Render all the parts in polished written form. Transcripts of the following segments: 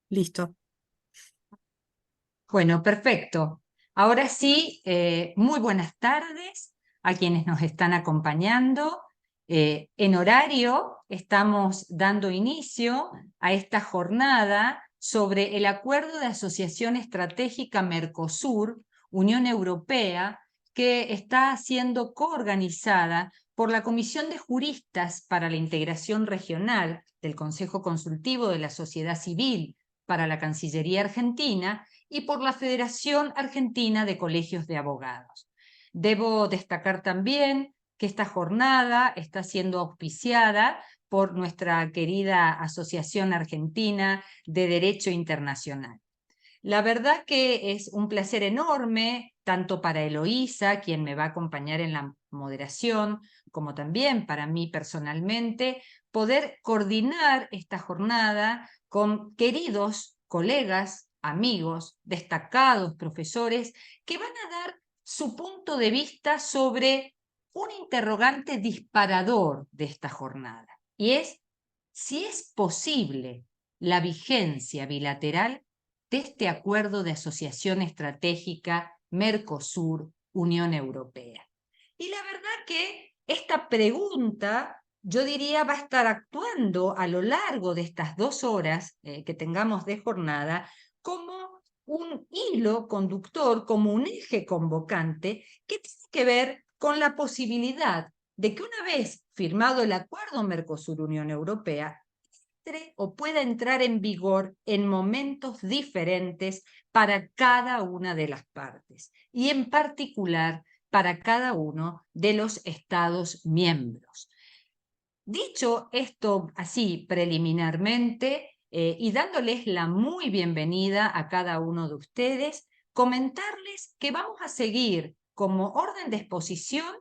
Listo. Bueno, perfecto. Ahora sí, muy buenas tardes a quienes nos están acompañando. En horario estamos dando inicio a esta jornada sobre el Acuerdo de Asociación Estratégica Mercosur-Unión Europea, que está siendo coorganizada por la Comisión de Juristas para la Integración Regional del Consejo Consultivo de la Sociedad Civil para la Cancillería Argentina y por la Federación Argentina de Colegios de Abogados. Debo destacar también que esta jornada está siendo auspiciada por nuestra querida Asociación Argentina de Derecho Internacional. La verdad que es un placer enorme, tanto para Eloísa, quien me va a acompañar en la moderación, como también para mí personalmente, poder coordinar esta jornada con queridos colegas, amigos, destacados profesores, que van a dar su punto de vista sobre un interrogante disparador de esta jornada, y es si es posible la vigencia bilateral de este acuerdo de asociación estratégica Mercosur-Unión Europea. Y la verdad que esta pregunta, yo diría, va a estar actuando a lo largo de estas 2 horas que tengamos de jornada como un hilo conductor, como un eje convocante que tiene que ver con la posibilidad de que una vez firmado el acuerdo Mercosur-Unión Europea, o pueda entrar en vigor en momentos diferentes para cada una de las partes y en particular para cada uno de los Estados miembros. Dicho esto así preliminarmente y dándoles la muy bienvenida a cada uno de ustedes, comentarles que vamos a seguir como orden de exposición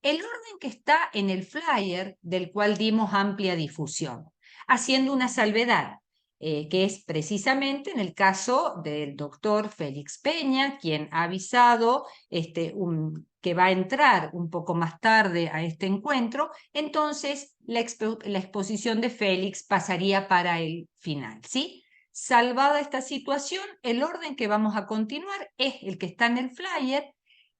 el orden que está en el flyer del cual dimos amplia difusión, haciendo una salvedad, que es precisamente en el caso del doctor Félix Peña, quien ha avisado que va a entrar un poco más tarde a este encuentro. Entonces la exposición de Félix pasaría para el final, ¿sí? Salvada esta situación, el orden que vamos a continuar es el que está en el flyer.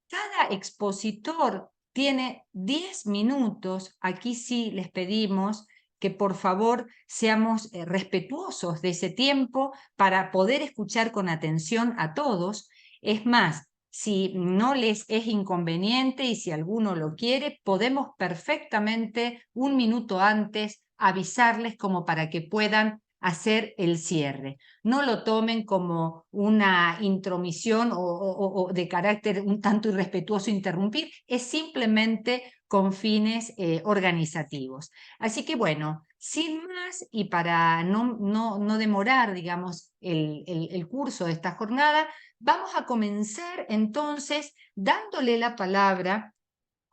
Cada expositor tiene 10 minutos. Aquí sí les pedimos que por favor seamos respetuosos de ese tiempo para poder escuchar con atención a todos. Es más, si no les es inconveniente y si alguno lo quiere, podemos perfectamente 1 minuto antes avisarles como para que puedan hacer el cierre. No lo tomen como una intromisión o de carácter un tanto irrespetuoso interrumpir, es simplemente con fines organizativos. Así que bueno, sin más y para no demorar, digamos, el curso de esta jornada, vamos a comenzar entonces dándole la palabra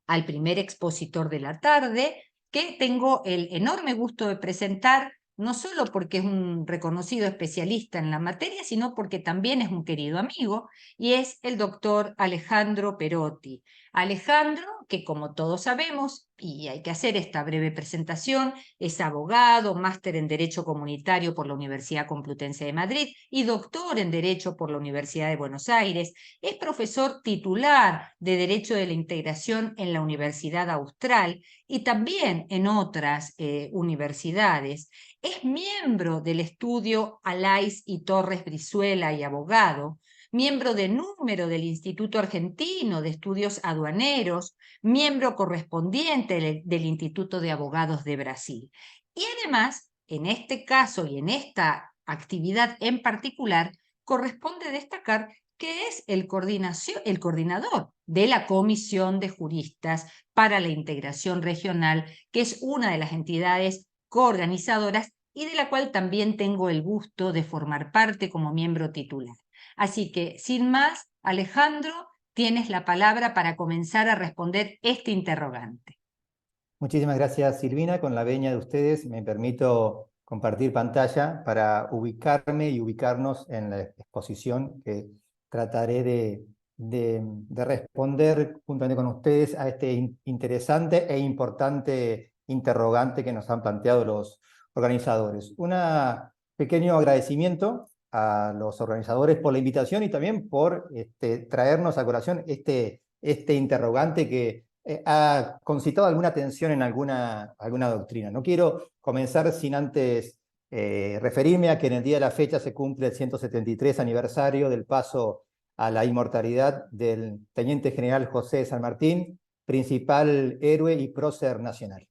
al primer expositor de la tarde, que tengo el enorme gusto de presentar, no solo porque es un reconocido especialista en la materia, sino porque también es un querido amigo, y es el doctor Alejandro Perotti. Alejandro, que como todos sabemos, y hay que hacer esta breve presentación, es abogado, máster en Derecho Comunitario por la Universidad Complutense de Madrid y doctor en Derecho por la Universidad de Buenos Aires. Es profesor titular de Derecho de la Integración en la Universidad Austral y también en otras universidades. Es miembro del estudio Alais y Torres Brizuela y abogado, miembro de número del Instituto Argentino de Estudios Aduaneros, miembro correspondiente del Instituto de Abogados de Brasil. Y además, en este caso y en esta actividad en particular, corresponde destacar que es el coordinador de la Comisión de Juristas para la Integración Regional, que es una de las entidades coorganizadoras y de la cual también tengo el gusto de formar parte como miembro titular. Así que, sin más, Alejandro, tienes la palabra para comenzar a responder este interrogante. Muchísimas gracias, Silvina. Con la venia de ustedes me permito compartir pantalla para ubicarme y ubicarnos en la exposición que trataré de responder juntamente con ustedes a este interesante e importante interrogante que nos han planteado los organizadores. Un pequeño agradecimiento a los organizadores por la invitación y también por traernos a colación este interrogante que ha concitado alguna tensión en alguna doctrina. No quiero comenzar sin antes referirme a que en el día de la fecha se cumple el 173 aniversario del paso a la inmortalidad del teniente general José de San Martín, principal héroe y prócer nacional.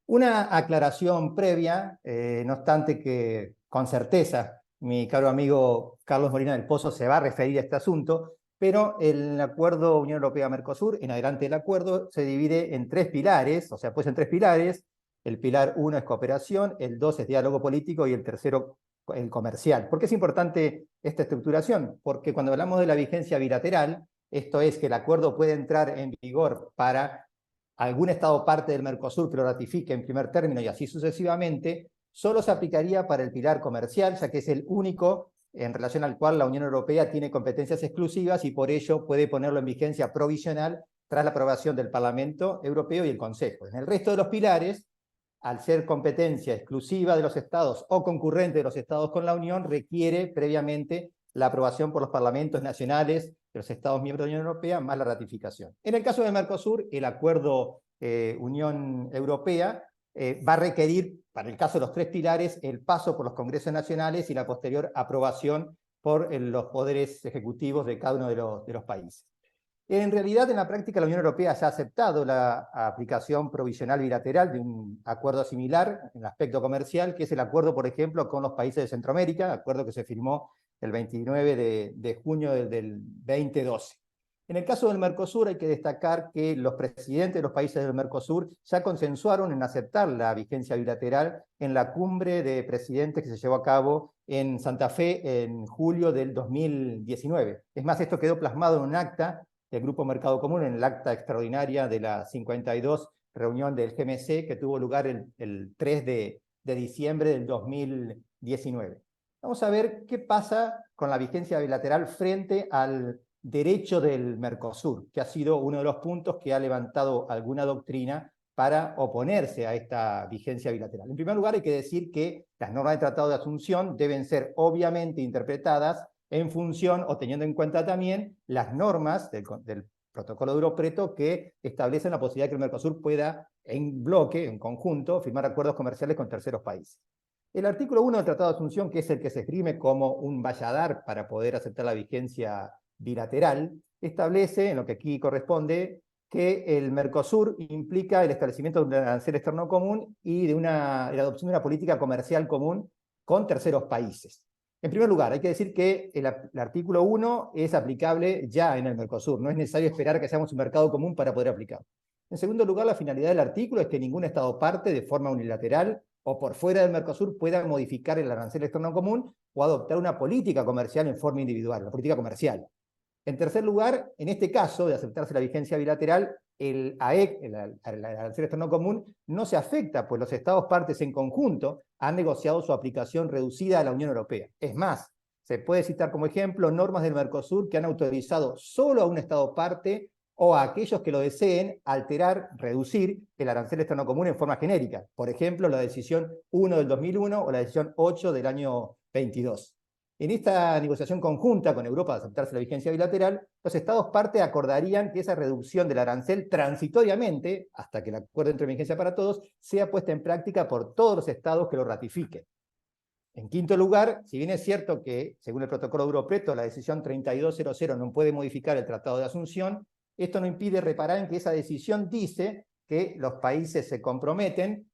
Una aclaración previa, no obstante que con certeza mi caro amigo Carlos Molina del Pozo se va a referir a este asunto, pero el acuerdo Unión Europea-Mercosur, en adelante del acuerdo, se divide en 3 pilares, o sea, pues en 3 pilares. El pilar 1 es cooperación, el 2 es diálogo político y el tercero el comercial. ¿Por qué es importante esta estructuración? Porque cuando hablamos de la vigencia bilateral, esto es que el acuerdo puede entrar en vigor para algún Estado parte del Mercosur que lo ratifique en primer término y así sucesivamente, solo se aplicaría para el pilar comercial, ya que es el único en relación al cual la Unión Europea tiene competencias exclusivas y por ello puede ponerlo en vigencia provisional tras la aprobación del Parlamento Europeo y el Consejo. En el resto de los pilares, al ser competencia exclusiva de los Estados o concurrente de los Estados con la Unión, requiere previamente la aprobación por los parlamentos nacionales de los Estados miembros de la Unión Europea, más la ratificación. En el caso del Mercosur, el acuerdo Unión Europea va a requerir, para el caso de los 3 pilares, el paso por los congresos nacionales y la posterior aprobación por los poderes ejecutivos de cada uno de los países. En realidad, en la práctica, la Unión Europea ya ha aceptado la aplicación provisional bilateral de un acuerdo similar en el aspecto comercial, que es el acuerdo, por ejemplo, con los países de Centroamérica, acuerdo que se firmó el 29 de junio del 2012. En el caso del Mercosur hay que destacar que los presidentes de los países del Mercosur ya consensuaron en aceptar la vigencia bilateral en la cumbre de presidentes que se llevó a cabo en Santa Fe en julio del 2019. Es más, esto quedó plasmado en un acta del Grupo Mercado Común, en el acta extraordinaria de la 52 reunión del GMC que tuvo lugar el 3 de diciembre del 2019. Vamos a ver qué pasa con la vigencia bilateral frente al derecho del Mercosur, que ha sido uno de los puntos que ha levantado alguna doctrina para oponerse a esta vigencia bilateral. En primer lugar, hay que decir que las normas del Tratado de Asunción deben ser obviamente interpretadas en función o teniendo en cuenta también las normas del protocolo de Europreto que establecen la posibilidad de que el Mercosur pueda en bloque, en conjunto, firmar acuerdos comerciales con terceros países. El artículo 1 del Tratado de Asunción, que es el que se esgrime como un valladar para poder aceptar la vigencia bilateral, establece, en lo que aquí corresponde, que el Mercosur implica el establecimiento de un arancel externo común y de la adopción de una política comercial común con terceros países. En primer lugar, hay que decir que el artículo 1 es aplicable ya en el Mercosur, no es necesario esperar a que seamos un mercado común para poder aplicarlo. En segundo lugar, la finalidad del artículo es que ningún Estado parte de forma unilateral o por fuera del Mercosur pueda modificar el arancel externo común o adoptar una política comercial en forma individual, una política comercial. En tercer lugar, en este caso de aceptarse la vigencia bilateral, el AEC, el arancel externo común, no se afecta, pues los Estados partes en conjunto han negociado su aplicación reducida a la Unión Europea. Es más, se puede citar como ejemplo normas del Mercosur que han autorizado solo a un Estado parte o a aquellos que lo deseen alterar, reducir el arancel externo común en forma genérica. Por ejemplo, la decisión 1 del 2001 o la decisión 8 del año 22. En esta negociación conjunta con Europa de aceptarse la vigencia bilateral, los Estados parte acordarían que esa reducción del arancel transitoriamente, hasta que el acuerdo entre en vigencia para todos, sea puesta en práctica por todos los Estados que lo ratifiquen. En quinto lugar, si bien es cierto que, según el protocolo de Europreto, la decisión 3200 no puede modificar el Tratado de Asunción, esto no impide reparar en que esa decisión dice que los países se comprometen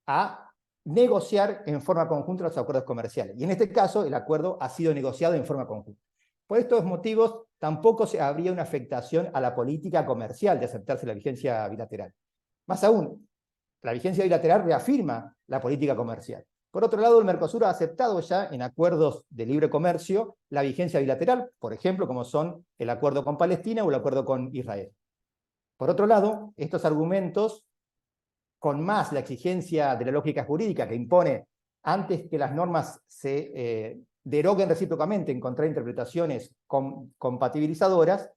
a negociar en forma conjunta los acuerdos comerciales. Y en este caso, el acuerdo ha sido negociado en forma conjunta. Por estos motivos, tampoco habría una afectación a la política comercial de aceptarse la vigencia bilateral. Más aún, la vigencia bilateral reafirma la política comercial. Por otro lado, el Mercosur ha aceptado ya en acuerdos de libre comercio la vigencia bilateral, por ejemplo, como son el acuerdo con Palestina o el acuerdo con Israel. Por otro lado, estos argumentos, con más la exigencia de la lógica jurídica que impone, antes que las normas se deroguen recíprocamente, encontrar interpretaciones compatibilizadoras,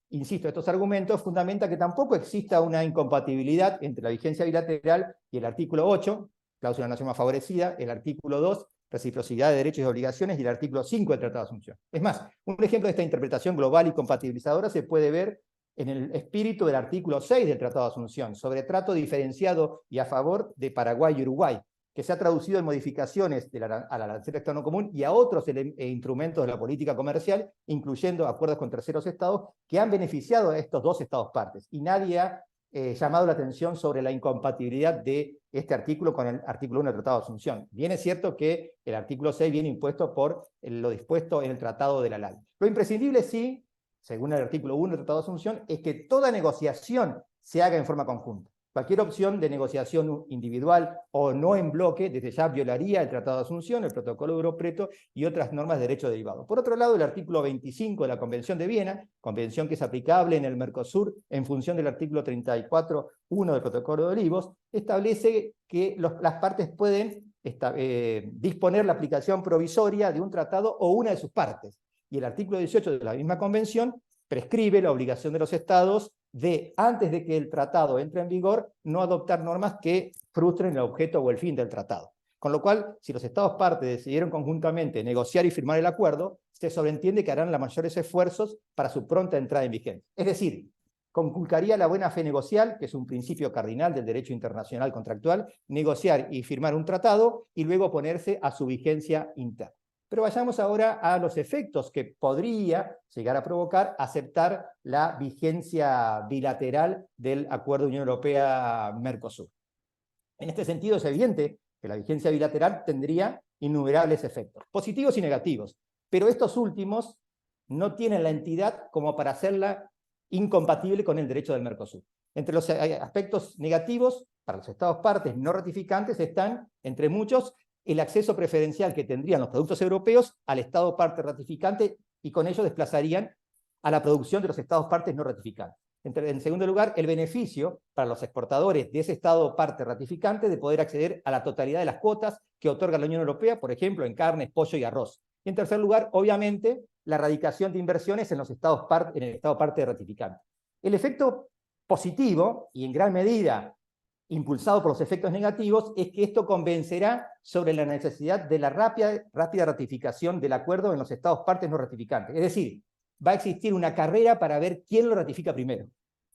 insisto, estos argumentos fundamentan que tampoco exista una incompatibilidad entre la vigencia bilateral y el artículo 8, cláusula de nación más favorecida, el artículo 2, reciprocidad de derechos y obligaciones y el artículo 5 del Tratado de Asunción. Es más, un ejemplo de esta interpretación global y compatibilizadora se puede ver en el espíritu del artículo 6 del Tratado de Asunción, sobre trato diferenciado y a favor de Paraguay y Uruguay, que se ha traducido en modificaciones al arancel externo común y a otros instrumentos de la política comercial, incluyendo acuerdos con terceros estados, que han beneficiado a estos dos estados partes. Y nadie ha llamado la atención sobre la incompatibilidad de este artículo con el artículo 1 del Tratado de Asunción. Bien es cierto que el artículo 6 viene impuesto por lo dispuesto en el Tratado de la LAL. Lo imprescindible sí, según el artículo 1 del Tratado de Asunción, es que toda negociación se haga en forma conjunta. Cualquier opción de negociación individual o no en bloque, desde ya violaría el Tratado de Asunción, el Protocolo de Europreto y otras normas de derecho derivado. Por otro lado, el artículo 25 de la Convención de Viena, convención que es aplicable en el Mercosur en función del artículo 34.1 del Protocolo de Olivos, establece que las partes pueden disponer la aplicación provisoria de un tratado o una de sus partes. Y el artículo 18 de la misma convención prescribe la obligación de los estados de, antes de que el tratado entre en vigor, no adoptar normas que frustren el objeto o el fin del tratado. Con lo cual, si los estados partes decidieron conjuntamente negociar y firmar el acuerdo, se sobreentiende que harán los mayores esfuerzos para su pronta entrada en vigencia. Es decir, conculcaría la buena fe negocial, que es un principio cardinal del derecho internacional contractual, negociar y firmar un tratado y luego oponerse a su vigencia interna. Pero vayamos ahora a los efectos que podría llegar a provocar aceptar la vigencia bilateral del Acuerdo Unión Europea-Mercosur. En este sentido es evidente que la vigencia bilateral tendría innumerables efectos, positivos y negativos, pero estos últimos no tienen la entidad como para hacerla incompatible con el derecho del Mercosur. Entre los aspectos negativos, para los estados partes no ratificantes, están, entre muchos, el acceso preferencial que tendrían los productos europeos al estado parte ratificante y con ello desplazarían a la producción de los estados partes no ratificantes. En segundo lugar, el beneficio para los exportadores de ese estado parte ratificante de poder acceder a la totalidad de las cuotas que otorga la Unión Europea, por ejemplo, en carnes, pollo y arroz. Y en tercer lugar, obviamente, la erradicación de inversiones en el estado parte ratificante. El efecto positivo, y en gran medida impulsado por los efectos negativos, es que esto convencerá sobre la necesidad de la rápida ratificación del acuerdo en los estados partes no ratificantes. Es decir, va a existir una carrera para ver quién lo ratifica primero.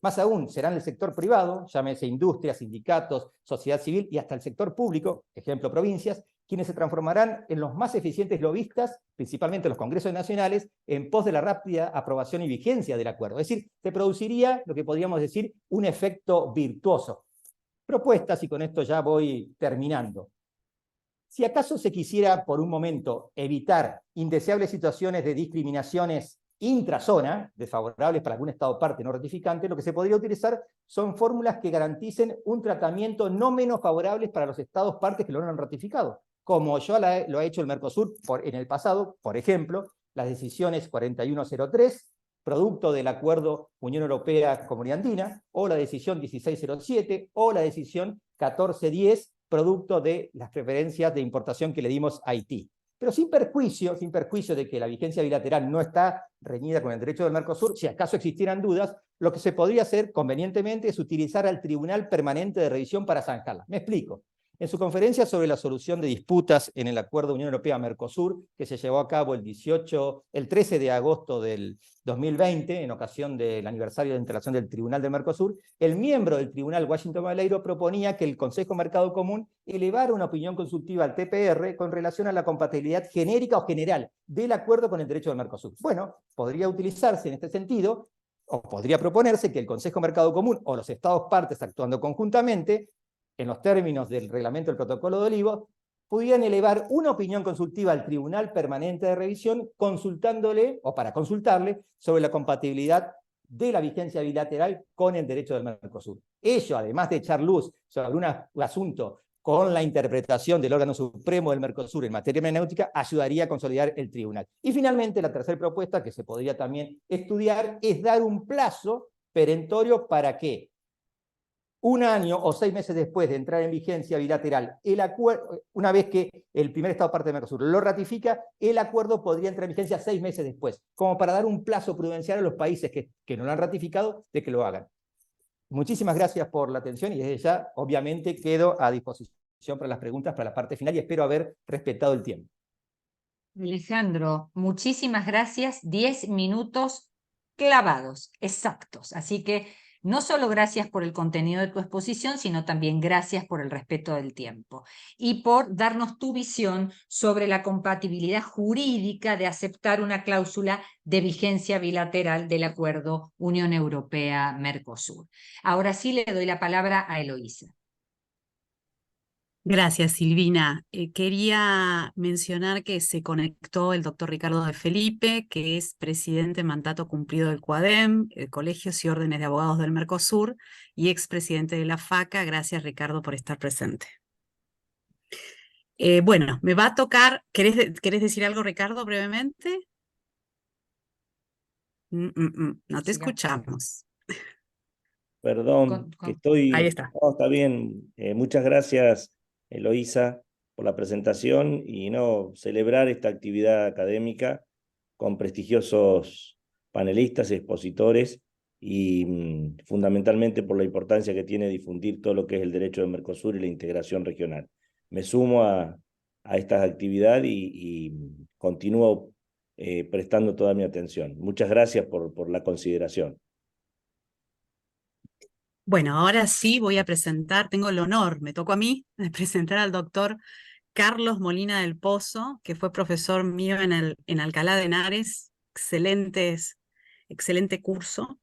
Más aún, será en el sector privado, llámese industria, sindicatos, sociedad civil y hasta el sector público, ejemplo provincias, quienes se transformarán en los más eficientes lobistas, principalmente los congresos nacionales, en pos de la rápida aprobación y vigencia del acuerdo. Es decir, se produciría lo que podríamos decir un efecto virtuoso. Propuestas, y con esto ya voy terminando. Si acaso se quisiera por un momento evitar indeseables situaciones de discriminaciones intrazona, desfavorables para algún estado parte no ratificante, lo que se podría utilizar son fórmulas que garanticen un tratamiento no menos favorable para los estados partes que lo han ratificado, como ya lo ha hecho el Mercosur en el pasado, por ejemplo, las decisiones 4103, producto del acuerdo Unión Europea-Comunidad Andina, o la decisión 1607, o la decisión 1410, producto de las preferencias de importación que le dimos a Haití. Pero sin perjuicio de que la vigencia bilateral no está reñida con el derecho del Mercosur, si acaso existieran dudas, lo que se podría hacer convenientemente es utilizar al Tribunal Permanente de Revisión para zanjarla. Me explico. En su conferencia sobre la solución de disputas en el Acuerdo Unión Europea-Mercosur, que se llevó a cabo el 13 de agosto del 2020, en ocasión del aniversario de instalación del Tribunal del Mercosur, el miembro del Tribunal Washington Baleiro proponía que el Consejo Mercado Común elevara una opinión consultiva al TPR con relación a la compatibilidad genérica o general del acuerdo con el derecho del Mercosur. Bueno, podría utilizarse en este sentido, o podría proponerse que el Consejo Mercado Común o los estados partes actuando conjuntamente en los términos del reglamento del Protocolo de Olivos, pudieran elevar una opinión consultiva al Tribunal Permanente de Revisión consultándole, o para consultarle, sobre la compatibilidad de la vigencia bilateral con el derecho del Mercosur. Ello, además de echar luz sobre algún asunto con la interpretación del órgano supremo del Mercosur en materia hermenéutica, ayudaría a consolidar el tribunal. Y finalmente, la tercera propuesta que se podría también estudiar es dar un plazo perentorio para que un año o 6 meses después de entrar en vigencia bilateral, una vez que el primer estado parte de Mercosur lo ratifica, el acuerdo podría entrar en vigencia 6 meses después, como para dar un plazo prudencial a los países que no lo han ratificado de que lo hagan. Muchísimas gracias por la atención y desde ya, obviamente, quedo a disposición. para las preguntas, para la parte final, y espero haber respetado el tiempo. Alejandro, muchísimas gracias. 10 minutos clavados, exactos. Así que no solo gracias por el contenido de tu exposición, sino también gracias por el respeto del tiempo y por darnos tu visión sobre la compatibilidad jurídica de aceptar una cláusula de vigencia bilateral del acuerdo Unión Europea-Mercosur. Ahora sí le doy la palabra a Eloísa. Gracias, Silvina. Quería mencionar que se conectó el doctor Ricardo de Felipe, que es presidente en mandato cumplido del CUADEM, Colegios y Órdenes de Abogados del Mercosur, y expresidente de la FACA. Gracias, Ricardo, por estar presente. Bueno, me va a tocar... ¿Querés decir algo, Ricardo, brevemente? No te escuchamos. Perdón, que Ahí estoy... está. No, está bien. Muchas gracias, Eloísa, por la presentación y celebrar esta actividad académica con prestigiosos panelistas y expositores y fundamentalmente por la importancia que tiene difundir todo lo que es el derecho de Mercosur y la integración regional. Me sumo a esta actividad y continúo prestando toda mi atención. Muchas gracias por la consideración. Bueno, ahora sí voy a presentar, tengo el honor, me tocó a mí, de presentar al doctor Carlos Molina del Pozo, que fue profesor mío en Alcalá de Henares. Excelente curso.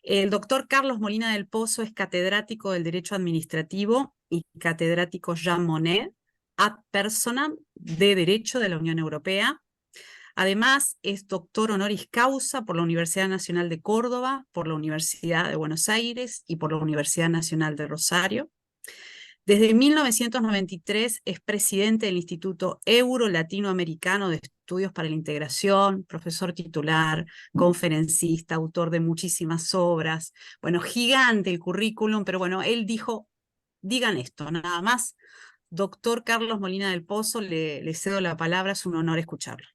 El doctor Carlos Molina del Pozo es catedrático del Derecho Administrativo y catedrático Jean Monnet ad personam de Derecho de la Unión Europea. Además, es doctor honoris causa por la Universidad Nacional de Córdoba, por la Universidad de Buenos Aires y por la Universidad Nacional de Rosario. Desde 1993 es presidente del Instituto Euro-Latinoamericano de Estudios para la Integración, profesor titular, conferencista, autor de muchísimas obras. Bueno, gigante el currículum, pero bueno, él dijo, digan esto, nada más. Doctor Carlos Molina del Pozo, le cedo la palabra, es un honor escucharlo.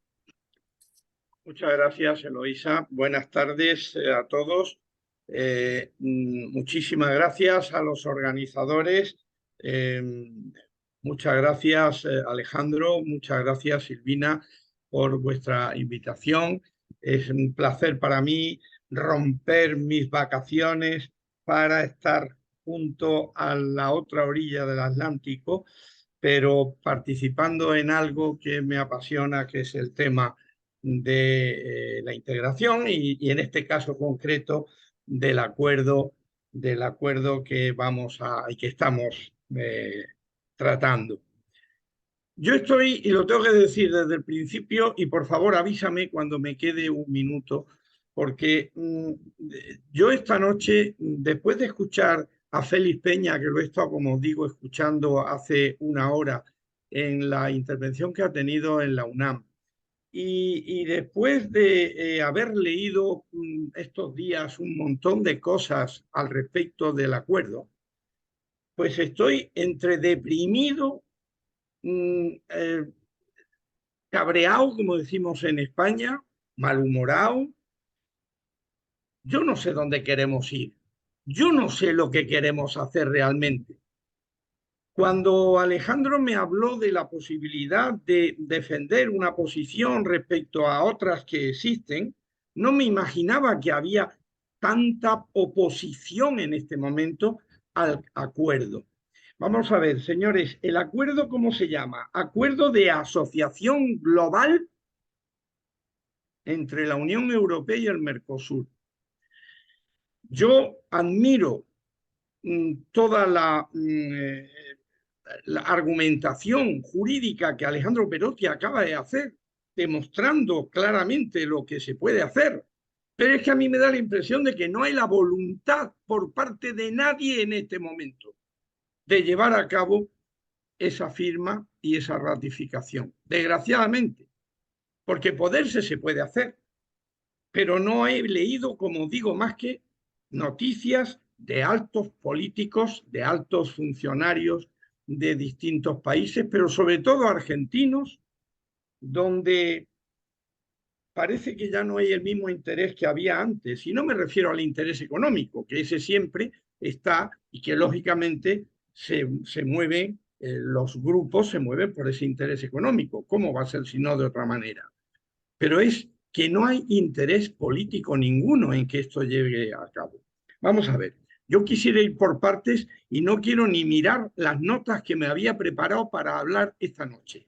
Muchas gracias, Eloísa. Buenas tardes a todos. Muchísimas gracias a los organizadores. Muchas gracias, Alejandro. Muchas gracias, Silvina, por vuestra invitación. Es un placer para mí romper mis vacaciones para estar junto a la otra orilla del Atlántico, pero participando en algo que me apasiona, que es el tema de la integración y en este caso concreto del acuerdo que vamos y que estamos tratando. Yo estoy, y lo tengo que decir desde el principio, y por favor avísame cuando me quede un minuto, porque yo esta noche, después de escuchar a Félix Peña, que lo he estado, como os digo, escuchando hace una hora en la intervención que ha tenido en la UNAM, y después de haber leído estos días un montón de cosas al respecto del acuerdo, pues estoy entre deprimido, cabreado, como decimos en España, malhumorado. Yo no sé dónde queremos ir. Yo no sé lo que queremos hacer realmente. Cuando Alejandro me habló de la posibilidad de defender una posición respecto a otras que existen, no me imaginaba que había tanta oposición en este momento al acuerdo. Vamos a ver, señores, ¿el acuerdo cómo se llama? Acuerdo de asociación global entre la Unión Europea y el Mercosur. Yo admiro toda la argumentación jurídica que Alejandro Perotti acaba de hacer, demostrando claramente lo que se puede hacer. Pero es que a mí me da la impresión de que no hay la voluntad por parte de nadie en este momento de llevar a cabo esa firma y esa ratificación. Desgraciadamente, porque poderse se puede hacer, pero no he leído, como digo, más que noticias de altos políticos, de altos funcionarios de distintos países, pero sobre todo argentinos, donde parece que ya no hay el mismo interés que había antes. Y no me refiero al interés económico, que ese siempre está y que lógicamente se mueve los grupos se mueven por ese interés económico. ¿Cómo va a ser si no de otra manera? Pero es que no hay interés político ninguno en que esto llegue a cabo. Vamos a ver, yo quisiera ir por partes y no quiero ni mirar las notas que me había preparado para hablar esta noche.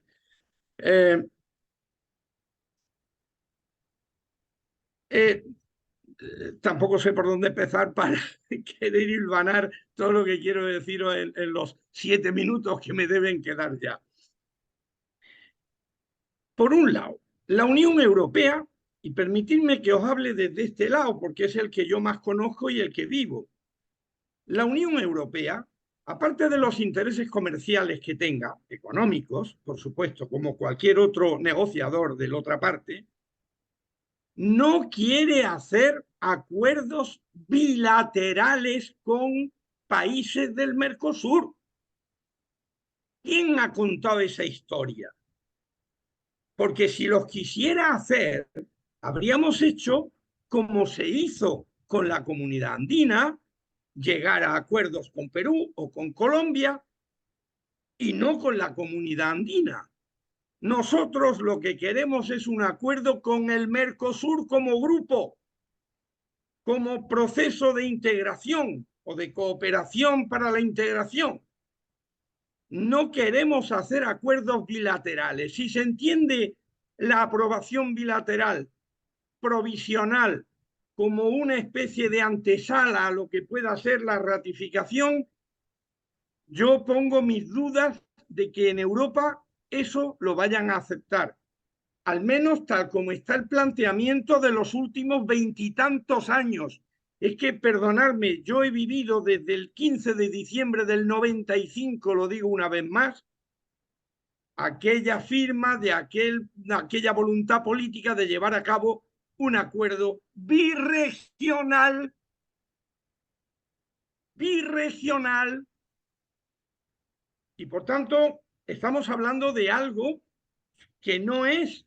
Tampoco sé por dónde empezar para querer hilvanar todo lo que quiero deciros en los 7 minutos que me deben quedar ya. Por un lado, la Unión Europea, y permitidme que os hable desde este lado, porque es el que yo más conozco y el que vivo. La Unión Europea, aparte de los intereses comerciales que tenga, económicos, por supuesto, como cualquier otro negociador de la otra parte, no quiere hacer acuerdos bilaterales con países del Mercosur. ¿Quién ha contado esa historia? Porque si los quisiera hacer, habríamos hecho como se hizo con la Comunidad Andina, llegar a acuerdos con Perú o con Colombia y no con la Comunidad Andina. Nosotros lo que queremos es un acuerdo con el Mercosur como grupo, como proceso de integración o de cooperación para la integración. No queremos hacer acuerdos bilaterales. Si se entiende la aprobación bilateral provisional como una especie de antesala a lo que pueda ser la ratificación, yo pongo mis dudas de que en Europa eso lo vayan a aceptar, al menos tal como está el planteamiento de los últimos 20 y tantos años. Es que, perdonadme, yo he vivido desde el 15 de diciembre del 95, lo digo una vez más, aquella firma de aquella voluntad política de llevar a cabo un acuerdo birregional, y por tanto estamos hablando de algo que no es,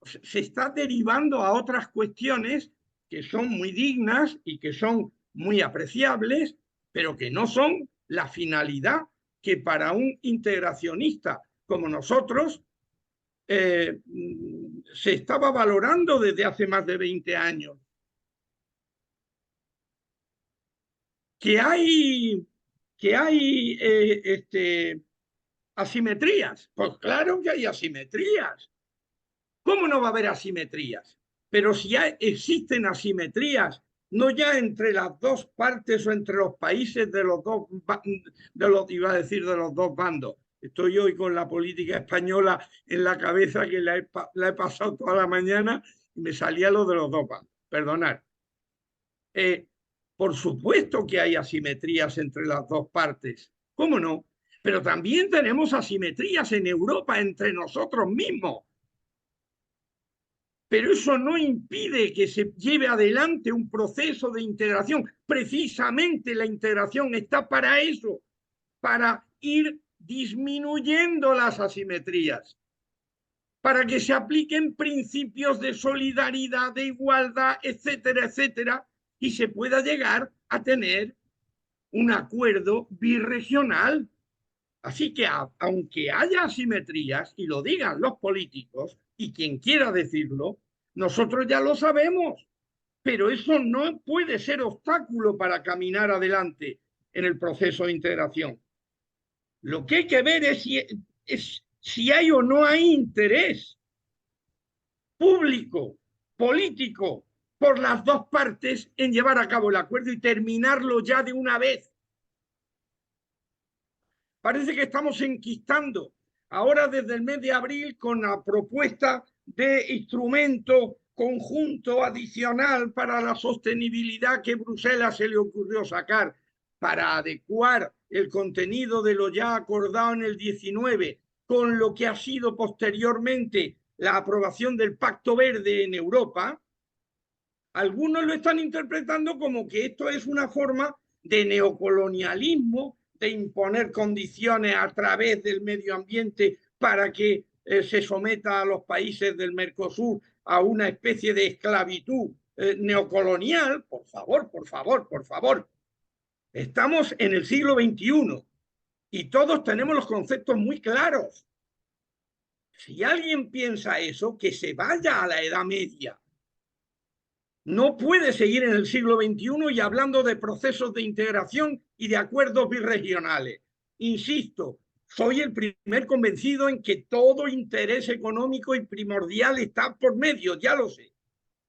se está derivando a otras cuestiones que son muy dignas y que son muy apreciables, pero que no son la finalidad que para un integracionista como nosotros se estaba valorando desde hace más de 20 años. Que hay asimetrías. Pues claro que hay asimetrías. ¿Cómo no va a haber asimetrías? Pero si existen asimetrías, no ya entre las dos partes o entre los países de los dos, iba a decir de los dos bandos. Estoy hoy con la política española en la cabeza, que la he pasado toda la mañana y me salía lo de los dos bandos. Perdonad. Por supuesto que hay asimetrías entre las dos partes. ¿Cómo no? Pero también tenemos asimetrías en Europa entre nosotros mismos. Pero eso no impide que se lleve adelante un proceso de integración. Precisamente la integración está para eso, para ir disminuyendo las asimetrías, para que se apliquen principios de solidaridad, de igualdad, etcétera, etcétera, y se pueda llegar a tener un acuerdo birregional. Así que aunque haya asimetrías, y lo digan los políticos, y quien quiera decirlo, nosotros ya lo sabemos, pero eso no puede ser obstáculo para caminar adelante en el proceso de integración. Lo que hay que ver es si hay o no hay interés público, político, por las dos partes en llevar a cabo el acuerdo y terminarlo ya de una vez. Parece que estamos enquistando ahora desde el mes de abril con la propuesta de instrumento conjunto adicional para la sostenibilidad que Bruselas se le ocurrió sacar para adecuar el contenido de lo ya acordado en el 19 con lo que ha sido posteriormente la aprobación del Pacto Verde en Europa. Algunos lo están interpretando como que esto es una forma de neocolonialismo, de imponer condiciones a través del medio ambiente para que se someta a los países del Mercosur a una especie de esclavitud neocolonial. Por favor, por favor, por favor. Estamos en el siglo XXI. Y todos tenemos los conceptos muy claros. Si alguien piensa eso, que se vaya a la Edad Media. No puede seguir en el siglo XXI y hablando de procesos de integración y de acuerdos birregionales. Insisto, soy el primer convencido en que todo interés económico y primordial está por medio, ya lo sé.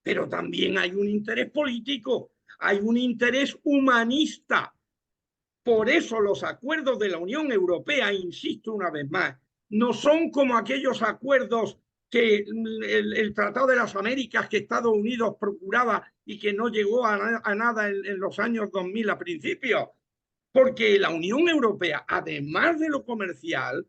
Pero también hay un interés político, hay un interés humanista. Por eso los acuerdos de la Unión Europea, insisto una vez más, no son como aquellos acuerdos que el Tratado de las Américas que Estados Unidos procuraba y que no llegó a nada en los años 2000 a principios. Porque la Unión Europea, además de lo comercial,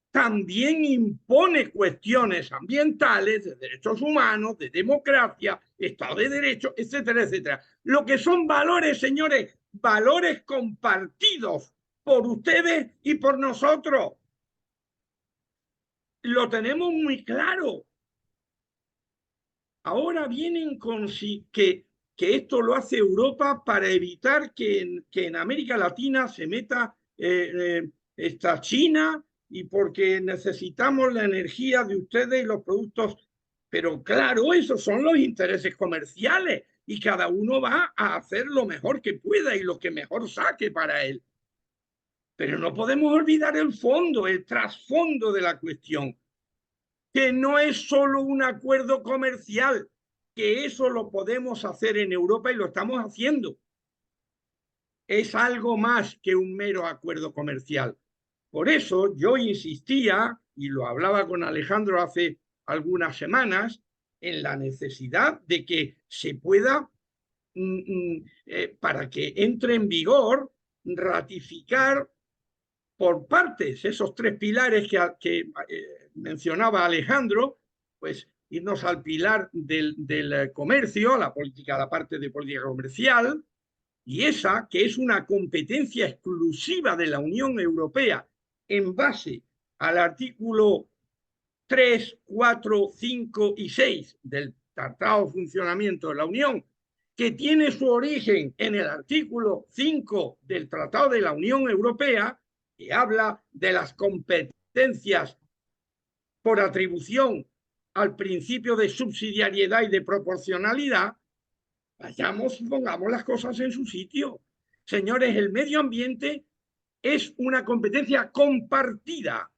también impone cuestiones ambientales, de derechos humanos, de democracia, Estado de Derecho, etcétera, etcétera. Lo que son valores, señores, valores compartidos por ustedes y por nosotros. Lo tenemos muy claro. Ahora vienen con que esto lo hace Europa para evitar que en América Latina se meta esta China y porque necesitamos la energía de ustedes y los productos. Pero claro, esos son los intereses comerciales y cada uno va a hacer lo mejor que pueda y lo que mejor saque para él. Pero no podemos olvidar el fondo, el trasfondo de la cuestión, que no es solo un acuerdo comercial, que eso lo podemos hacer en Europa y lo estamos haciendo. Es algo más que un mero acuerdo comercial. Por eso yo insistía, y lo hablaba con Alejandro hace algunas semanas, en la necesidad de que se pueda, para que entre en vigor, ratificar por partes esos tres pilares que mencionaba Alejandro, pues irnos al pilar del comercio, la parte de política comercial, y esa que es una competencia exclusiva de la Unión Europea en base al artículo 3, 4, 5 y 6 del Tratado de Funcionamiento de la Unión, que tiene su origen en el artículo 5 del Tratado de la Unión Europea, que habla de las competencias por atribución al principio de subsidiariedad y de proporcionalidad. Vayamos y pongamos las cosas en su sitio. Señores, el medio ambiente es una competencia compartida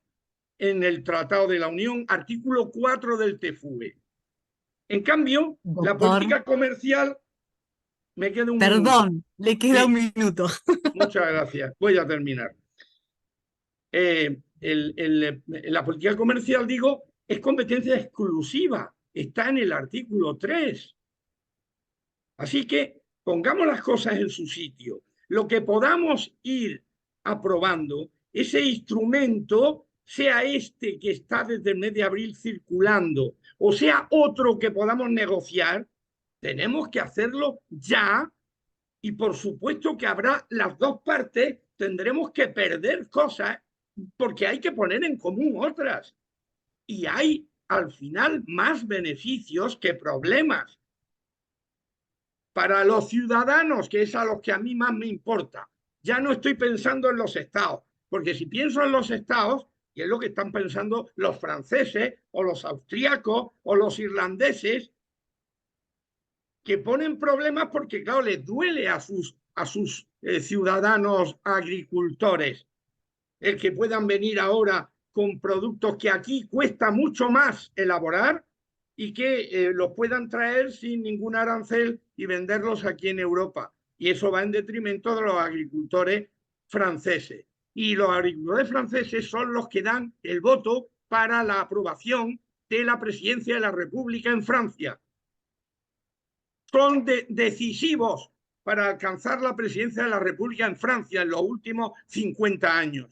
en el Tratado de la Unión, artículo 4 del TFUE. En cambio, Doctor, la política comercial... Me queda un perdón, minuto. le queda Sí. un minuto. Muchas gracias. Voy a terminar. La política comercial, digo, es competencia exclusiva. Está en el artículo 3. Así que pongamos las cosas en su sitio. Lo que podamos ir aprobando, ese instrumento, sea este que está desde el mes de abril circulando, o sea otro que podamos negociar, tenemos que hacerlo ya. Y por supuesto que habrá las dos partes, tendremos que perder cosas porque hay que poner en común otras. Y hay al final más beneficios que problemas para los ciudadanos, que es a los que a mí más me importa. Ya no estoy pensando en los estados, porque si pienso en los estados, y es lo que están pensando los franceses o los austríacos o los irlandeses, que ponen problemas porque, claro, les duele a sus ciudadanos agricultores el que puedan venir ahora con productos que aquí cuesta mucho más elaborar y que los puedan traer sin ningún arancel y venderlos aquí en Europa. Y eso va en detrimento de los agricultores franceses. Y los agricultores franceses son los que dan el voto para la aprobación de la presidencia de la República en Francia. Son decisivos para alcanzar la presidencia de la República en Francia en los últimos 50 años.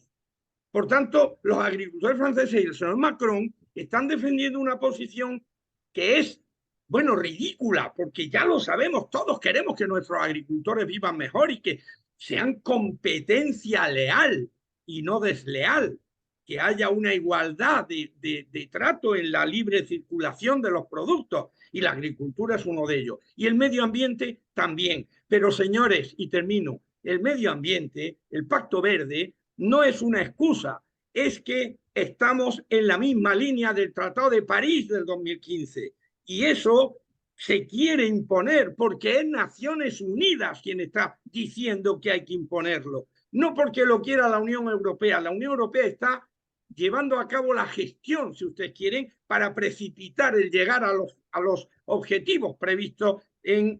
Por tanto, los agricultores franceses y el señor Macron están defendiendo una posición que es, bueno, ridícula, porque ya lo sabemos, todos queremos que nuestros agricultores vivan mejor y que sean competencia leal y no desleal, que haya una igualdad de trato en la libre circulación de los productos, y la agricultura es uno de ellos. Y el medio ambiente también. Pero, señores, y termino, el medio ambiente, el Pacto Verde, no es una excusa, es que estamos en la misma línea del Tratado de París del 2015 y eso se quiere imponer porque es Naciones Unidas quien está diciendo que hay que imponerlo, no porque lo quiera la Unión Europea. La Unión Europea está llevando a cabo la gestión, si ustedes quieren, para precipitar el llegar a los objetivos previstos en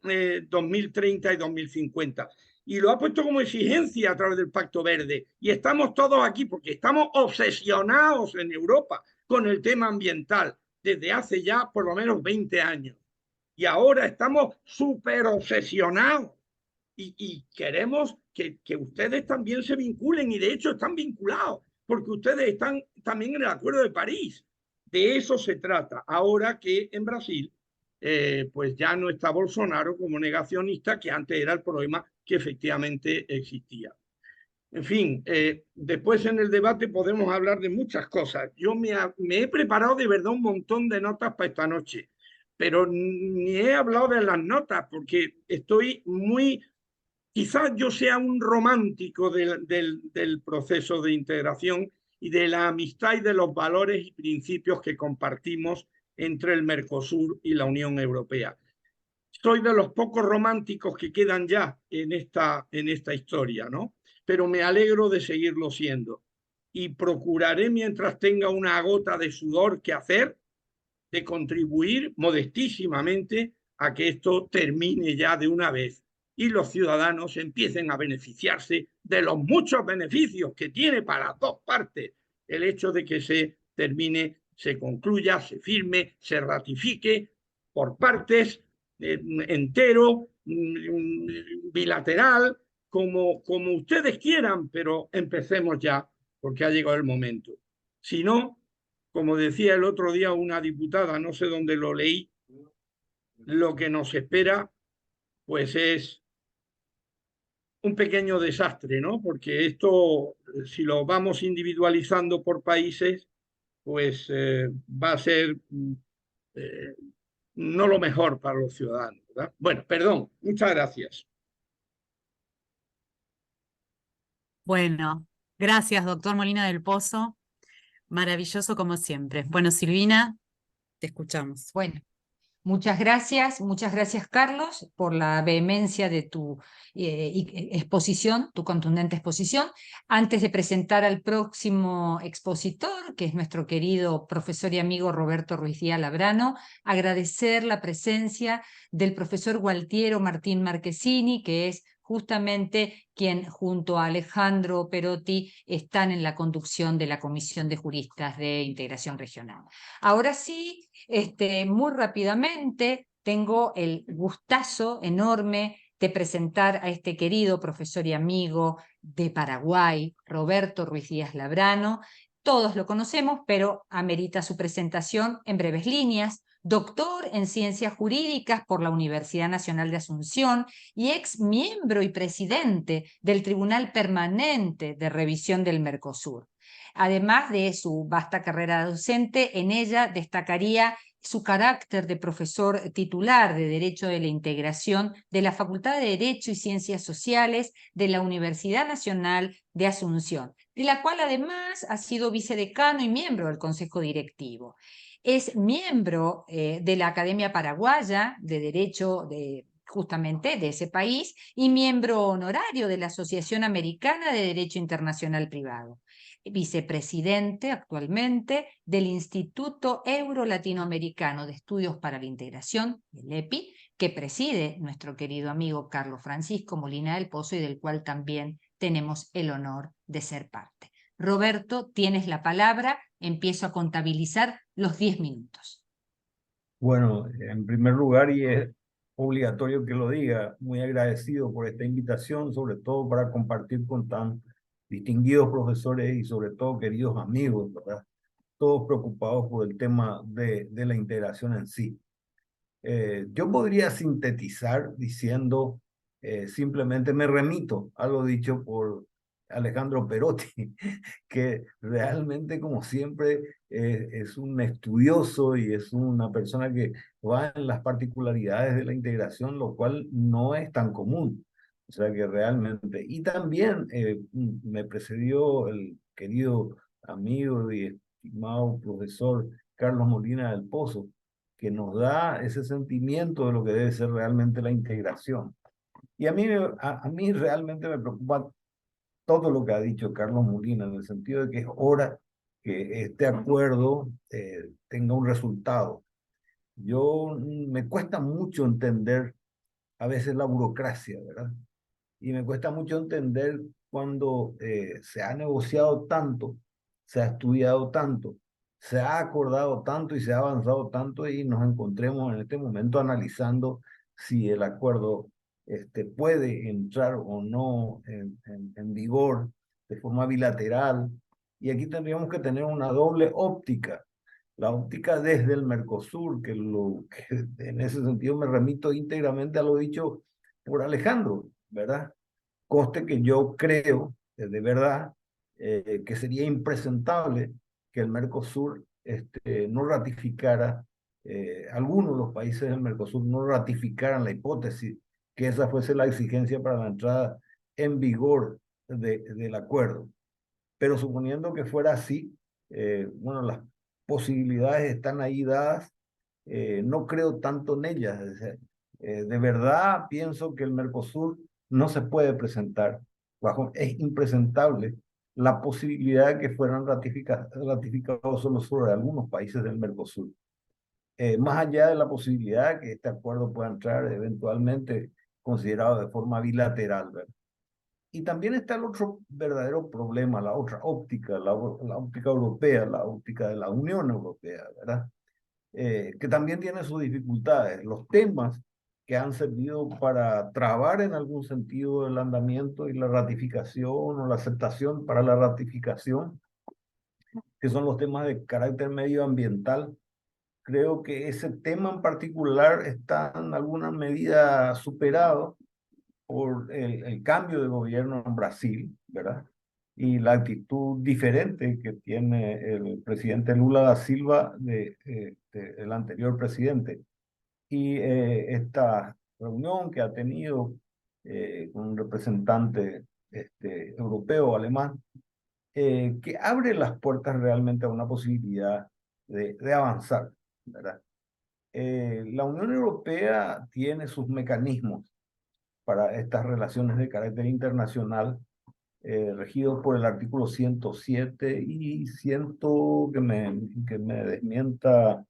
2030 y 2050. Y lo ha puesto como exigencia a través del Pacto Verde. Y estamos todos aquí porque estamos obsesionados en Europa con el tema ambiental desde hace ya por lo menos 20 años. Y ahora estamos súper obsesionados y queremos que ustedes también se vinculen y de hecho están vinculados porque ustedes están también en el Acuerdo de París. De eso se trata. Ahora que en Brasil pues ya no está Bolsonaro como negacionista, que antes era el problema que efectivamente existía. En fin, después en el debate podemos hablar de muchas cosas. Yo me he preparado de verdad un montón de notas para esta noche, pero ni he hablado de las notas porque estoy muy... Quizás yo sea un romántico del proceso de integración y de la amistad y de los valores y principios que compartimos entre el Mercosur y la Unión Europea. Soy de los pocos románticos que quedan ya en esta historia, ¿no? Pero me alegro de seguirlo siendo. Y procuraré, mientras tenga una gota de sudor que hacer, de contribuir modestísimamente a que esto termine ya de una vez y los ciudadanos empiecen a beneficiarse de los muchos beneficios que tiene para dos partes el hecho de que se termine, se concluya, se firme, se ratifique por partes, entero, bilateral, como ustedes quieran, pero empecemos ya, porque ha llegado el momento. Si no, como decía el otro día una diputada, no sé dónde lo leí, lo que nos espera pues es un pequeño desastre, ¿no? Porque esto, si lo vamos individualizando por países, pues va a ser eh, no lo mejor para los ciudadanos, ¿verdad? Bueno, perdón, muchas gracias. Bueno, gracias, doctor Molina del Pozo. Maravilloso como siempre. Bueno, Silvina, te escuchamos. Bueno, muchas gracias Carlos por la vehemencia de tu exposición, tu contundente exposición. Antes de presentar al próximo expositor, que es nuestro querido profesor y amigo Roberto Ruiz Díaz Labrano, agradecer la presencia del profesor Gualtiero Martín Marchesini, que es justamente quien junto a Alejandro Perotti están en la conducción de la Comisión de Juristas de Integración Regional. Ahora sí, muy rápidamente, tengo el gustazo enorme de presentar a este querido profesor y amigo de Paraguay, Roberto Ruiz Díaz Labrano. Todos lo conocemos, pero amerita su presentación en breves líneas. Doctor en Ciencias Jurídicas por la Universidad Nacional de Asunción y ex miembro y presidente del Tribunal Permanente de Revisión del Mercosur. Además de su vasta carrera docente, en ella destacaría su carácter de profesor titular de Derecho de la Integración de la Facultad de Derecho y Ciencias Sociales de la Universidad Nacional de Asunción, de la cual además ha sido vicedecano y miembro del Consejo Directivo. Es miembro de la Academia Paraguaya de Derecho justamente de ese país y miembro honorario de la Asociación Americana de Derecho Internacional Privado. Vicepresidente actualmente del Instituto Euro-Latinoamericano de Estudios para la Integración, el EPI, que preside nuestro querido amigo Carlos Francisco Molina del Pozo y del cual también tenemos el honor de ser parte. Roberto, tienes la palabra, empiezo a contabilizar los 10 minutos. Bueno, en primer lugar, y es obligatorio que lo diga, muy agradecido por esta invitación, sobre todo para compartir con tan distinguidos profesores y sobre todo queridos amigos, ¿verdad? Todos preocupados por el tema de la integración en sí. Yo podría sintetizar diciendo, simplemente me remito a lo dicho por Alejandro Perotti, que realmente, como siempre, es un estudioso y es una persona que va en las particularidades de la integración, lo cual no es tan común. O sea que realmente, y también me precedió el querido amigo y estimado profesor Carlos Molina del Pozo, que nos da ese sentimiento de lo que debe ser realmente la integración. Y a mí realmente me preocupa todo lo que ha dicho Carlos Molina, en el sentido de que es hora que este acuerdo tenga un resultado. Me cuesta mucho entender a veces la burocracia, ¿verdad? Y me cuesta mucho entender cuando se ha negociado tanto, se ha estudiado tanto, se ha acordado tanto y se ha avanzado tanto y nos encontremos en este momento analizando si el acuerdo puede entrar o no en vigor de forma bilateral. Y aquí tendríamos que tener una doble óptica. La óptica desde el Mercosur, que en ese sentido me remito íntegramente a lo dicho por Alejandro, ¿verdad? Conste que yo creo, de verdad, que sería impresentable que el Mercosur no ratificara, algunos de los países del Mercosur no ratificaran la hipótesis que esa fuese la exigencia para la entrada en vigor del acuerdo. Pero suponiendo que fuera así, bueno, las posibilidades están ahí dadas, no creo tanto en ellas. De verdad pienso que el Mercosur no se puede presentar, es impresentable la posibilidad de que fueran ratificados solo sobre algunos países del Mercosur. Más allá de la posibilidad de que este acuerdo pueda entrar eventualmente considerado de forma bilateral, ¿verdad? Y también está el otro verdadero problema, la otra óptica, la óptica europea, la óptica de la Unión Europea, ¿verdad? Que también tiene sus dificultades. Los temas que han servido para trabar en algún sentido el andamiento y la ratificación o la aceptación para la ratificación, que son los temas de carácter medioambiental. Creo que ese tema en particular está en alguna medida superado por el cambio de gobierno en Brasil, ¿verdad? Y la actitud diferente que tiene el presidente Lula da Silva del anterior presidente. Y esta reunión que ha tenido con un representante europeo, alemán, que abre las puertas realmente a una posibilidad de avanzar, ¿verdad? La Unión Europea tiene sus mecanismos para estas relaciones de carácter internacional, regidos por el artículo 107 y que me desmienta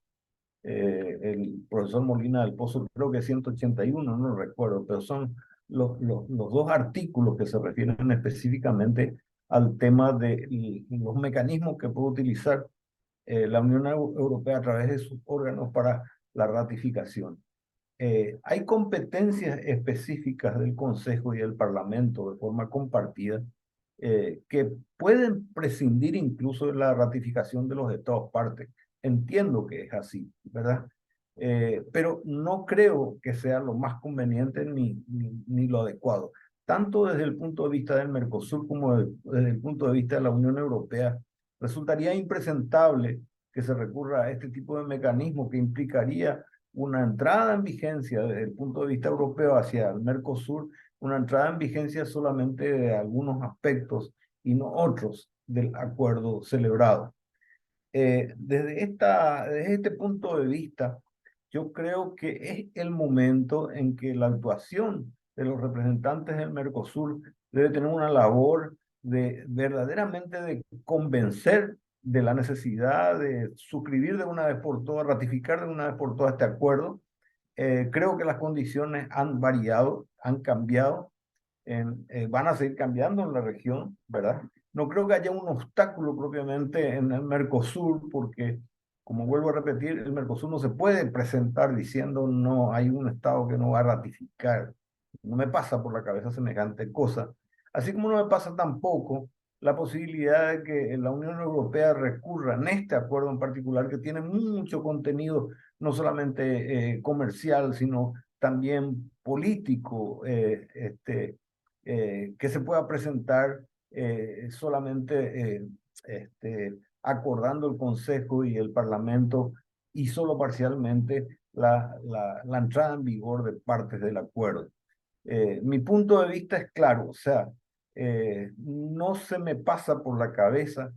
el profesor Molina del Pozo, creo que 181, no recuerdo, pero son los dos artículos que se refieren específicamente al tema de los mecanismos que puede utilizar la Unión Europea a través de sus órganos para la ratificación. Hay competencias específicas del Consejo y del Parlamento de forma compartida que pueden prescindir incluso de la ratificación de los Estados partes. Entiendo que es así, ¿verdad? Pero no creo que sea lo más conveniente ni lo adecuado. Tanto desde el punto de vista del Mercosur como desde el punto de vista de la Unión Europea, resultaría impresentable que se recurra a este tipo de mecanismo que implicaría una entrada en vigencia desde el punto de vista europeo hacia el Mercosur, una entrada en vigencia solamente de algunos aspectos y no otros del acuerdo celebrado. Desde este punto de vista, yo creo que es el momento en que la actuación de los representantes del Mercosur debe tener una labor de verdaderamente de convencer de la necesidad de suscribir de una vez por todas, ratificar de una vez por todas este acuerdo. Creo que las condiciones han variado, han cambiado, van a seguir cambiando en la región, ¿verdad? No creo que haya un obstáculo propiamente en el Mercosur, porque, como vuelvo a repetir, el Mercosur no se puede presentar diciendo no hay un Estado que no va a ratificar. No me pasa por la cabeza semejante cosa. Así como no me pasa tampoco la posibilidad de que la Unión Europea recurra en este acuerdo en particular, que tiene mucho contenido, no solamente comercial, sino también político, que se pueda presentar solamente acordando el Consejo y el Parlamento y solo parcialmente la entrada en vigor de partes del acuerdo. Mi punto de vista es claro, o sea, no se me pasa por la cabeza,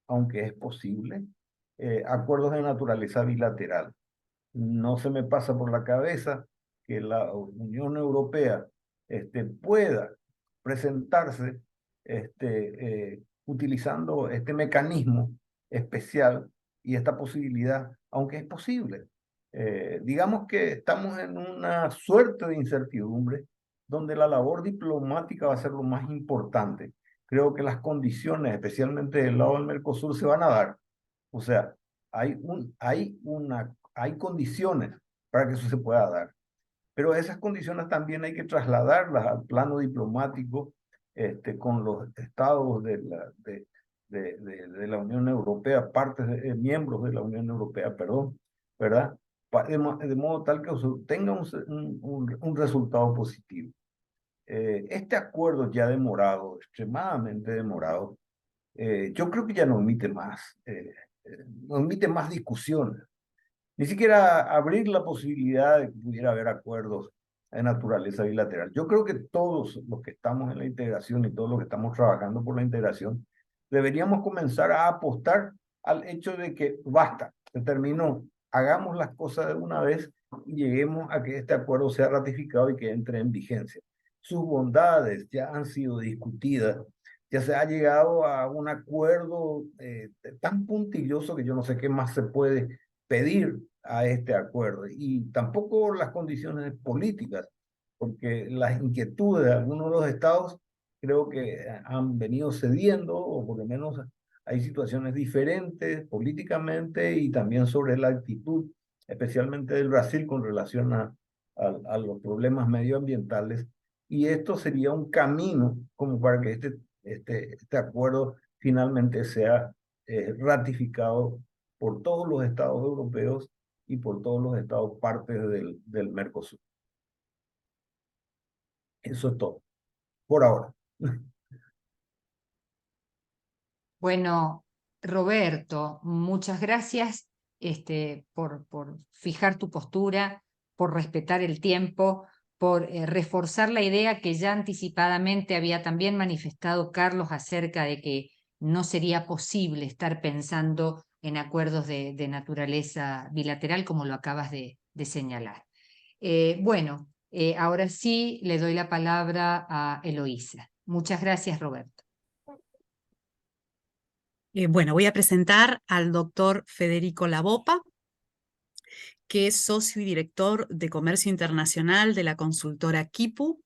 aunque es posible, acuerdos de naturaleza bilateral. No se me pasa por la cabeza que la Unión Europea pueda presentarse utilizando este mecanismo especial y esta posibilidad, aunque es posible. Digamos que estamos en una suerte de incertidumbre donde la labor diplomática va a ser lo más importante. Creo que las condiciones, especialmente del lado del Mercosur, se van a dar. O sea, hay condiciones para que eso se pueda dar. Pero esas condiciones también hay que trasladarlas al plano diplomático con los estados de la Unión Europea, miembros de la Unión Europea, perdón, ¿verdad? De modo tal que tenga un resultado positivo. Este acuerdo ya demorado, extremadamente demorado, yo creo que ya no admite más discusiones. Ni siquiera abrir la posibilidad de que pudiera haber acuerdos de naturaleza bilateral. Yo creo que todos los que estamos en la integración y todos los que estamos trabajando por la integración, deberíamos comenzar a apostar al hecho de que basta, se terminó, hagamos las cosas de una vez y lleguemos a que este acuerdo sea ratificado y que entre en vigencia. Sus bondades ya han sido discutidas, ya se ha llegado a un acuerdo tan puntilloso que yo no sé qué más se puede pedir a este acuerdo. Y tampoco las condiciones políticas, porque las inquietudes de algunos de los estados creo que han venido cediendo, o por lo menos hay situaciones diferentes políticamente y también sobre la actitud, especialmente del Brasil con relación a los problemas medioambientales. Y esto sería un camino como para que este acuerdo finalmente sea ratificado por todos los estados europeos y por todos los estados partes del Mercosur. Eso es todo, por ahora. Bueno, Roberto, muchas gracias por fijar tu postura, por respetar el tiempo, por reforzar la idea que ya anticipadamente había también manifestado Carlos acerca de que no sería posible estar pensando en acuerdos de naturaleza bilateral como lo acabas de señalar. Bueno, ahora sí le doy la palabra a Eloísa. Muchas gracias, Roberto. Bueno, voy a presentar al doctor Federico Labopa, que es socio y director de Comercio Internacional de la consultora Quipu.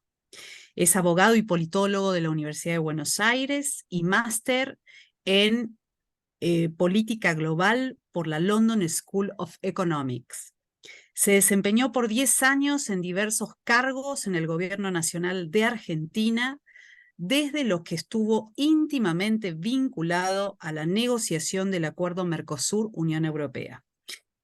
Es abogado y politólogo de la Universidad de Buenos Aires y máster en Política Global por la London School of Economics. Se desempeñó por 10 años en diversos cargos en el Gobierno Nacional de Argentina, desde los que estuvo íntimamente vinculado a la negociación del Acuerdo Mercosur-Unión Europea.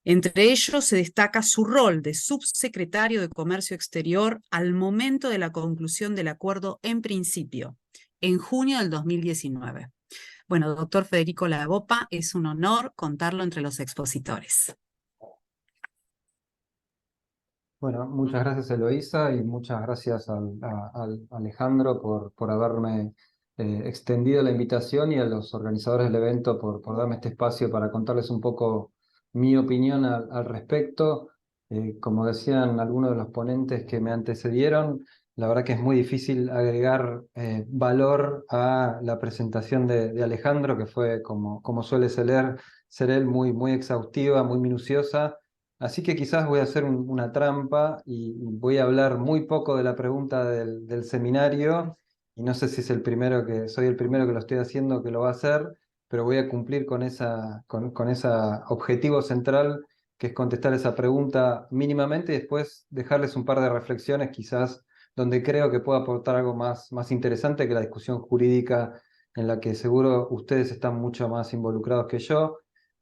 Entre ellos se destaca su rol de subsecretario de Comercio Exterior al momento de la conclusión del acuerdo en principio, en junio del 2019. Bueno, doctor Federico Labopa, es un honor contarlo entre los expositores. Bueno, muchas gracias Eloísa y muchas gracias a Alejandro por haberme extendido la invitación y a los organizadores del evento por darme este espacio para contarles un poco mi opinión al respecto. Como decían algunos de los ponentes que me antecedieron, la verdad que es muy difícil agregar valor a la presentación de Alejandro, que fue, como suele ser él, muy exhaustiva, muy minuciosa. Así que quizás voy a hacer una trampa y voy a hablar muy poco de la pregunta del seminario, y no sé si soy el primero que lo estoy haciendo que lo va a hacer, pero voy a cumplir con ese objetivo central, que es contestar esa pregunta mínimamente y después dejarles un par de reflexiones quizás donde creo que puedo aportar algo más interesante que la discusión jurídica, en la que seguro ustedes están mucho más involucrados que yo.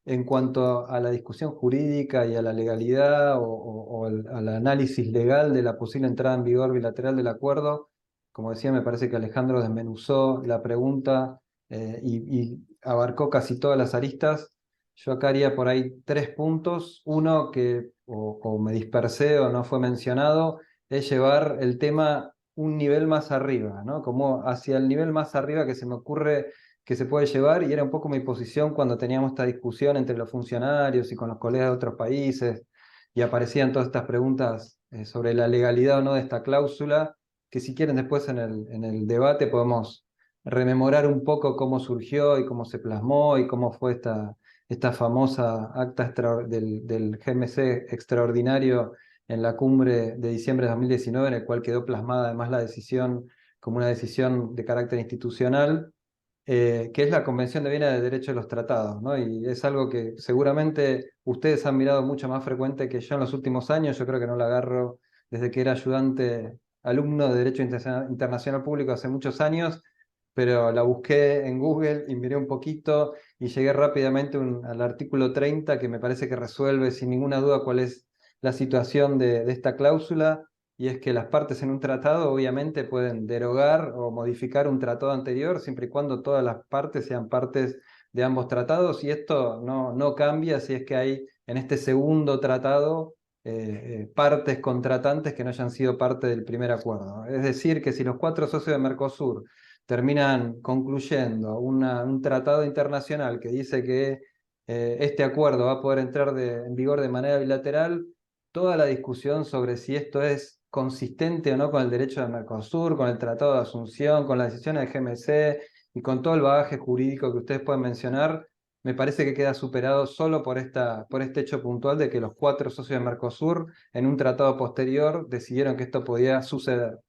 En cuanto a la discusión jurídica y a la legalidad al análisis legal de la posible entrada en vigor bilateral del acuerdo, como decía, me parece que Alejandro desmenuzó la pregunta y abarcó casi todas las aristas. Yo acá haría por ahí 3 puntos. Uno que o me dispersé o no fue mencionado, es llevar el tema un nivel más arriba, ¿no? Como hacia el nivel más arriba que se me ocurre que se puede llevar, y era un poco mi posición cuando teníamos esta discusión entre los funcionarios y con los colegas de otros países, y aparecían todas estas preguntas sobre la legalidad o no de esta cláusula, que si quieren después en el debate podemos rememorar un poco cómo surgió y cómo se plasmó y cómo fue esta famosa acta del GMC extraordinario en la cumbre de diciembre de 2019, en el cual quedó plasmada además la decisión como una decisión de carácter institucional, que es la Convención de Viena de Derecho de los Tratados, ¿no? Y es algo que seguramente ustedes han mirado mucho más frecuente que yo en los últimos años. Yo creo que no la agarro desde que era ayudante alumno de Derecho Internacional Público hace muchos años, pero la busqué en Google y miré un poquito y llegué rápidamente al artículo 30, que me parece que resuelve sin ninguna duda cuál es la situación de esta cláusula, y es que las partes en un tratado obviamente pueden derogar o modificar un tratado anterior siempre y cuando todas las partes sean partes de ambos tratados, y esto no cambia si es que hay en este segundo tratado partes contratantes que no hayan sido parte del primer acuerdo. Es decir, que si los 4 socios de Mercosur terminan concluyendo un tratado internacional que dice que este acuerdo va a poder entrar en vigor de manera bilateral, toda la discusión sobre si esto es consistente o no con el derecho de Mercosur, con el Tratado de Asunción, con las decisiones del GMC y con todo el bagaje jurídico que ustedes pueden mencionar, me parece que queda superado solo por este hecho puntual de que los 4 socios de Mercosur en un tratado posterior decidieron que esto podía suceder.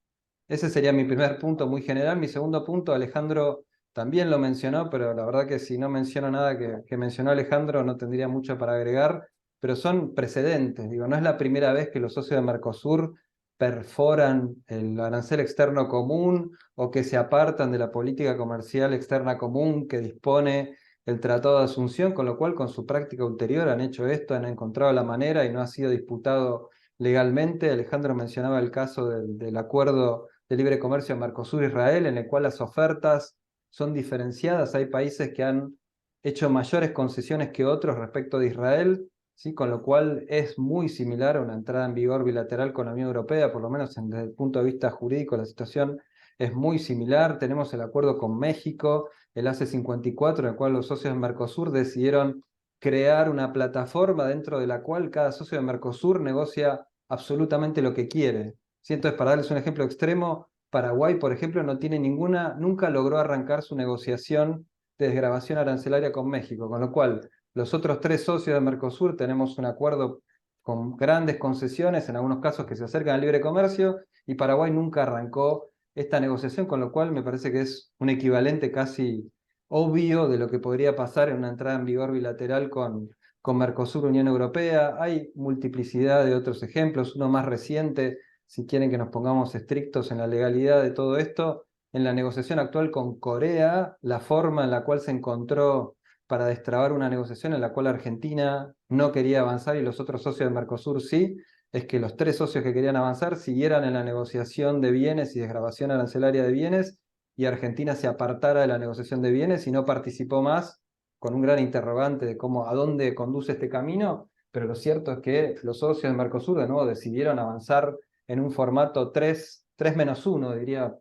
Ese sería mi primer punto muy general. Mi segundo punto, Alejandro también lo mencionó, pero la verdad que si no menciono nada que mencionó Alejandro no tendría mucho para agregar, pero son precedentes. Digo, no es la primera vez que los socios de Mercosur perforan el arancel externo común o que se apartan de la política comercial externa común que dispone el Tratado de Asunción, con lo cual con su práctica ulterior han hecho esto, han encontrado la manera y no ha sido disputado legalmente. Alejandro mencionaba el caso del acuerdo de libre comercio de Mercosur-Israel, en el cual las ofertas son diferenciadas. Hay países que han hecho mayores concesiones que otros respecto de Israel, ¿sí? Con lo cual es muy similar a una entrada en vigor bilateral con la Unión Europea, por lo menos desde el punto de vista jurídico la situación es muy similar. Tenemos el acuerdo con México, el AC54, en el cual los socios de Mercosur decidieron crear una plataforma dentro de la cual cada socio de Mercosur negocia absolutamente lo que quiere. ¿Sí? Entonces, para darles un ejemplo extremo, Paraguay, por ejemplo, nunca logró arrancar su negociación de desgravación arancelaria con México, con lo cual los otros 3 socios de Mercosur tenemos un acuerdo con grandes concesiones, en algunos casos que se acercan al libre comercio, y Paraguay nunca arrancó esta negociación, con lo cual me parece que es un equivalente casi obvio de lo que podría pasar en una entrada en vigor bilateral con Mercosur, Unión Europea. Hay multiplicidad de otros ejemplos, uno más reciente, si quieren que nos pongamos estrictos en la legalidad de todo esto, en la negociación actual con Corea, la forma en la cual se encontró para destrabar una negociación en la cual Argentina no quería avanzar y los otros socios de Mercosur sí, es que los 3 socios que querían avanzar siguieran en la negociación de bienes y desgravación arancelaria de bienes, y Argentina se apartara de la negociación de bienes y no participó más, con un gran interrogante de a dónde conduce este camino. Pero lo cierto es que los socios de Mercosur de nuevo decidieron avanzar en un formato 3-1, diría,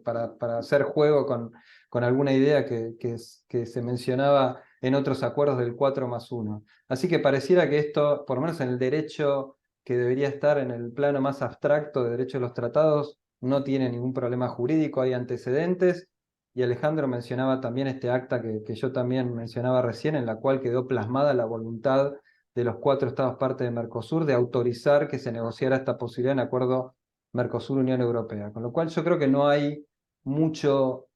para hacer juego con alguna idea que se mencionaba en otros acuerdos del 4+1. Así que pareciera que esto, por lo menos en el derecho que debería estar en el plano más abstracto de derecho de los tratados, no tiene ningún problema jurídico, hay antecedentes, y Alejandro mencionaba también este acta que yo también mencionaba recién, en la cual quedó plasmada la voluntad de los 4 estados parte de Mercosur de autorizar que se negociara esta posibilidad en acuerdo Mercosur-Unión Europea. Con lo cual yo creo que no hay mucho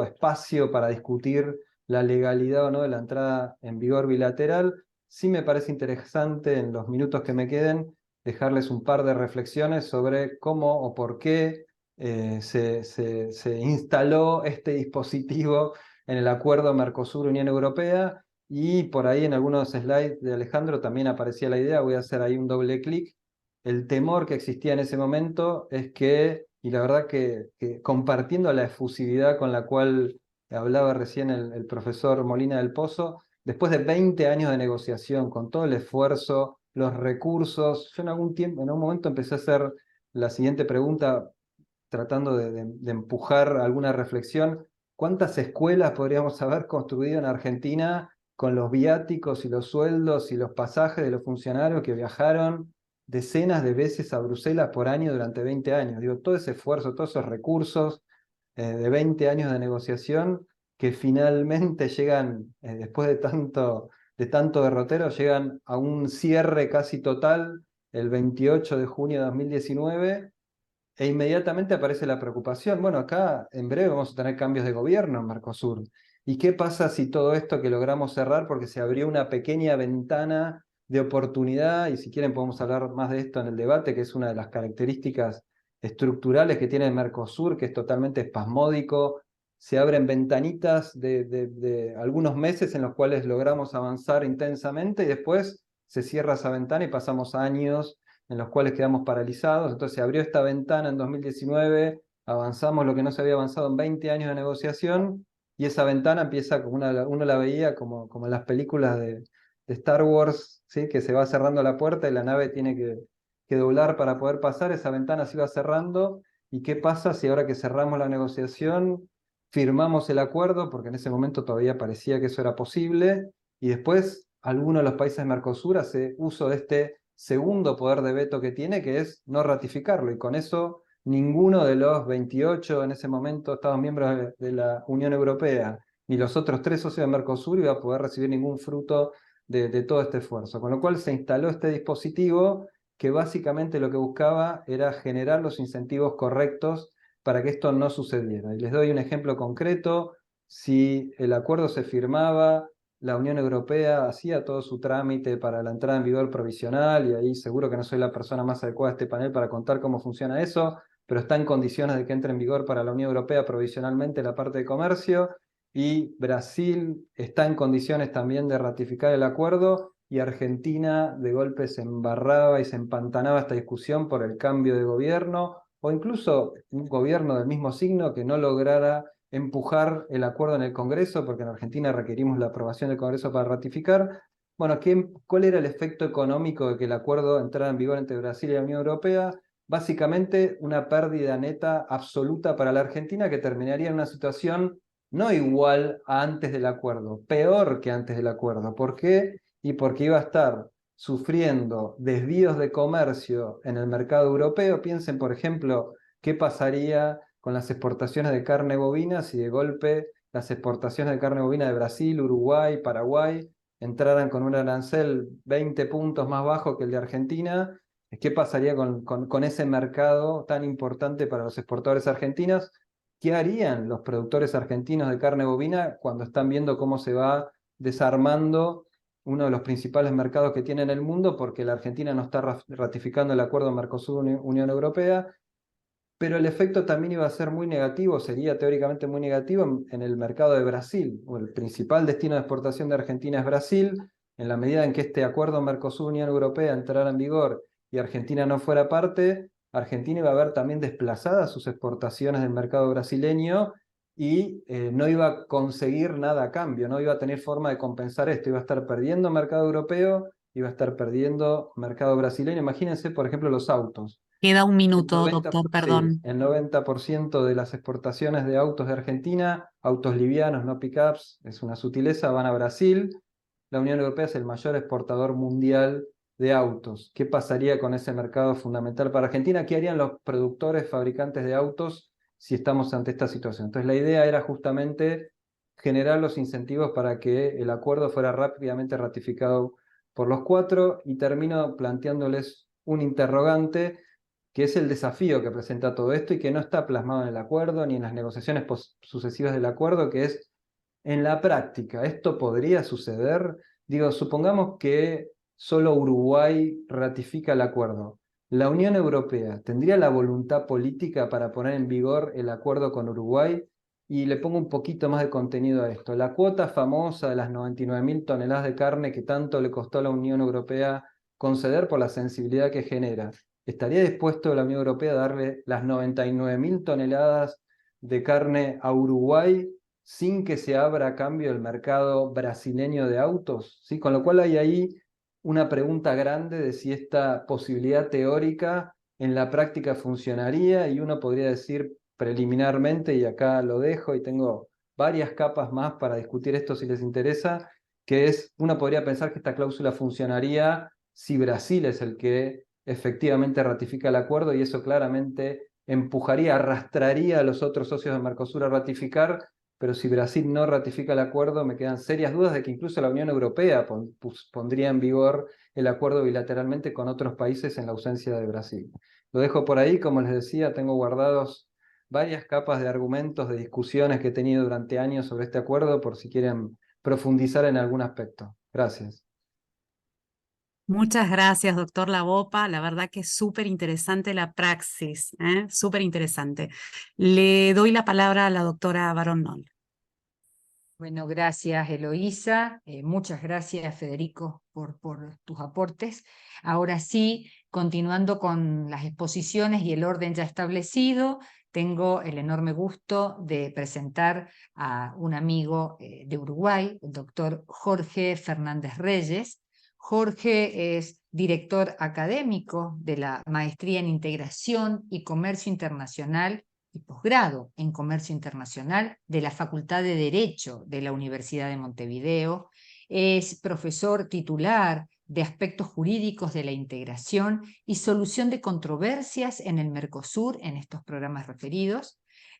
espacio para discutir la legalidad o no de la entrada en vigor bilateral. Sí me parece interesante en los minutos que me queden dejarles un par de reflexiones sobre cómo o por qué se instaló este dispositivo en el acuerdo Mercosur-Unión Europea, y por ahí en algunos slides de Alejandro también aparecía la idea, voy a hacer ahí un doble clic. El temor que existía en ese momento es que, y la verdad que compartiendo la efusividad con la cual hablaba recién el profesor Molina del Pozo, después de 20 años de negociación, con todo el esfuerzo, los recursos, yo en un momento empecé a hacer la siguiente pregunta: tratando de empujar alguna reflexión. ¿Cuántas escuelas podríamos haber construido en Argentina con los viáticos y los sueldos y los pasajes de los funcionarios que viajaron decenas de veces a Bruselas por año durante 20 años? Digo, todo ese esfuerzo, todos esos recursos de 20 años de negociación que finalmente llegan, después de tanto derrotero, llegan a un cierre casi total el 28 de junio de 2019, e inmediatamente aparece la preocupación. Bueno, acá en breve vamos a tener cambios de gobierno en Mercosur. ¿Y qué pasa si todo esto que logramos cerrar, porque se abrió una pequeña ventana de oportunidad, y si quieren podemos hablar más de esto en el debate, que es una de las características estructurales que tiene el Mercosur, que es totalmente espasmódico? Se abren ventanitas de algunos meses en los cuales logramos avanzar intensamente y después se cierra esa ventana y pasamos años en los cuales quedamos paralizados. Entonces se abrió esta ventana en 2019, avanzamos lo que no se había avanzado en 20 años de negociación, y esa ventana empieza como uno la veía como en las películas de Star Wars, ¿sí? Que se va cerrando la puerta y la nave tiene que doblar para poder pasar. Esa ventana se iba cerrando. ¿Y qué pasa si ahora que cerramos la negociación, firmamos el acuerdo, porque en ese momento todavía parecía que eso era posible, y después alguno de los países de Mercosur hace uso de este segundo poder de veto que tiene, que es no ratificarlo, y con eso ninguno de los 28 en ese momento Estados miembros de la Unión Europea, ni los otros 3 socios de Mercosur, iba a poder recibir ningún fruto de todo este esfuerzo. Con lo cual se instaló este dispositivo que básicamente lo que buscaba era generar los incentivos correctos para que esto no sucediera. Y les doy un ejemplo concreto. Si el acuerdo se firmaba, la Unión Europea hacía todo su trámite para la entrada en vigor provisional, y ahí seguro que no soy la persona más adecuada de este panel para contar cómo funciona eso, pero está en condiciones de que entre en vigor para la Unión Europea provisionalmente la parte de comercio, y Brasil está en condiciones también de ratificar el acuerdo, y Argentina de golpe se embarraba y se empantanaba esta discusión por el cambio de gobierno, o incluso un gobierno del mismo signo que no lograra empujar el acuerdo en el Congreso, porque en Argentina requerimos la aprobación del Congreso para ratificar. Bueno, ¿cuál era el efecto económico de que el acuerdo entrara en vigor entre Brasil y la Unión Europea? Básicamente una pérdida neta absoluta para la Argentina, que terminaría en una situación no igual a antes del acuerdo, peor que antes del acuerdo. ¿Por qué? Y porque iba a estar sufriendo desvíos de comercio en el mercado europeo. Piensen, por ejemplo, qué pasaría con las exportaciones de carne bovina si de golpe las exportaciones de carne bovina de Brasil, Uruguay, Paraguay entraran con un arancel 20 puntos más bajo que el de Argentina. ¿Qué pasaría con ese mercado tan importante para los exportadores argentinos? ¿Qué harían los productores argentinos de carne bovina cuando están viendo cómo se va desarmando uno de los principales mercados que tiene en el mundo, porque la Argentina no está ratificando el acuerdo Mercosur-Unión Europea? Pero el efecto también iba a ser muy negativo, sería teóricamente muy negativo en el mercado de Brasil. El principal destino de exportación de Argentina es Brasil. En la medida en que este acuerdo Mercosur-Unión Europea entrara en vigor y Argentina no fuera parte, Argentina iba a ver también desplazadas sus exportaciones del mercado brasileño, y no iba a conseguir nada a cambio, no iba a tener forma de compensar esto. Iba a estar perdiendo mercado europeo, iba a estar perdiendo mercado brasileño. Imagínense, por ejemplo, los autos. Queda un minuto, 90%, doctor, perdón. sí, el 90% de las exportaciones de autos de Argentina, autos livianos, no pickups, es una sutileza, van a Brasil. La Unión Europea es el mayor exportador mundial de autos. ¿Qué pasaría con ese mercado fundamental para Argentina? ¿Qué harían los productores, fabricantes de autos si estamos ante esta situación? Entonces la idea era justamente generar los incentivos para que el acuerdo fuera rápidamente ratificado por los 4, y termino planteándoles un interrogante, que es el desafío que presenta todo esto y que no está plasmado en el acuerdo ni en las negociaciones sucesivas del acuerdo, que es, en la práctica, ¿esto podría suceder? Digo, supongamos que solo Uruguay ratifica el acuerdo. ¿La Unión Europea tendría la voluntad política para poner en vigor el acuerdo con Uruguay? Y le pongo un poquito más de contenido a esto. La cuota famosa de las 99.000 toneladas de carne que tanto le costó a la Unión Europea conceder por la sensibilidad que genera. ¿Estaría dispuesto la Unión Europea a darle las 99.000 toneladas de carne a Uruguay sin que se abra a cambio el mercado brasileño de autos? ¿Sí? Con lo cual hay ahí una pregunta grande de si esta posibilidad teórica en la práctica funcionaría, y uno podría decir preliminarmente, y acá lo dejo y tengo varias capas más para discutir esto si les interesa, que es, uno podría pensar que esta cláusula funcionaría si Brasil es el que efectivamente ratifica el acuerdo, y eso claramente empujaría, arrastraría a los otros socios de Mercosur a ratificar, pero si Brasil no ratifica el acuerdo, me quedan serias dudas de que incluso la Unión Europea pondría en vigor el acuerdo bilateralmente con otros países en la ausencia de Brasil. Lo dejo por ahí, como les decía, tengo guardados varias capas de argumentos, de discusiones que he tenido durante años sobre este acuerdo, por si quieren profundizar en algún aspecto. Gracias. Muchas gracias, doctor Labopa. La verdad que es súper interesante la praxis, ¿eh? Súper interesante. Le doy la palabra a la doctora Barón-Noll. Bueno, gracias Eloísa, muchas gracias Federico por tus aportes. Ahora sí, continuando con las exposiciones y el orden ya establecido, tengo el enorme gusto de presentar a un amigo de Uruguay, el doctor Jorge Fernández Reyes. Jorge es director académico de la Maestría en Integración y Comercio Internacional y posgrado en Comercio Internacional de la Facultad de Derecho de la Universidad de Montevideo. Es profesor titular de aspectos jurídicos de la integración y solución de controversias en el Mercosur en estos programas referidos.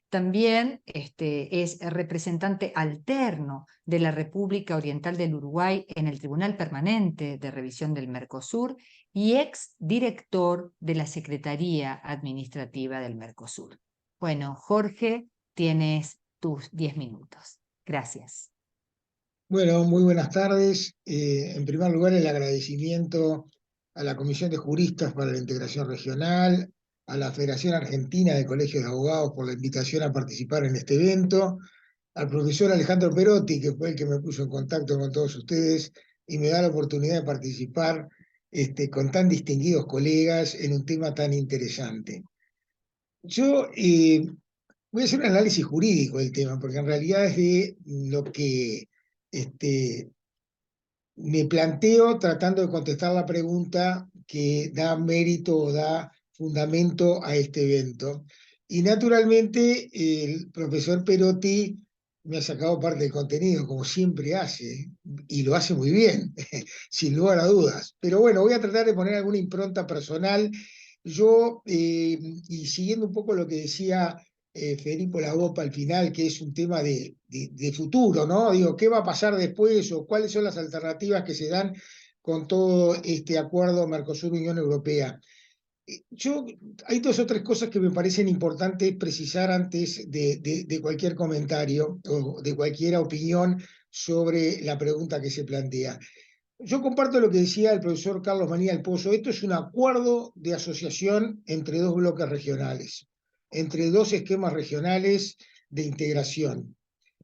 También es representante alterno de la República Oriental del Uruguay en el Tribunal Permanente de Revisión del Mercosur y ex director de la Secretaría Administrativa del Mercosur. Bueno, Jorge, tienes tus 10 minutos. Gracias. Bueno, muy buenas tardes. En primer lugar, el agradecimiento a la Comisión de Juristas para la Integración Regional, a la Federación Argentina de Colegios de Abogados por la invitación a participar en este evento, al profesor Alejandro Perotti, que fue el que me puso en contacto con todos ustedes y me da la oportunidad de participar con tan distinguidos colegas en un tema tan interesante. Yo voy a hacer un análisis jurídico del tema, porque en realidad es de lo que me planteo tratando de contestar la pregunta que da mérito o da fundamento a este evento. Y naturalmente el profesor Perotti me ha sacado parte del contenido, como siempre hace, y lo hace muy bien, sin lugar a dudas. Pero bueno, voy a tratar de poner alguna impronta personal. Yo, y siguiendo un poco lo que decía Federico Labopa al final, que es un tema de futuro, ¿no? Digo, ¿qué va a pasar después o cuáles son las alternativas que se dan con todo este acuerdo Mercosur-Unión Europea? Hay dos o tres cosas que me parecen importantes precisar antes de cualquier comentario o de cualquier opinión sobre la pregunta que se plantea. Yo comparto lo que decía el profesor Carlos Manía del Pozo. Esto es un acuerdo de asociación entre dos bloques regionales, entre dos esquemas regionales de integración.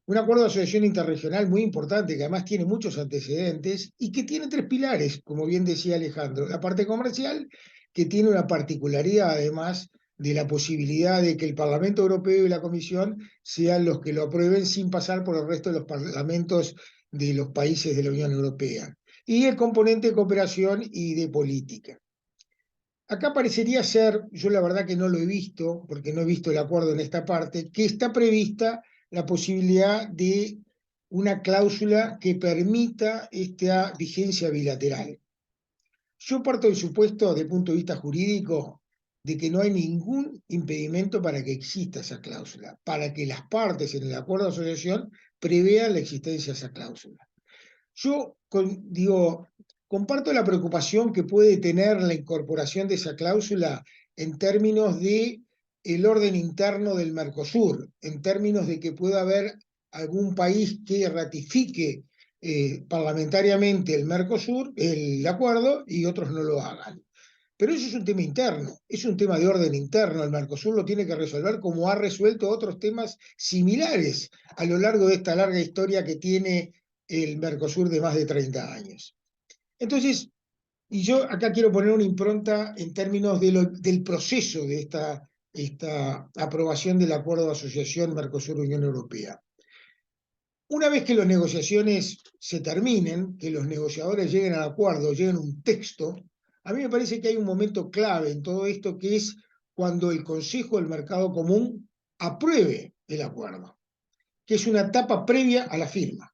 Un acuerdo de asociación interregional muy importante, que además tiene muchos antecedentes y que tiene tres pilares, como bien decía Alejandro. La parte comercial, que tiene una particularidad además de la posibilidad de que el Parlamento Europeo y la Comisión sean los que lo aprueben sin pasar por el resto de los parlamentos de los países de la Unión Europea. Y el componente de cooperación y de política. Acá parecería ser, yo la verdad que no lo he visto, porque no he visto el acuerdo en esta parte, que está prevista la posibilidad de una cláusula que permita esta vigencia bilateral. Yo parto del supuesto, desde el punto de vista jurídico, de que no hay ningún impedimento para que exista esa cláusula, para que las partes en el acuerdo de asociación prevean la existencia de esa cláusula. Yo comparto la preocupación que puede tener la incorporación de esa cláusula en términos de el orden interno del Mercosur, en términos de que pueda haber algún país que ratifique parlamentariamente el Mercosur, el acuerdo, y otros no lo hagan. Pero eso es un tema interno, es un tema de orden interno. El Mercosur lo tiene que resolver como ha resuelto otros temas similares a lo largo de esta larga historia que tiene el Mercosur de más de 30 años. Entonces, y yo acá quiero poner una impronta en términos del proceso de esta aprobación del acuerdo de asociación Mercosur-Unión Europea. Una vez que las negociaciones se terminen, que los negociadores lleguen al acuerdo, lleguen a un texto, a mí me parece que hay un momento clave en todo esto, que es cuando el Consejo del Mercado Común apruebe el acuerdo, que es una etapa previa a la firma,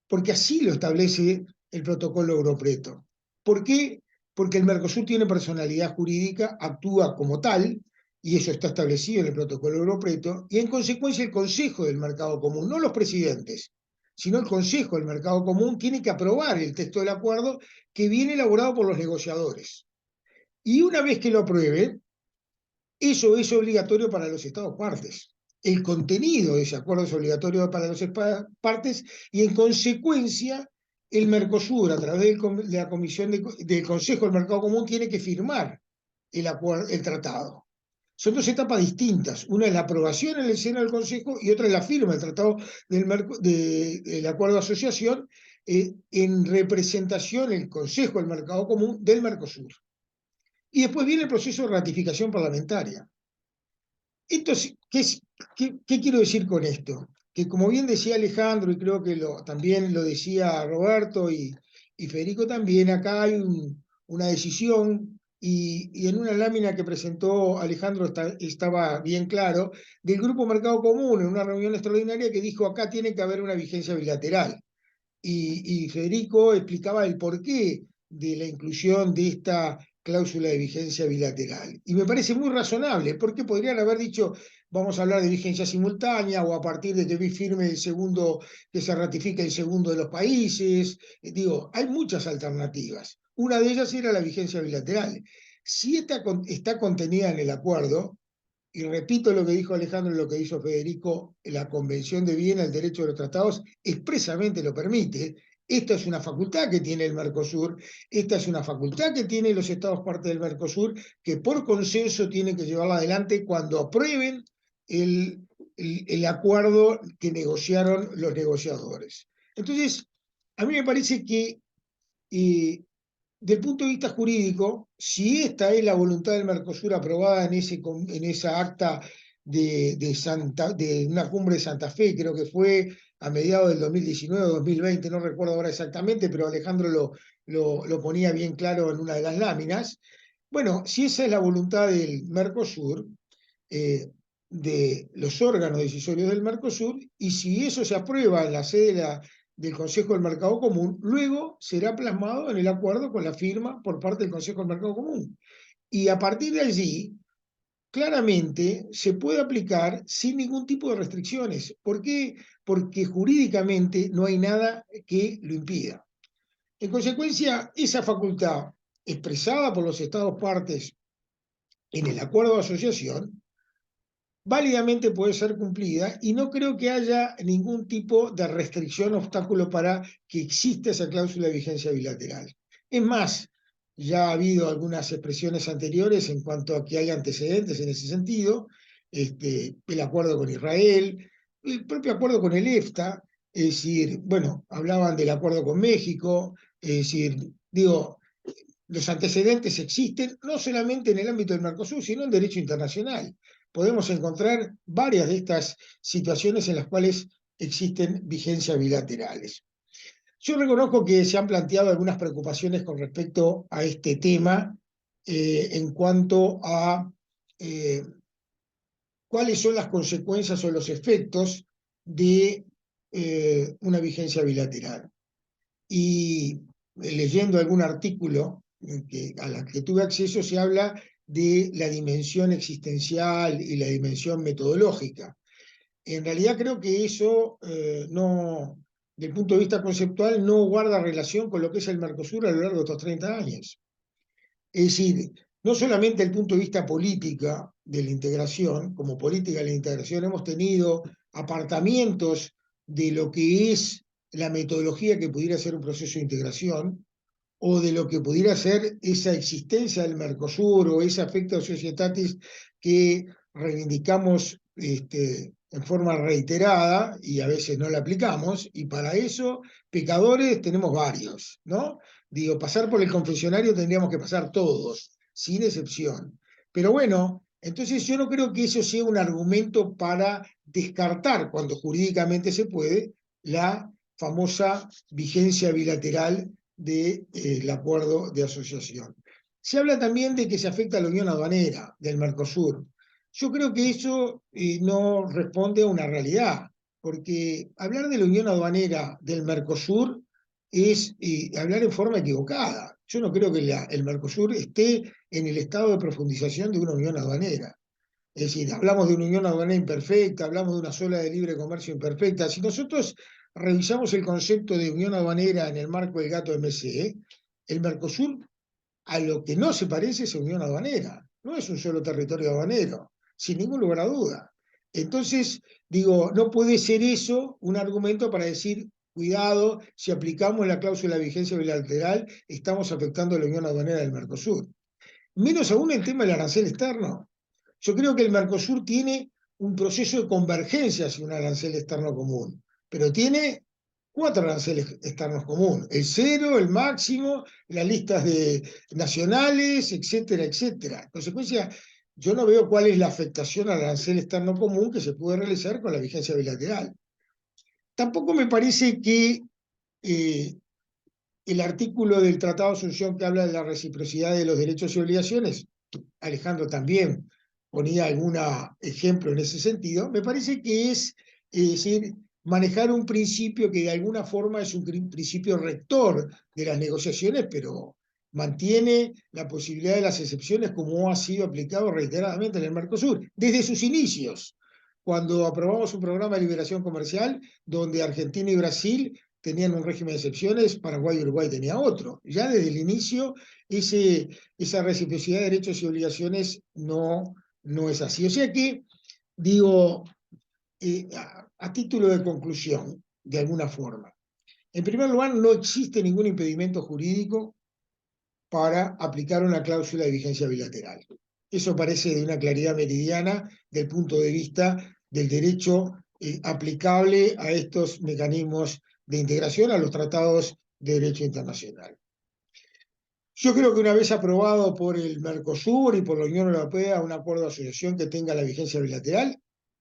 porque así lo establece el protocolo Europreto. ¿Por qué? Porque el Mercosur tiene personalidad jurídica, actúa como tal, y eso está establecido en el protocolo Europreto, y en consecuencia el Consejo del Mercado Común, no los presidentes, sino el Consejo del Mercado Común, tiene que aprobar el texto del acuerdo que viene elaborado por los negociadores. Y una vez que lo apruebe, eso es obligatorio para los Estados partes. El contenido de ese acuerdo es obligatorio para los partes y en consecuencia el Mercosur, a través de la Comisión del Consejo del Mercado Común, tiene que firmar el tratado. Son dos etapas distintas. Una es la aprobación en el seno del Consejo y otra es la firma del tratado del acuerdo de asociación en representación el Consejo del Mercado Común del Mercosur. Y después viene el proceso de ratificación parlamentaria. Entonces, ¿qué quiero decir con esto? Que como bien decía Alejandro, y creo que también lo decía Roberto y Federico también, acá hay una decisión, y en una lámina que presentó Alejandro estaba bien claro, del Grupo Mercado Común, en una reunión extraordinaria, que dijo acá tiene que haber una vigencia bilateral. Y Federico explicaba el porqué de la inclusión de esta cláusula de vigencia bilateral. Y me parece muy razonable, porque podrían haber dicho, vamos a hablar de vigencia simultánea, o a partir de que firme el segundo, que se ratifique el segundo de los países. Digo, hay muchas alternativas. Una de ellas era la vigencia bilateral. Si esta está contenida en el acuerdo, y repito lo que dijo Alejandro y lo que hizo Federico, la Convención de Viena, el derecho de los tratados, expresamente lo permite. Esta es una facultad que tiene el Mercosur, esta es una facultad que tienen los Estados parte del Mercosur, que por consenso tienen que llevarla adelante cuando aprueben el acuerdo que negociaron los negociadores. Entonces, a mí me parece que del punto de vista jurídico, si esta es la voluntad del Mercosur aprobada en esa acta de una cumbre de Santa Fe, creo que fue a mediados del 2019 o 2020, no recuerdo ahora exactamente, pero Alejandro lo ponía bien claro en una de las láminas. Bueno, si esa es la voluntad del Mercosur, de los órganos decisorios del Mercosur, y si eso se aprueba en la sede del Consejo del Mercado Común, luego será plasmado en el acuerdo con la firma por parte del Consejo del Mercado Común. Y a partir de allí, claramente se puede aplicar sin ningún tipo de restricciones. ¿Por qué? Porque jurídicamente no hay nada que lo impida. En consecuencia, esa facultad expresada por los Estados partes en el acuerdo de asociación válidamente puede ser cumplida, y no creo que haya ningún tipo de restricción o obstáculo para que exista esa cláusula de vigencia bilateral. Es más, ya ha habido algunas expresiones anteriores en cuanto a que hay antecedentes en ese sentido, el acuerdo con Israel, el propio acuerdo con el EFTA, es decir, bueno, hablaban del acuerdo con México, es decir, digo, los antecedentes existen no solamente en el ámbito del Mercosur, sino en derecho internacional. Podemos encontrar varias de estas situaciones en las cuales existen vigencias bilaterales. Yo reconozco que se han planteado algunas preocupaciones con respecto a este tema en cuanto a cuáles son las consecuencias o los efectos de una vigencia bilateral. Y leyendo algún artículo a la que tuve acceso, se habla de la dimensión existencial y la dimensión metodológica. En realidad creo que eso no, del punto de vista conceptual, no guarda relación con lo que es el Mercosur a lo largo de estos 30 años. Es decir, no solamente el punto de vista política de la integración, como política de la integración, hemos tenido apartamientos de lo que es la metodología que pudiera ser un proceso de integración, o de lo que pudiera ser esa existencia del Mercosur o ese afecto societatis que reivindicamos en forma reiterada y a veces no la aplicamos, y para eso pecadores tenemos varios, ¿no? Digo, pasar por el confesionario tendríamos que pasar todos, sin excepción. Pero bueno, entonces yo no creo que eso sea un argumento para descartar, cuando jurídicamente se puede, la famosa vigencia bilateral del acuerdo de asociación. Se habla también de que se afecta a la unión aduanera del Mercosur. Yo creo que eso no responde a una realidad, porque hablar de la unión aduanera del Mercosur es hablar en forma equivocada. Yo no creo que el Mercosur esté en el estado de profundización de una unión aduanera. Es decir, hablamos de una unión aduanera imperfecta, hablamos de una zona de libre comercio imperfecta. Si nosotros revisamos el concepto de unión aduanera en el marco del GATT-OMC, el Mercosur a lo que no se parece es unión aduanera. No es un solo territorio aduanero, sin ningún lugar a duda. Entonces, digo, no puede ser eso un argumento para decir, cuidado, si aplicamos la cláusula de vigencia bilateral, estamos afectando a la unión aduanera del Mercosur. Menos aún el tema del arancel externo. Yo creo que el Mercosur tiene un proceso de convergencia hacia un arancel externo común, pero tiene 4 aranceles externos comunes: el cero, el máximo, las listas nacionales, etcétera, etcétera. En consecuencia, yo no veo cuál es la afectación al arancel externo común que se puede realizar con la vigencia bilateral. Tampoco me parece que el artículo del Tratado de Asunción que habla de la reciprocidad de los derechos y obligaciones, Alejandro también ponía algún ejemplo en ese sentido, me parece que es decir, manejar un principio que de alguna forma es un principio rector de las negociaciones, pero mantiene la posibilidad de las excepciones como ha sido aplicado reiteradamente en el Mercosur, desde sus inicios, cuando aprobamos un programa de liberación comercial donde Argentina y Brasil tenían un régimen de excepciones, Paraguay y Uruguay tenía otro. Ya desde el inicio esa reciprocidad de derechos y obligaciones no es así. O sea que, digo, a título de conclusión, de alguna forma, en primer lugar, no existe ningún impedimento jurídico para aplicar una cláusula de vigencia bilateral. Eso parece de una claridad meridiana del punto de vista del derecho aplicable a estos mecanismos de integración, a los tratados de derecho internacional. Yo creo que una vez aprobado por el Mercosur y por la Unión Europea un acuerdo de asociación que tenga la vigencia bilateral,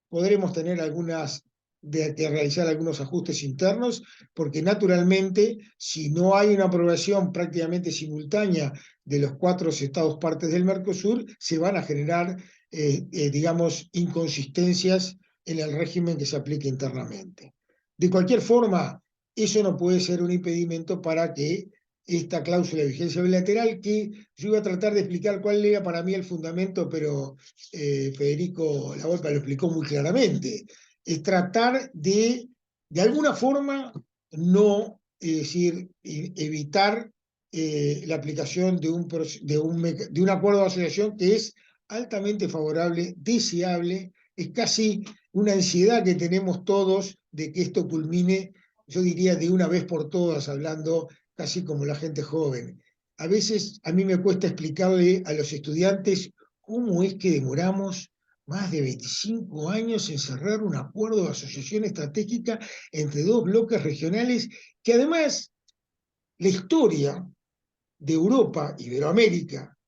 podremos tener que realizar algunos ajustes internos, porque naturalmente, si no hay una aprobación prácticamente simultánea de los 4 estados partes del Mercosur, se van a generar, digamos, inconsistencias en el régimen que se aplique internamente. De cualquier forma, eso no puede ser un impedimento para que esta cláusula de vigencia bilateral, que yo iba a tratar de explicar cuál era para mí el fundamento, pero Federico Lavolpe lo explicó muy claramente, es tratar de alguna forma, no, es decir, evitar la aplicación de un acuerdo de asociación que es altamente favorable, deseable, es casi una ansiedad que tenemos todos de que esto culmine, yo diría, de una vez por todas, hablando casi como la gente joven. A veces a mí me cuesta explicarle a los estudiantes cómo es que demoramos más de 25 años en cerrar un acuerdo de asociación estratégica entre 2 bloques regionales, que además la historia de Europa, Iberoamérica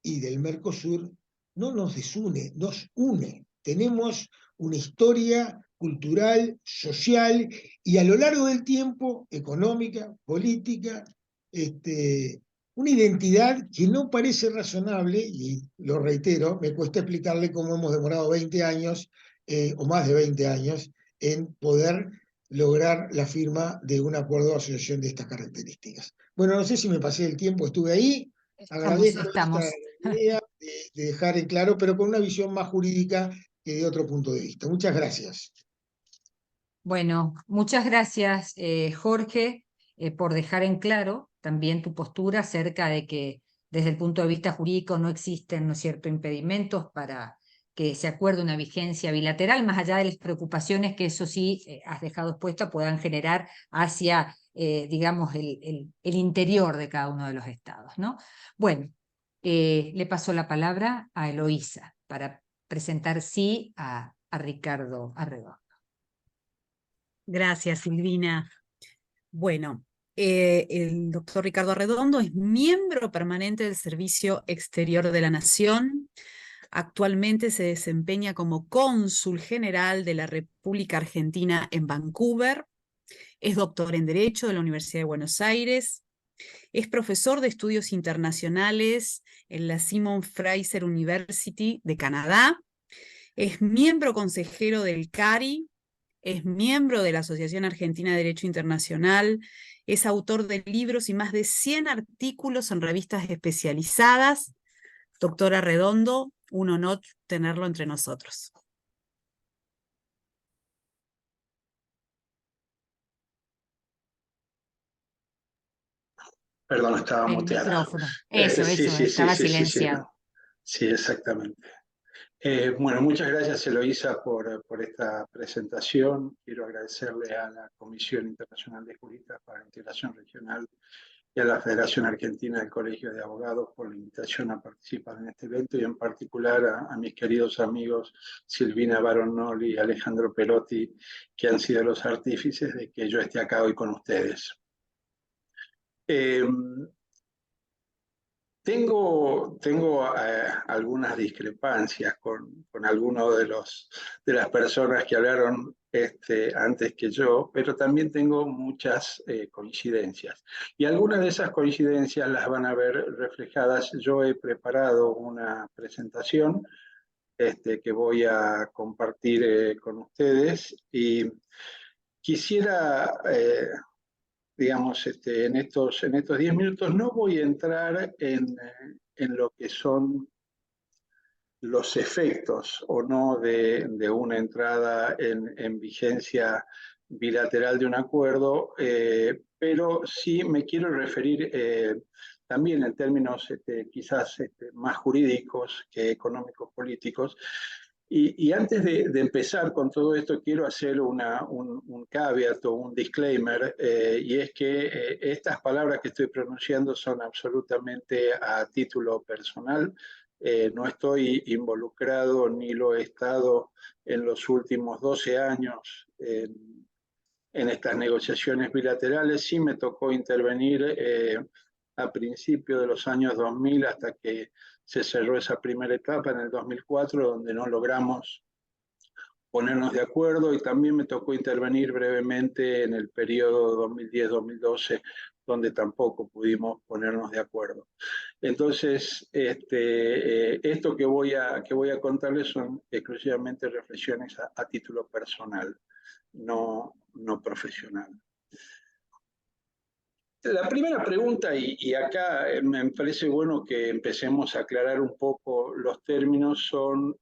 y del Mercosur no nos desune, nos une. Tenemos una historia cultural, social y a lo largo del tiempo económica, política, una identidad que no parece razonable, y lo reitero, me cuesta explicarle cómo hemos demorado 20 años o más de 20 años en poder lograr la firma de un acuerdo de asociación de estas características. Bueno, no sé si me pasé el tiempo, estuve ahí, agradezco Estamos. esta idea de dejar en claro, pero con una visión más jurídica que de otro punto de vista. Muchas gracias. Bueno, muchas gracias, Jorge, por dejar en claro también tu postura acerca de que desde el punto de vista jurídico no existen, ¿no es cierto?, impedimentos para que se acuerde una vigencia bilateral, más allá de las preocupaciones que eso sí has dejado expuesta puedan generar hacia, digamos, el interior de cada uno de los estados, ¿no? Bueno, le paso la palabra a Eloísa para presentar sí a Ricardo Arredondo. Gracias, Silvina. Bueno, el doctor Ricardo Arredondo es miembro permanente del Servicio Exterior de la Nación. Actualmente se desempeña como cónsul general de la República Argentina en Vancouver. Es doctor en Derecho de la Universidad de Buenos Aires. Es profesor de estudios internacionales en la Simon Fraser University de Canadá. Es miembro consejero del CARI. Es miembro de la Asociación Argentina de Derecho Internacional. Es autor de libros y más de 100 artículos en revistas especializadas. Doctor Arredondo, un honor tenerlo entre nosotros. Perdón, estaba El muteada. micrófono. Eso, estaba silenciado. Sí, exactamente. Bueno, muchas gracias, Eloísa, por esta presentación. Quiero agradecerle a la Comisión Internacional de Juristas para la Integración Regional y a la Federación Argentina del Colegio de Abogados por la invitación a participar en este evento, y en particular a mis queridos amigos Silvina Baronoli y Alejandro Perotti, que han sido los artífices de que yo esté acá hoy con ustedes. Tengo algunas discrepancias con algunos de las personas que hablaron antes que yo, pero también tengo muchas coincidencias. Y algunas de esas coincidencias las van a ver reflejadas. Yo he preparado una presentación que voy a compartir con ustedes, y quisiera digamos, en estos 10 minutos no voy a entrar en lo que son los efectos o no de una entrada en vigencia bilateral de un acuerdo, pero sí me quiero referir también en términos quizás más jurídicos que económicos políticos. Y antes de empezar con todo esto, quiero hacer un caveat o un disclaimer, y es que estas palabras que estoy pronunciando son absolutamente a título personal. No estoy involucrado ni lo he estado en los últimos 12 años en estas negociaciones bilaterales. Sí me tocó intervenir a principios de los años 2000 hasta que se cerró esa primera etapa en el 2004, donde no logramos ponernos de acuerdo, y también me tocó intervenir brevemente en el periodo 2010-2012, donde tampoco pudimos ponernos de acuerdo. Entonces, esto que voy a contarles son exclusivamente reflexiones a título personal, no profesional. La primera pregunta, y acá me parece bueno que empecemos a aclarar un poco los términos, son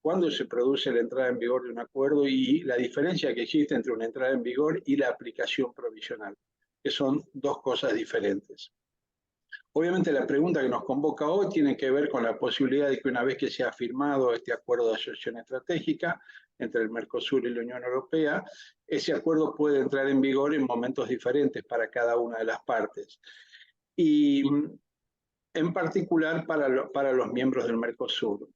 cuándo se produce la entrada en vigor de un acuerdo y la diferencia que existe entre una entrada en vigor y la aplicación provisional, que son dos cosas diferentes. Obviamente la pregunta que nos convoca hoy tiene que ver con la posibilidad de que una vez que se ha firmado este acuerdo de asociación estratégica entre el Mercosur y la Unión Europea, ese acuerdo puede entrar en vigor en momentos diferentes para cada una de las partes. Y en particular para los miembros del Mercosur.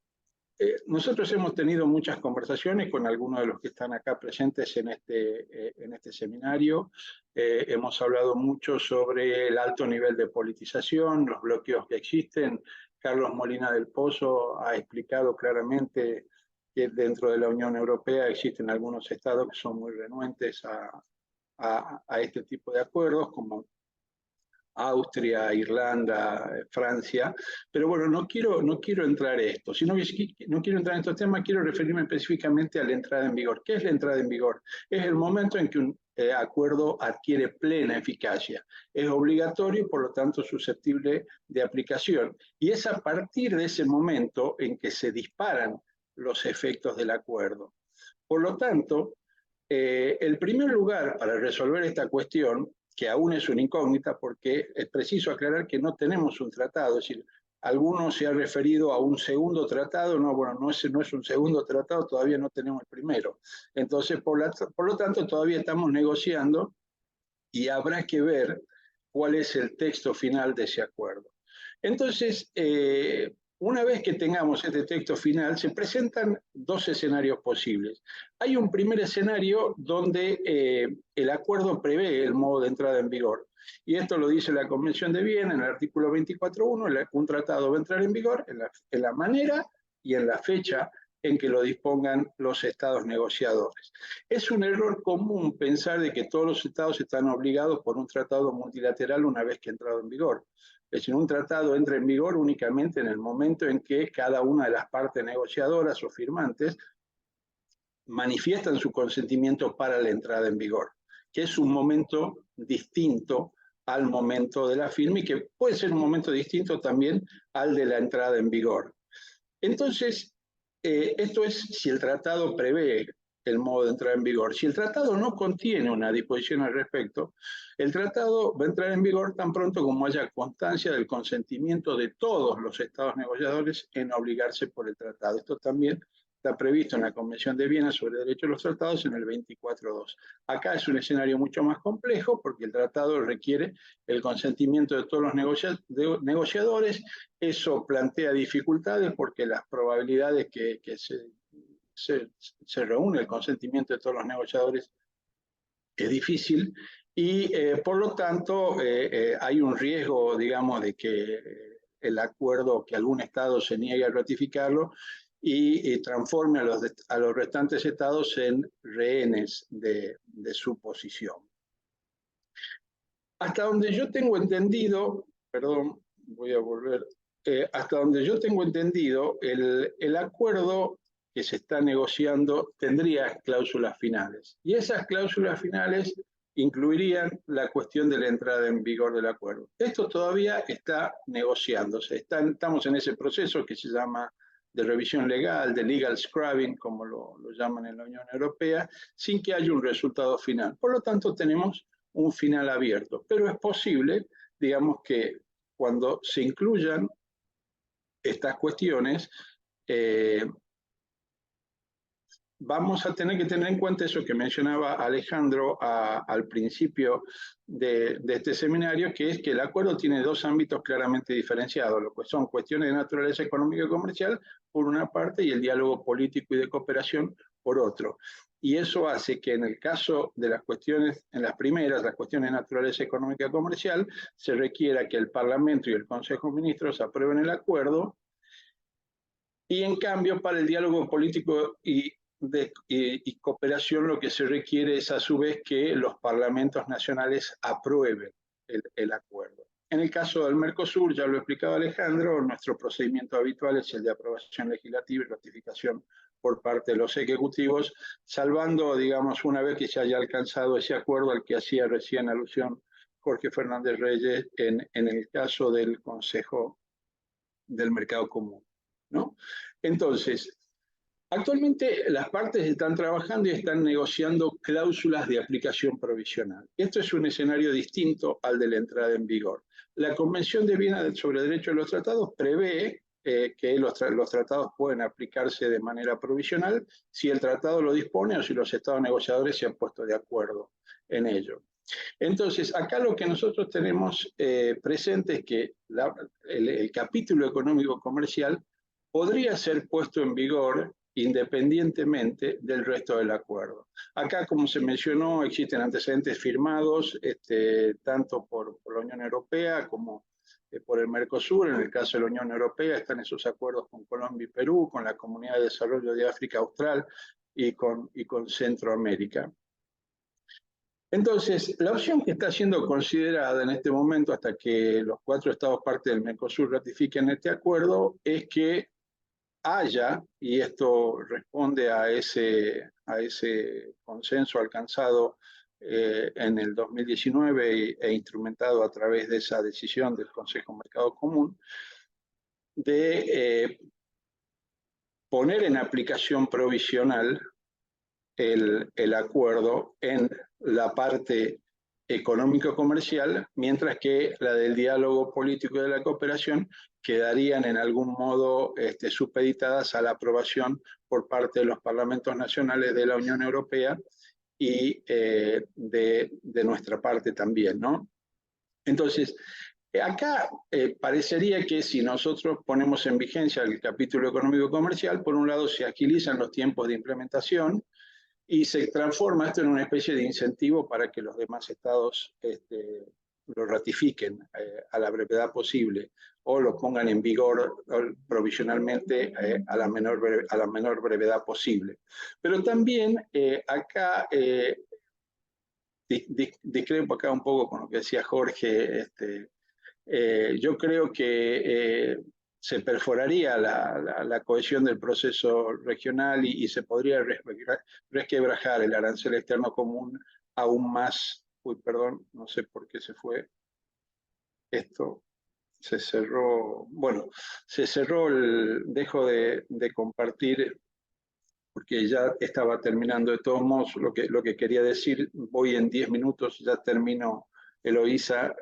Nosotros hemos tenido muchas conversaciones con algunos de los que están acá presentes en este seminario. Hemos hablado mucho sobre el alto nivel de politización, los bloqueos que existen. Carlos Molina del Pozo ha explicado claramente que dentro de la Unión Europea existen algunos estados que son muy renuentes a este tipo de acuerdos, como Austria, Irlanda, Francia, pero bueno, no quiero entrar en esto, sino que no quiero entrar en estos temas, quiero referirme específicamente a la entrada en vigor. ¿Qué es la entrada en vigor? Es el momento en que un acuerdo adquiere plena eficacia, es obligatorio y por lo tanto susceptible de aplicación, y es a partir de ese momento en que se disparan los efectos del acuerdo. Por lo tanto, el primer lugar para resolver esta cuestión, que aún es una incógnita, porque es preciso aclarar que no tenemos un tratado, es decir, alguno se ha referido a un segundo tratado, no es un segundo tratado, todavía no tenemos el primero. Entonces, por lo tanto, todavía estamos negociando y habrá que ver cuál es el texto final de ese acuerdo. Entonces, una vez que tengamos este texto final, se presentan dos escenarios posibles. Hay un primer escenario donde el acuerdo prevé el modo de entrada en vigor. Y esto lo dice la Convención de Viena en el artículo 24.1. Un tratado va a entrar en vigor en la manera y en la fecha en que lo dispongan los estados negociadores. Es un error común pensar de que todos los estados están obligados por un tratado multilateral una vez que ha entrado en vigor. Es decir, un tratado entra en vigor únicamente en el momento en que cada una de las partes negociadoras o firmantes manifiestan su consentimiento para la entrada en vigor, que es un momento distinto al momento de la firma y que puede ser un momento distinto también al de la entrada en vigor. Entonces, esto es si el tratado prevé el modo de entrada en vigor. Si el tratado no contiene una disposición al respecto, el tratado va a entrar en vigor tan pronto como haya constancia del consentimiento de todos los estados negociadores en obligarse por el tratado. Esto también está previsto en la Convención de Viena sobre Derecho de los Tratados en el 24.2. Acá es un escenario mucho más complejo porque el tratado requiere el consentimiento de todos los negociadores. Eso plantea dificultades porque las probabilidades que se reúne el consentimiento de todos los negociadores es difícil y por lo tanto hay un riesgo, digamos, de que el acuerdo, que algún estado se niegue a ratificarlo y transforme a los restantes estados en rehenes de su posición. Hasta donde yo tengo entendido, perdón, voy a volver, hasta donde yo tengo entendido, el acuerdo que se está negociando tendría cláusulas finales. Y esas cláusulas finales incluirían la cuestión de la entrada en vigor del acuerdo. Esto todavía está negociándose. Estamos en ese proceso que se llama de revisión legal, de legal scrubbing, como lo llaman en la Unión Europea, sin que haya un resultado final. Por lo tanto, tenemos un final abierto. Pero es posible, digamos, que cuando se incluyan estas cuestiones, vamos a tener que tener en cuenta eso que mencionaba Alejandro al principio de este seminario, que es que el acuerdo tiene dos ámbitos claramente diferenciados, lo que son cuestiones de naturaleza económica y comercial, por una parte, y el diálogo político y de cooperación, por otro. Y eso hace que en el caso de las cuestiones, en las primeras, las cuestiones de naturaleza económica y comercial, se requiera que el Parlamento y el Consejo de Ministros aprueben el acuerdo, y en cambio, para el diálogo político y cooperación, lo que se requiere es a su vez que los parlamentos nacionales aprueben el acuerdo. En el caso del Mercosur, ya lo explicaba Alejandro, nuestro procedimiento habitual es el de aprobación legislativa y ratificación por parte de los ejecutivos, salvando, digamos, una vez que se haya alcanzado ese acuerdo al que hacía recién alusión Jorge Fernández Reyes en el caso del Consejo del Mercado Común, ¿no? Entonces, actualmente las partes están trabajando y están negociando cláusulas de aplicación provisional. Esto es un escenario distinto al de la entrada en vigor. La Convención de Viena sobre Derecho de los Tratados prevé que los tratados pueden aplicarse de manera provisional si el tratado lo dispone o si los estados negociadores se han puesto de acuerdo en ello. Entonces, acá lo que nosotros tenemos presente es que el capítulo económico-comercial podría ser puesto en vigor independientemente del resto del acuerdo. Acá, como se mencionó, existen antecedentes firmados tanto por la Unión Europea como por el Mercosur. En el caso de la Unión Europea están esos acuerdos con Colombia y Perú, con la Comunidad de Desarrollo de África Austral y con Centroamérica. Entonces, la opción que está siendo considerada en este momento, hasta que los 4 estados parte del Mercosur ratifiquen este acuerdo, es que haya, y esto responde a ese consenso alcanzado en el 2019 e instrumentado a través de esa decisión del Consejo de Mercado Común, de poner en aplicación provisional el acuerdo en la parte económico-comercial, mientras que la del diálogo político y de la cooperación quedarían en algún modo supeditadas a la aprobación por parte de los parlamentos nacionales de la Unión Europea y de nuestra parte también, ¿no? Entonces, acá parecería que si nosotros ponemos en vigencia el capítulo económico-comercial, por un lado se agilizan los tiempos de implementación, y se transforma esto en una especie de incentivo para que los demás estados lo ratifiquen a la brevedad posible o lo pongan en vigor provisionalmente a la menor brevedad posible. Pero también acá discrepo acá un poco con lo que decía Jorge. Yo creo que se perforaría la cohesión del proceso regional y se podría resquebrajar el arancel externo común aún más. Uy, perdón, no sé por qué se fue esto. Se cerró, bueno, se cerró dejo de compartir porque ya estaba terminando. De todos modos, lo que quería decir, voy en 10 minutos, ya termino, Eloísa.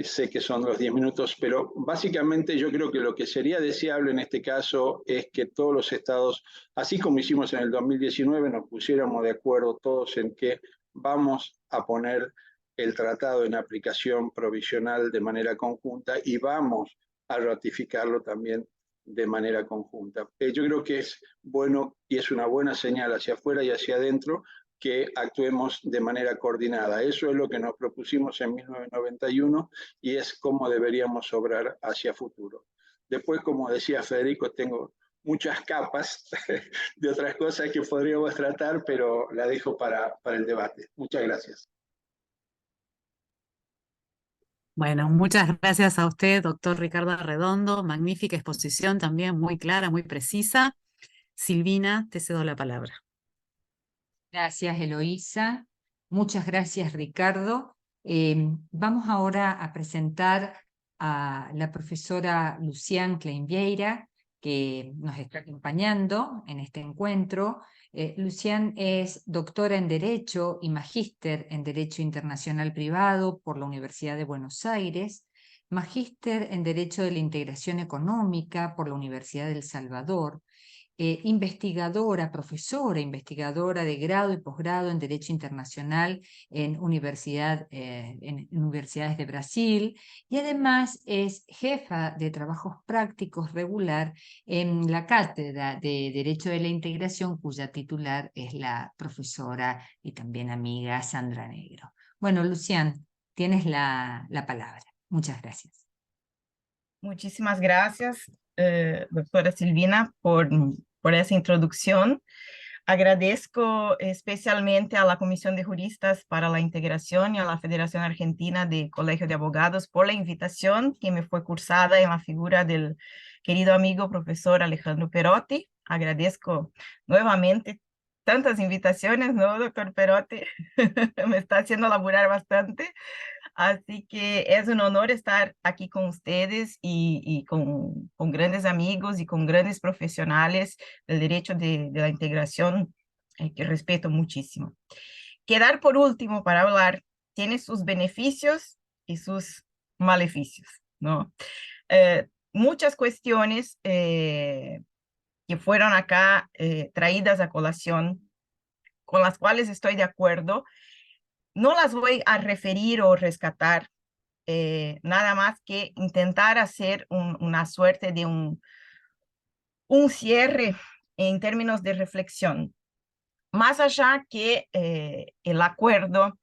Sé que son los 10 minutos, pero básicamente yo creo que lo que sería deseable en este caso es que todos los estados, así como hicimos en el 2019, nos pusiéramos de acuerdo todos en que vamos a poner el tratado en aplicación provisional de manera conjunta y vamos a ratificarlo también de manera conjunta. Yo creo que es bueno y es una buena señal hacia afuera y hacia adentro que actuemos de manera coordinada. Eso es lo que nos propusimos en 1991 y es cómo deberíamos obrar hacia futuro. Después, como decía Federico, tengo muchas capas de otras cosas que podríamos tratar, pero la dejo para el debate. Muchas gracias. Bueno, muchas gracias a usted, doctor Ricardo Arredondo. Magnífica exposición también, muy clara, muy precisa. Silvina, te cedo la palabra. Gracias, Eloísa. Muchas gracias, Ricardo. Vamos ahora a presentar a la profesora Lucián Kleinvieira, que nos está acompañando en este encuentro. Lucián es doctora en Derecho y magíster en Derecho Internacional Privado por la Universidad de Buenos Aires, magíster en Derecho de la Integración Económica por la Universidad de El Salvador, profesora investigadora de grado y posgrado en Derecho Internacional en universidades de Brasil, y además es jefa de trabajos prácticos regular en la Cátedra de Derecho de la Integración, cuya titular es la profesora y también amiga Sandra Negro. Bueno, Lucián, tienes la palabra. Muchas gracias. Muchísimas gracias, doctora Silvina, por esa introducción. Agradezco especialmente a la Comisión de Juristas para la Integración y a la Federación Argentina de Colegio de Abogados por la invitación que me fue cursada en la figura del querido amigo profesor Alejandro Perotti. Agradezco nuevamente tantas invitaciones, ¿no, doctor Perotti? Me está haciendo laburar bastante. Así que es un honor estar aquí con ustedes y con grandes amigos y con grandes profesionales del derecho de la integración, que respeto muchísimo. Quedar por último para hablar tiene sus beneficios y sus maleficios, ¿no? Muchas cuestiones que fueron acá traídas a colación, con las cuales estoy de acuerdo, no las voy a referir o rescatar, nada más que intentar hacer una suerte de un cierre en términos de reflexión. Más allá que el acuerdo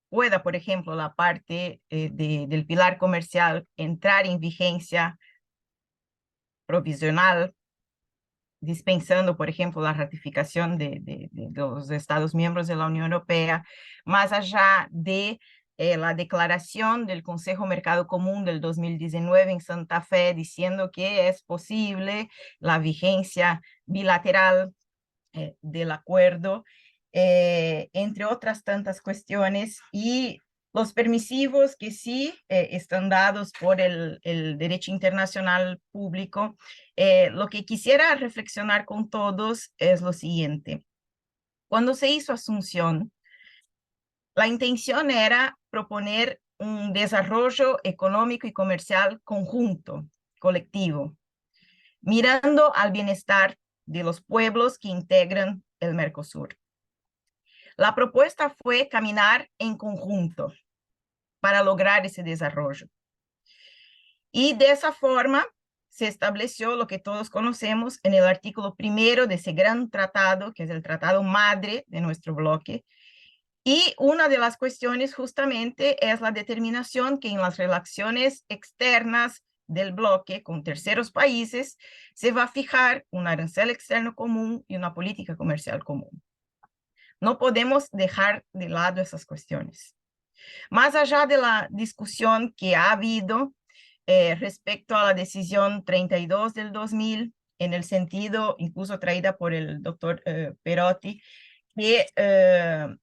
pueda, por ejemplo, la parte del pilar comercial entrar en vigencia provisional, dispensando, por ejemplo, la ratificación de los Estados miembros de la Unión Europea, más allá de la declaración del Consejo Mercado Común del 2019 en Santa Fe, diciendo que es posible la vigencia bilateral del acuerdo, entre otras tantas cuestiones, y los permisivos que sí están dados por el derecho internacional público. Lo que quisiera reflexionar con todos es lo siguiente. Cuando se hizo Asunción, la intención era proponer un desarrollo económico y comercial conjunto, colectivo, mirando al bienestar de los pueblos que integran el Mercosur. La propuesta fue caminar en conjunto para lograr ese desarrollo. Y de esa forma se estableció lo que todos conocemos en el artículo 1 de ese gran tratado, que es el tratado madre de nuestro bloque, Y una de las cuestiones justamente es la determinación que en las relaciones externas del bloque con terceros países se va a fijar un arancel externo común y una política comercial común. No podemos dejar de lado esas cuestiones. Más allá de la discusión que ha habido respecto a la decisión 32 del 2000, en el sentido incluso traída por el doctor Perotti, que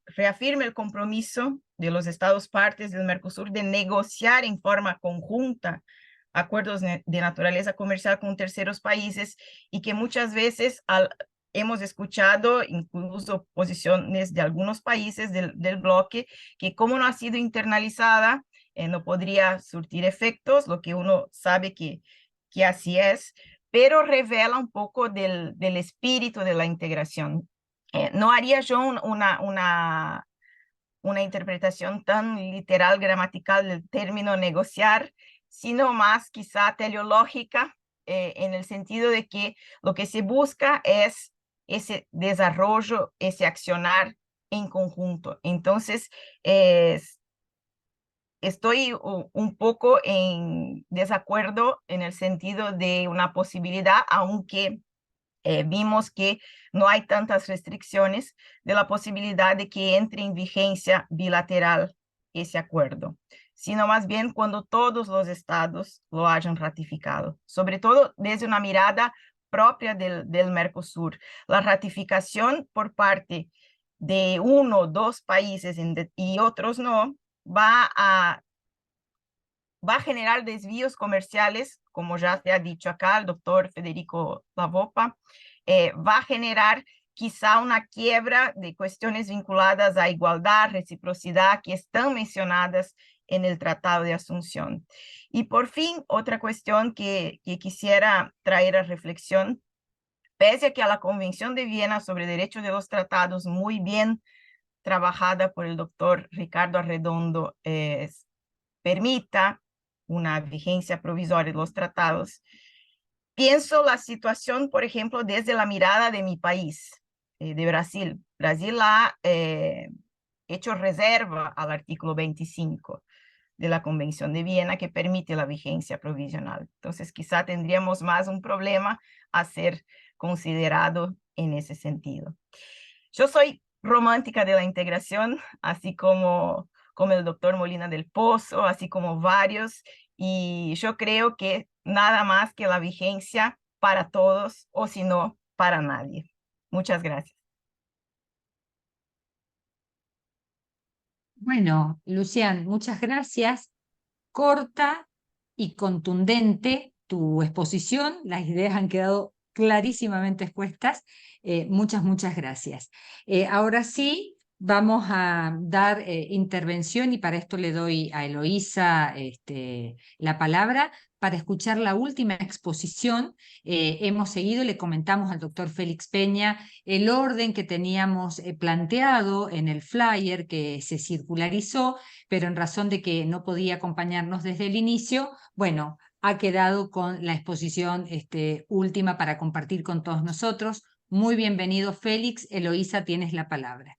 reafirma el compromiso de los Estados partes del Mercosur de negociar en forma conjunta acuerdos de naturaleza comercial con terceros países, y que muchas veces hemos escuchado incluso posiciones de algunos países del bloque que, como no ha sido internalizada, no podría surtir efectos, lo que uno sabe que así es, pero revela un poco del espíritu de la integración. No haría yo una interpretación tan literal, gramatical del término negociar, sino más quizá teleológica, en el sentido de que lo que se busca es ese desarrollo, ese accionar en conjunto. Entonces, estoy un poco en desacuerdo en el sentido de una posibilidad, aunque vimos que no hay tantas restricciones, de la posibilidad de que entre en vigencia bilateral ese acuerdo, sino más bien cuando todos los estados lo hayan ratificado, sobre todo desde una mirada propia del Mercosur. La ratificación por parte de uno o dos países y otros no, va a generar desvíos comerciales, como ya se ha dicho acá el doctor Federico Lavopa, va a generar quizá una quiebra de cuestiones vinculadas a igualdad, reciprocidad, que están mencionadas en el Tratado de Asunción. Y por fin, otra cuestión que quisiera traer a reflexión: pese a que a la Convención de Viena sobre Derechos de los Tratados, muy bien trabajada por el doctor Ricardo Arredondo, permita una vigencia provisoria de los tratados, pienso la situación, por ejemplo, desde la mirada de mi país, de Brasil. Brasil ha hecho reserva al artículo 25 de la Convención de Viena, que permite la vigencia provisional. Entonces, quizá tendríamos más un problema a ser considerado en ese sentido. Yo soy romántica de la integración, así como el doctor Molina del Pozo, así como varios, y yo creo que nada más que la vigencia para todos, o si no, para nadie. Muchas gracias. Bueno, Lucián, muchas gracias. Corta y contundente tu exposición. Las ideas han quedado clarísimamente expuestas. Muchas gracias. Ahora sí, vamos a dar intervención, y para esto le doy a Eloísa la palabra para escuchar la última exposición. Hemos seguido, le comentamos al doctor Félix Peña el orden que teníamos planteado en el flyer que se circularizó, pero en razón de que no podía acompañarnos desde el inicio, bueno, ha quedado con la exposición última para compartir con todos nosotros. Muy bienvenido, Félix. Eloísa, tienes la palabra.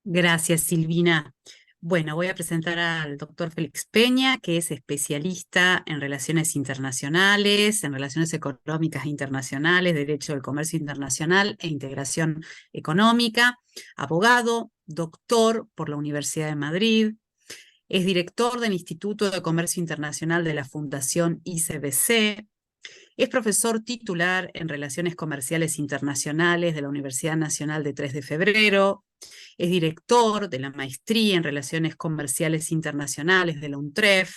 Gracias, Silvina. Bueno, voy a presentar al doctor Félix Peña, que es especialista en relaciones internacionales, en relaciones económicas internacionales, derecho del comercio internacional e integración económica, abogado, doctor por la Universidad de Madrid, es director del Instituto de Comercio Internacional de la Fundación ICBC, es profesor titular en Relaciones Comerciales Internacionales de la Universidad Nacional de 3 de Febrero, es director de la Maestría en Relaciones Comerciales Internacionales de la UNTREF,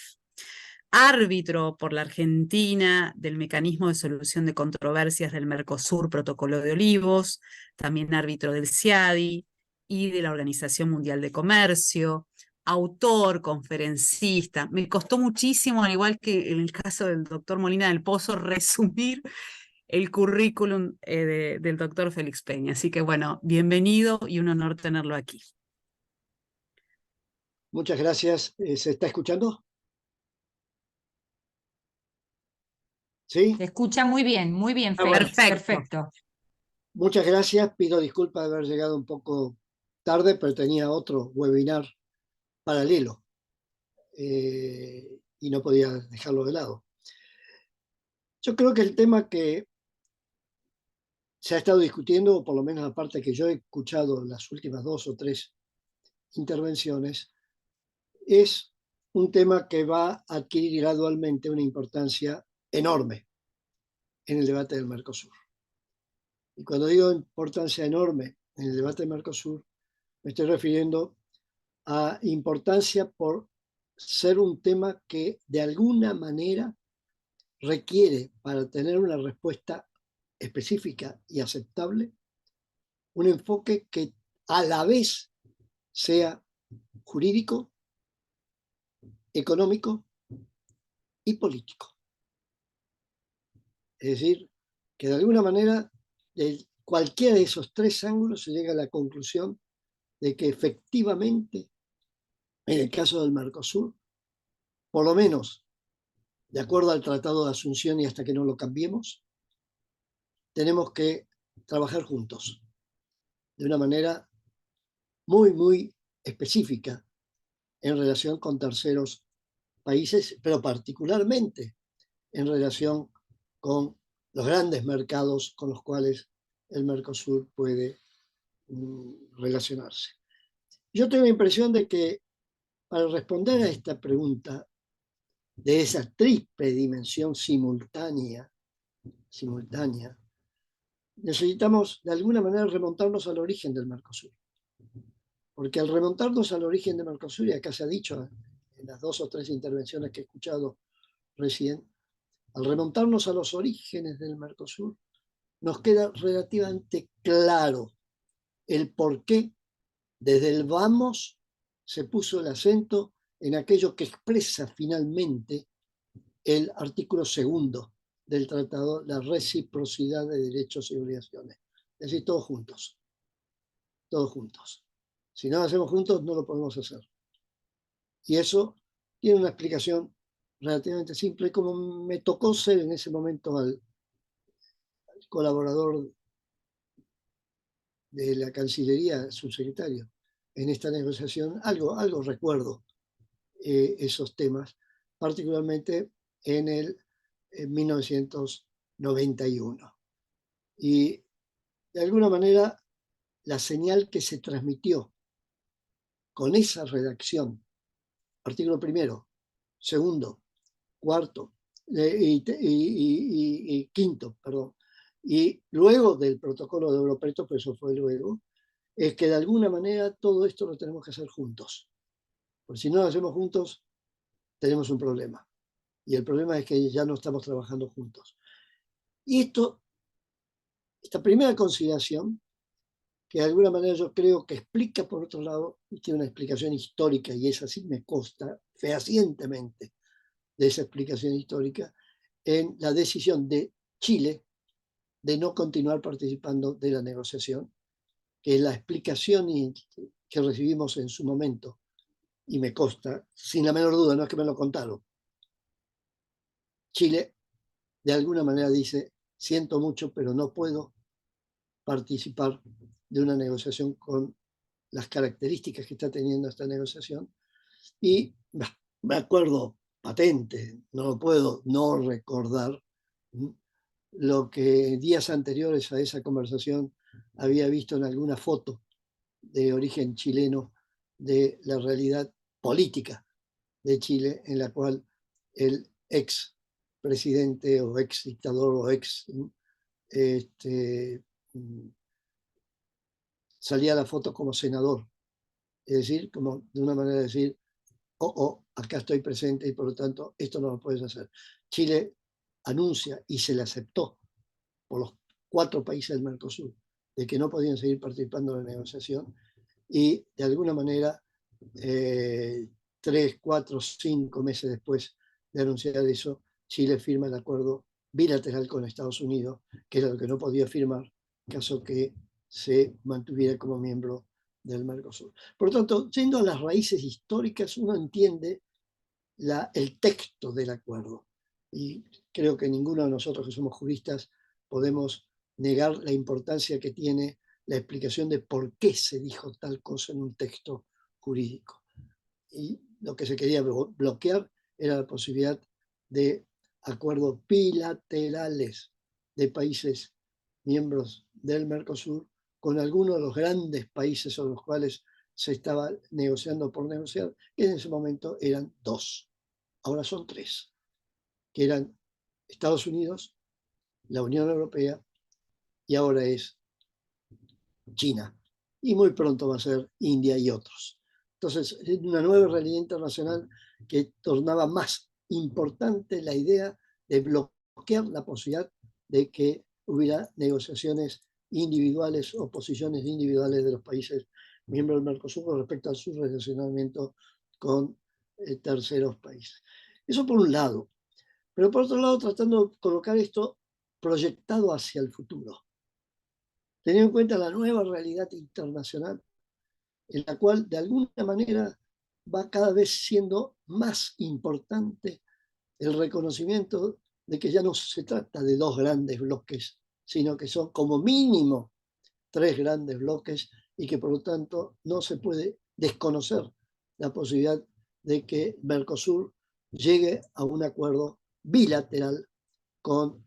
árbitro por la Argentina del Mecanismo de Solución de Controversias del Mercosur Protocolo de Olivos, también árbitro del CIADI y de la Organización Mundial de Comercio, autor, conferencista. Me costó muchísimo, al igual que en el caso del doctor Molina del Pozo, resumir el currículum del doctor Félix Peña. Así que bueno, bienvenido y un honor tenerlo aquí. Muchas gracias. ¿Se está escuchando? ¿Sí? Se escucha muy bien, Félix. Perfecto. Perfecto. Muchas gracias. Pido disculpas de haber llegado un poco tarde, pero tenía otro webinar paralelo y no podía dejarlo de lado. Yo creo que el tema que se ha estado discutiendo, o por lo menos la parte que yo he escuchado en las últimas 2 o 3 intervenciones, es un tema que va a adquirir gradualmente una importancia enorme en el debate del Mercosur. Y cuando digo importancia enorme en el debate del Mercosur, me estoy refiriendo a importancia por ser un tema que de alguna manera requiere, para tener una respuesta específica y aceptable, un enfoque que a la vez sea jurídico, económico y político. Es decir, que de alguna manera, de cualquiera de esos 3 ángulos se llega a la conclusión de que efectivamente, en el caso del Mercosur, por lo menos de acuerdo al Tratado de Asunción y hasta que no lo cambiemos, tenemos que trabajar juntos de una manera muy, muy específica en relación con terceros países, pero particularmente en relación con los grandes mercados con los cuales el Mercosur puede relacionarse. Yo tengo la impresión de que para responder a esta pregunta de esa triple dimensión simultánea, necesitamos de alguna manera remontarnos al origen del Mercosur. Porque al remontarnos al origen del Mercosur, y acá se ha dicho en las 2 o 3 intervenciones que he escuchado recién, al remontarnos a los orígenes del Mercosur, nos queda relativamente claro el por qué desde el vamos se puso el acento en aquello que expresa finalmente el artículo 2 del tratado, la reciprocidad de derechos y obligaciones. Es decir, todos juntos. Todos juntos. Si no lo hacemos juntos, no lo podemos hacer. Y eso tiene una explicación relativamente simple. Como me tocó ser en ese momento al colaborador de la Cancillería, subsecretario, en esta negociación, algo recuerdo esos temas, particularmente en 1991. Y de alguna manera la señal que se transmitió con esa redacción, artículo 1, 2, 4 y 5, perdón, y luego del protocolo de Europreto, pues eso fue luego, es que de alguna manera todo esto lo tenemos que hacer juntos. Porque si no lo hacemos juntos, tenemos un problema. Y el problema es que ya no estamos trabajando juntos. Y esta primera consideración, que de alguna manera yo creo que explica, por otro lado, y tiene una explicación histórica, y esa sí me consta fehacientemente de esa explicación histórica, en la decisión de Chile de no continuar participando de la negociación, que es la explicación que recibimos en su momento, y me consta, sin la menor duda, no es que me lo contaron. Chile, de alguna manera, dice, siento mucho, pero no puedo participar de una negociación con las características que está teniendo esta negociación. Y me acuerdo patente, no lo puedo no recordar, lo que días anteriores a esa conversación había visto en alguna foto de origen chileno de la realidad política de Chile, en la cual el ex presidente o ex dictador o ex salía a la foto como senador, es decir, como de una manera de decir, acá estoy presente y por lo tanto esto no lo puedes hacer. Chile anuncia y se le aceptó por los 4 países del Mercosur de que no podían seguir participando en la negociación y de alguna manera 3, 4, 5 meses después de anunciar eso, Chile firma el acuerdo bilateral con Estados Unidos, que era lo que no podía firmar caso que se mantuviera como miembro del Mercosur. Por lo tanto, yendo a las raíces históricas, uno entiende el texto del acuerdo. Y creo que ninguno de nosotros que somos juristas podemos negar la importancia que tiene la explicación de por qué se dijo tal cosa en un texto jurídico. Y lo que se quería bloquear era la posibilidad de acuerdos bilaterales de países miembros del Mercosur con algunos de los grandes países sobre los cuales se estaba negociando por negociar, que en ese momento eran 2, ahora son 3, que eran Estados Unidos, la Unión Europea y ahora es China. Y muy pronto va a ser India y otros. Entonces, es una nueva realidad internacional que tornaba más importante la idea de bloquear la posibilidad de que hubiera negociaciones individuales o posiciones individuales de los países miembros del Mercosur con respecto a su relacionamiento con terceros países. Eso por un lado. Pero por otro lado, tratando de colocar esto proyectado hacia el futuro, teniendo en cuenta la nueva realidad internacional, en la cual de alguna manera va cada vez siendo más importante el reconocimiento de que ya no se trata de 2 grandes bloques, sino que son como mínimo 3 grandes bloques y que por lo tanto no se puede desconocer la posibilidad de que Mercosur llegue a un acuerdo bilateral con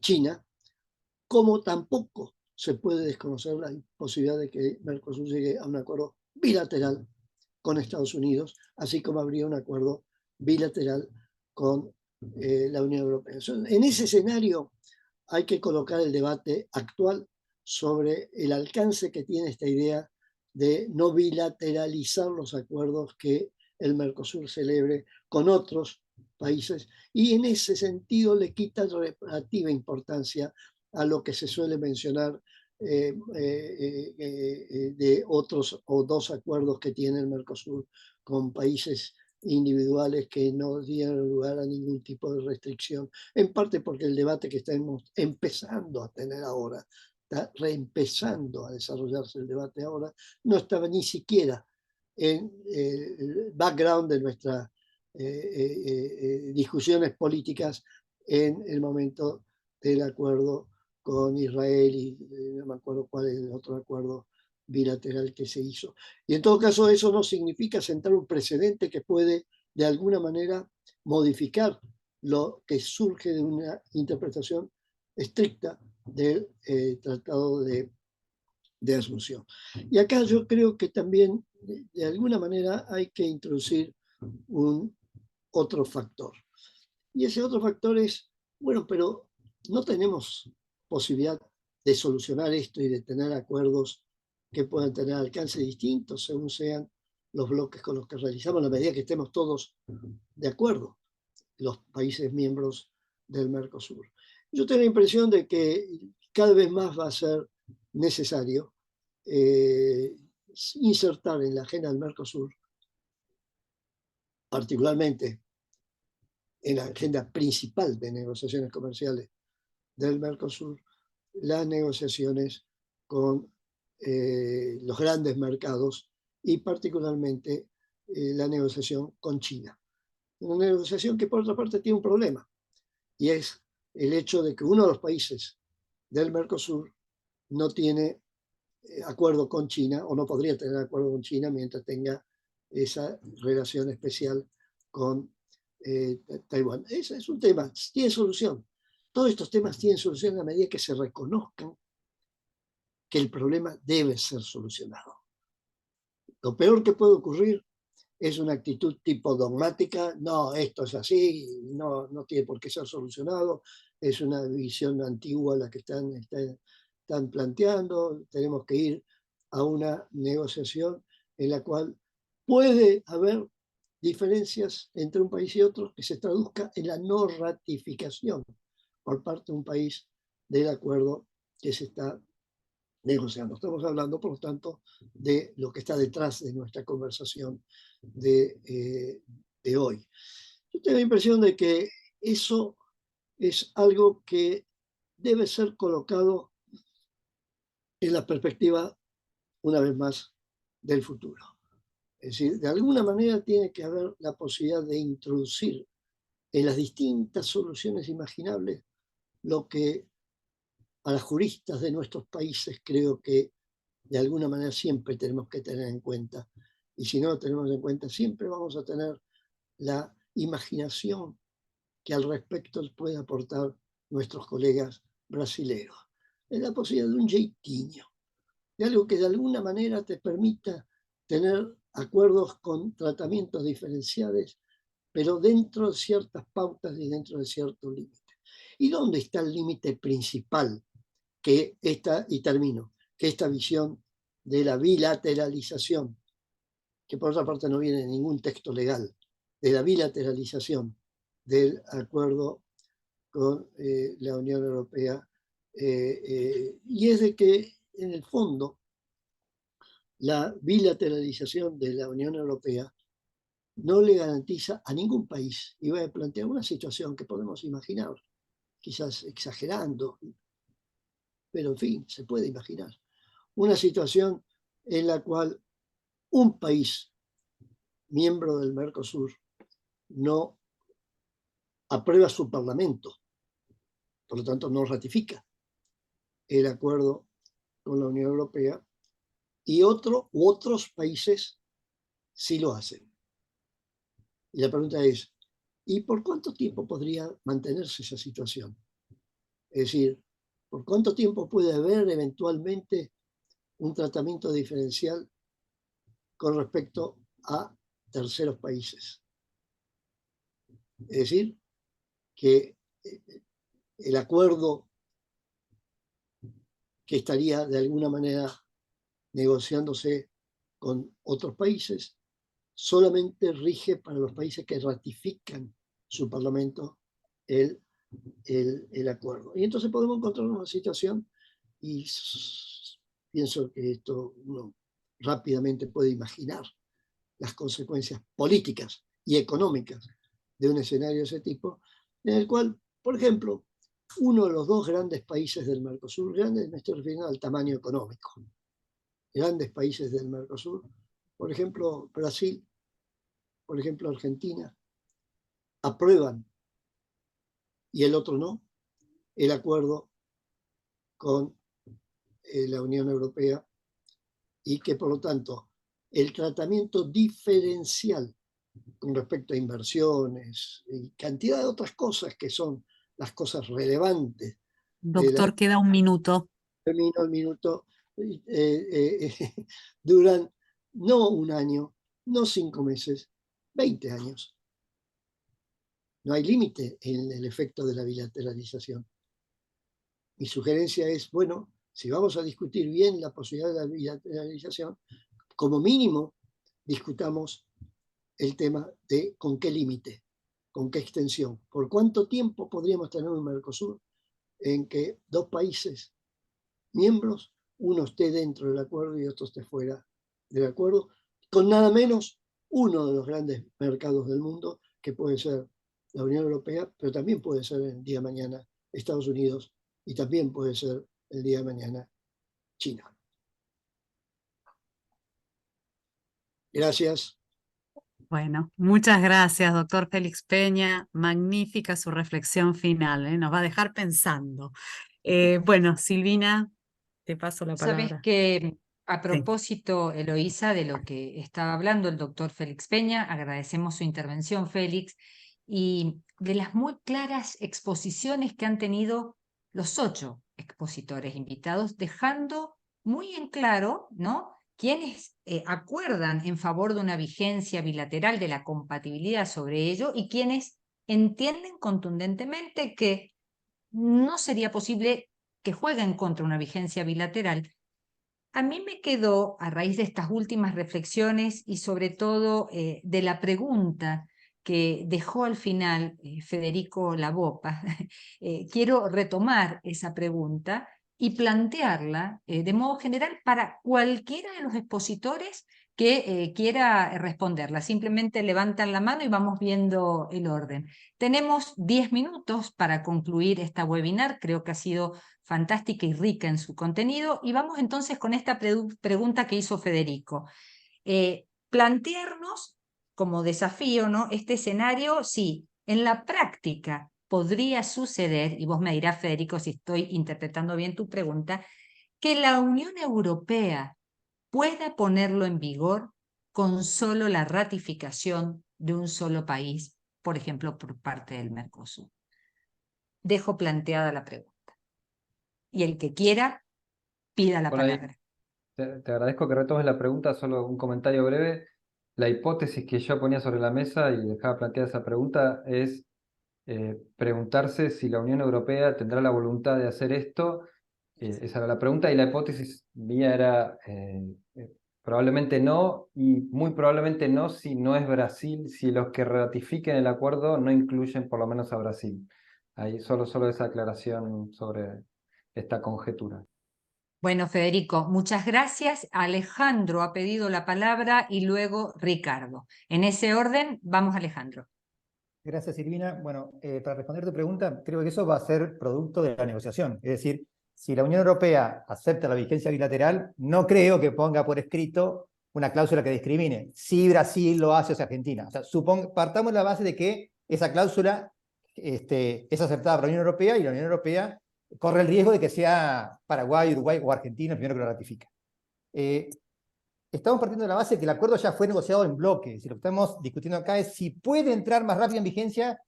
China, como tampoco se puede desconocer la posibilidad de que Mercosur llegue a un acuerdo bilateral con Estados Unidos, así como habría un acuerdo bilateral con la Unión Europea. En ese escenario hay que colocar el debate actual sobre el alcance que tiene esta idea de no bilateralizar los acuerdos que el Mercosur celebre con otros países, y en ese sentido le quita relativa importancia a lo que se suele mencionar de otros o 2 acuerdos que tiene el Mercosur con países individuales que no dieron lugar a ningún tipo de restricción, en parte porque el debate que estamos empezando a tener ahora, está reempezando a desarrollarse el debate ahora, no estaba ni siquiera en el background de nuestras discusiones políticas en el momento del acuerdo con Israel y no me acuerdo cuál es el otro acuerdo bilateral que se hizo. Y en todo caso eso no significa sentar un precedente que puede de alguna manera modificar lo que surge de una interpretación estricta del Tratado de Asunción. Y acá yo creo que también de alguna manera hay que introducir un otro factor. Y ese otro factor es, bueno, pero no tenemos posibilidad de solucionar esto y de tener acuerdos que puedan tener alcance distintos según sean los bloques con los que realizamos, a la medida que estemos todos de acuerdo, los países miembros del Mercosur. Yo tengo la impresión de que cada vez más va a ser necesario insertar en la agenda del Mercosur, particularmente en la agenda principal de negociaciones comerciales del Mercosur, las negociaciones con los grandes mercados y particularmente la negociación con China. Una negociación que por otra parte tiene un problema, y es el hecho de que uno de los países del Mercosur no tiene acuerdo con China o no podría tener acuerdo con China mientras tenga esa relación especial con Taiwán. Ese es un tema, tiene solución. Todos estos temas tienen solución a medida que se reconozcan que el problema debe ser solucionado. Lo peor que puede ocurrir es una actitud tipo dogmática, no, esto es así, no tiene por qué ser solucionado, es una visión antigua la que están planteando, tenemos que ir a una negociación en la cual puede haber diferencias entre un país y otro que se traduzca en la no ratificación por parte de un país del acuerdo que se está negociando. Estamos hablando, por lo tanto, de lo que está detrás de nuestra conversación de hoy. Yo tengo la impresión de que eso es algo que debe ser colocado en la perspectiva, una vez más, del futuro. Es decir, de alguna manera tiene que haber la posibilidad de introducir en las distintas soluciones imaginables lo que a las juristas de nuestros países, creo que de alguna manera siempre tenemos que tener en cuenta. Y si no lo tenemos en cuenta, siempre vamos a tener la imaginación que al respecto puede aportar nuestros colegas brasileños. Es la posibilidad de un jeitinho, de algo que de alguna manera te permita tener acuerdos con tratamientos diferenciales, pero dentro de ciertas pautas y dentro de ciertos límites. ¿Y dónde está el límite principal? Que esta, y termino, que esta visión de la bilateralización, que por otra parte no viene en ningún texto legal, de la bilateralización del acuerdo con la Unión Europea, y es de que en el fondo la bilateralización de la Unión Europea no le garantiza a ningún país, y voy a plantear una situación que podemos imaginar, quizás exagerando, pero en fin, se puede imaginar, una situación en la cual un país miembro del Mercosur no aprueba su parlamento, por lo tanto no ratifica el acuerdo con la Unión Europea, y otros países sí lo hacen. Y la pregunta es, ¿y por cuánto tiempo podría mantenerse esa situación? Es decir, ¿por cuánto tiempo puede haber eventualmente un tratamiento diferencial con respecto a terceros países? Es decir, que el acuerdo que estaría de alguna manera negociándose con otros países solamente rige para los países que ratifican su parlamento el acuerdo. Y entonces podemos encontrar una situación, y pienso que esto uno rápidamente puede imaginar las consecuencias políticas y económicas de un escenario de ese tipo, en el cual, por ejemplo, uno de los dos grandes países del Mercosur, grandes me estoy refiriendo al tamaño económico, grandes países del Mercosur, por ejemplo, Brasil, por ejemplo, Argentina, aprueban, y el otro no, el acuerdo con la Unión Europea, y que por lo tanto el tratamiento diferencial con respecto a inversiones y cantidad de otras cosas que son las cosas relevantes. Doctor, queda un minuto. Termino el minuto. Duran no un año, no 5 meses, 20 años. No hay límite en el efecto de la bilateralización. Mi sugerencia es, bueno, si vamos a discutir bien la posibilidad de la bilateralización, como mínimo discutamos el tema de con qué límite, con qué extensión, por cuánto tiempo podríamos tener un Mercosur en que dos países miembros, uno esté dentro del acuerdo y otro esté fuera del acuerdo, con nada menos uno de los grandes mercados del mundo, que puede ser la Unión Europea, pero también puede ser el día de mañana Estados Unidos, y también puede ser el día de mañana China. Gracias. Bueno, muchas gracias, doctor Félix Peña. Magnífica su reflexión final, ¿eh? Nos va a dejar pensando. Bueno, Silvina, te paso la Sabes palabra. que a propósito, Eloísa, de lo que estaba hablando el doctor Félix Peña, agradecemos su intervención, Félix, y de las muy claras exposiciones que han tenido los 8 expositores invitados, dejando muy en claro, ¿no?, quienes acuerdan en favor de una vigencia bilateral, de la compatibilidad sobre ello, y quienes entienden contundentemente que no sería posible que jueguen contra una vigencia bilateral. A mí me quedó, a raíz de estas últimas reflexiones y sobre todo de la pregunta que dejó al final Federico Labopa, quiero retomar esa pregunta y plantearla de modo general para cualquiera de los expositores que quiera responderla. Simplemente levantan la mano y vamos viendo el orden. Tenemos 10 minutos para concluir esta webinar, creo que ha sido fantástica y rica en su contenido, y vamos entonces con esta pregunta que hizo Federico. Plantearnos como desafío, ¿no?, este escenario, si en la práctica podría suceder, y vos me dirás, Federico, si estoy interpretando bien tu pregunta, que la Unión Europea pueda ponerlo en vigor con solo la ratificación de un solo país, por ejemplo, por parte del Mercosur. Dejo planteada la pregunta. Y el que quiera, pida la Bueno, palabra. te agradezco que retomes la pregunta, solo un comentario breve. La hipótesis que yo ponía sobre la mesa y dejaba planteada esa pregunta es preguntarse si la Unión Europea tendrá la voluntad de hacer esto. Esa era la pregunta, y la hipótesis mía era probablemente no, y muy probablemente no si no es Brasil, si los que ratifiquen el acuerdo no incluyen por lo menos a Brasil. Ahí solo esa aclaración sobre esta conjetura. Bueno, Federico, muchas gracias. Alejandro ha pedido la palabra y luego Ricardo. En ese orden, vamos, Alejandro. Gracias, Silvina. Bueno, para responder tu pregunta, creo que eso va a ser producto de la negociación. Es decir, si la Unión Europea acepta la vigencia bilateral, no creo que ponga por escrito una cláusula que discrimine. Si Brasil lo hace, o sea, Argentina. O sea, partamos de la base de que esa cláusula es aceptada por la Unión Europea, y la Unión Europea corre el riesgo de que sea Paraguay, Uruguay o Argentina el primero que lo ratifica. Estamos partiendo de la base de que el acuerdo ya fue negociado en bloque. Si lo que estamos discutiendo acá es si puede entrar más rápido en vigencia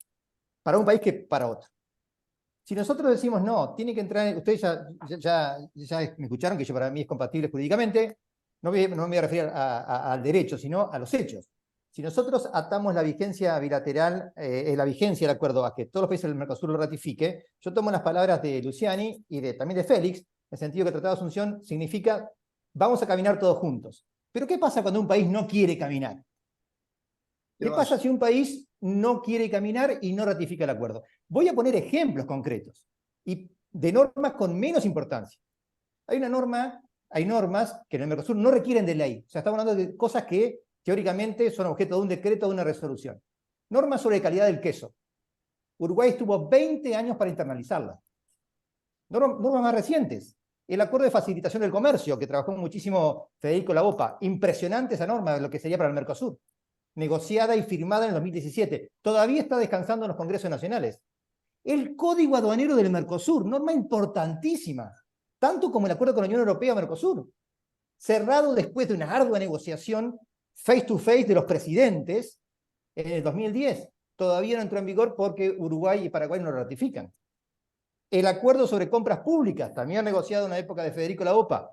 para un país que para otro. Si nosotros decimos no, tiene que entrar, ustedes ya me escucharon que para mí es compatible jurídicamente, no me voy a referir al derecho, sino a los hechos. Si nosotros atamos la vigencia bilateral, la vigencia del acuerdo a que todos los países del Mercosur lo ratifique, yo tomo las palabras de Luciani y también de Félix, en el sentido que el Tratado de Asunción significa vamos a caminar todos juntos. Pero ¿qué pasa cuando un país no quiere caminar? ¿Qué pasa si un país no quiere caminar y no ratifica el acuerdo? Voy a poner ejemplos concretos y de normas con menos importancia. Hay normas que en el Mercosur no requieren de ley. O sea, estamos hablando de cosas que teóricamente son objeto de un decreto o de una resolución. Normas sobre calidad del queso. Uruguay estuvo 20 años para internalizarla. Normas más recientes. El acuerdo de facilitación del comercio, que trabajó muchísimo Federico Labopa. Impresionante esa norma de lo que sería para el Mercosur. Negociada y firmada en el 2017. Todavía está descansando en los congresos nacionales. El Código Aduanero del Mercosur, norma importantísima, tanto como el acuerdo con la Unión Europea Mercosur. Cerrado después de una ardua negociación face to face de los presidentes en el 2010. Todavía no entró en vigor porque Uruguay y Paraguay no lo ratifican. El acuerdo sobre compras públicas, también negociado en la época de Federico Labopa,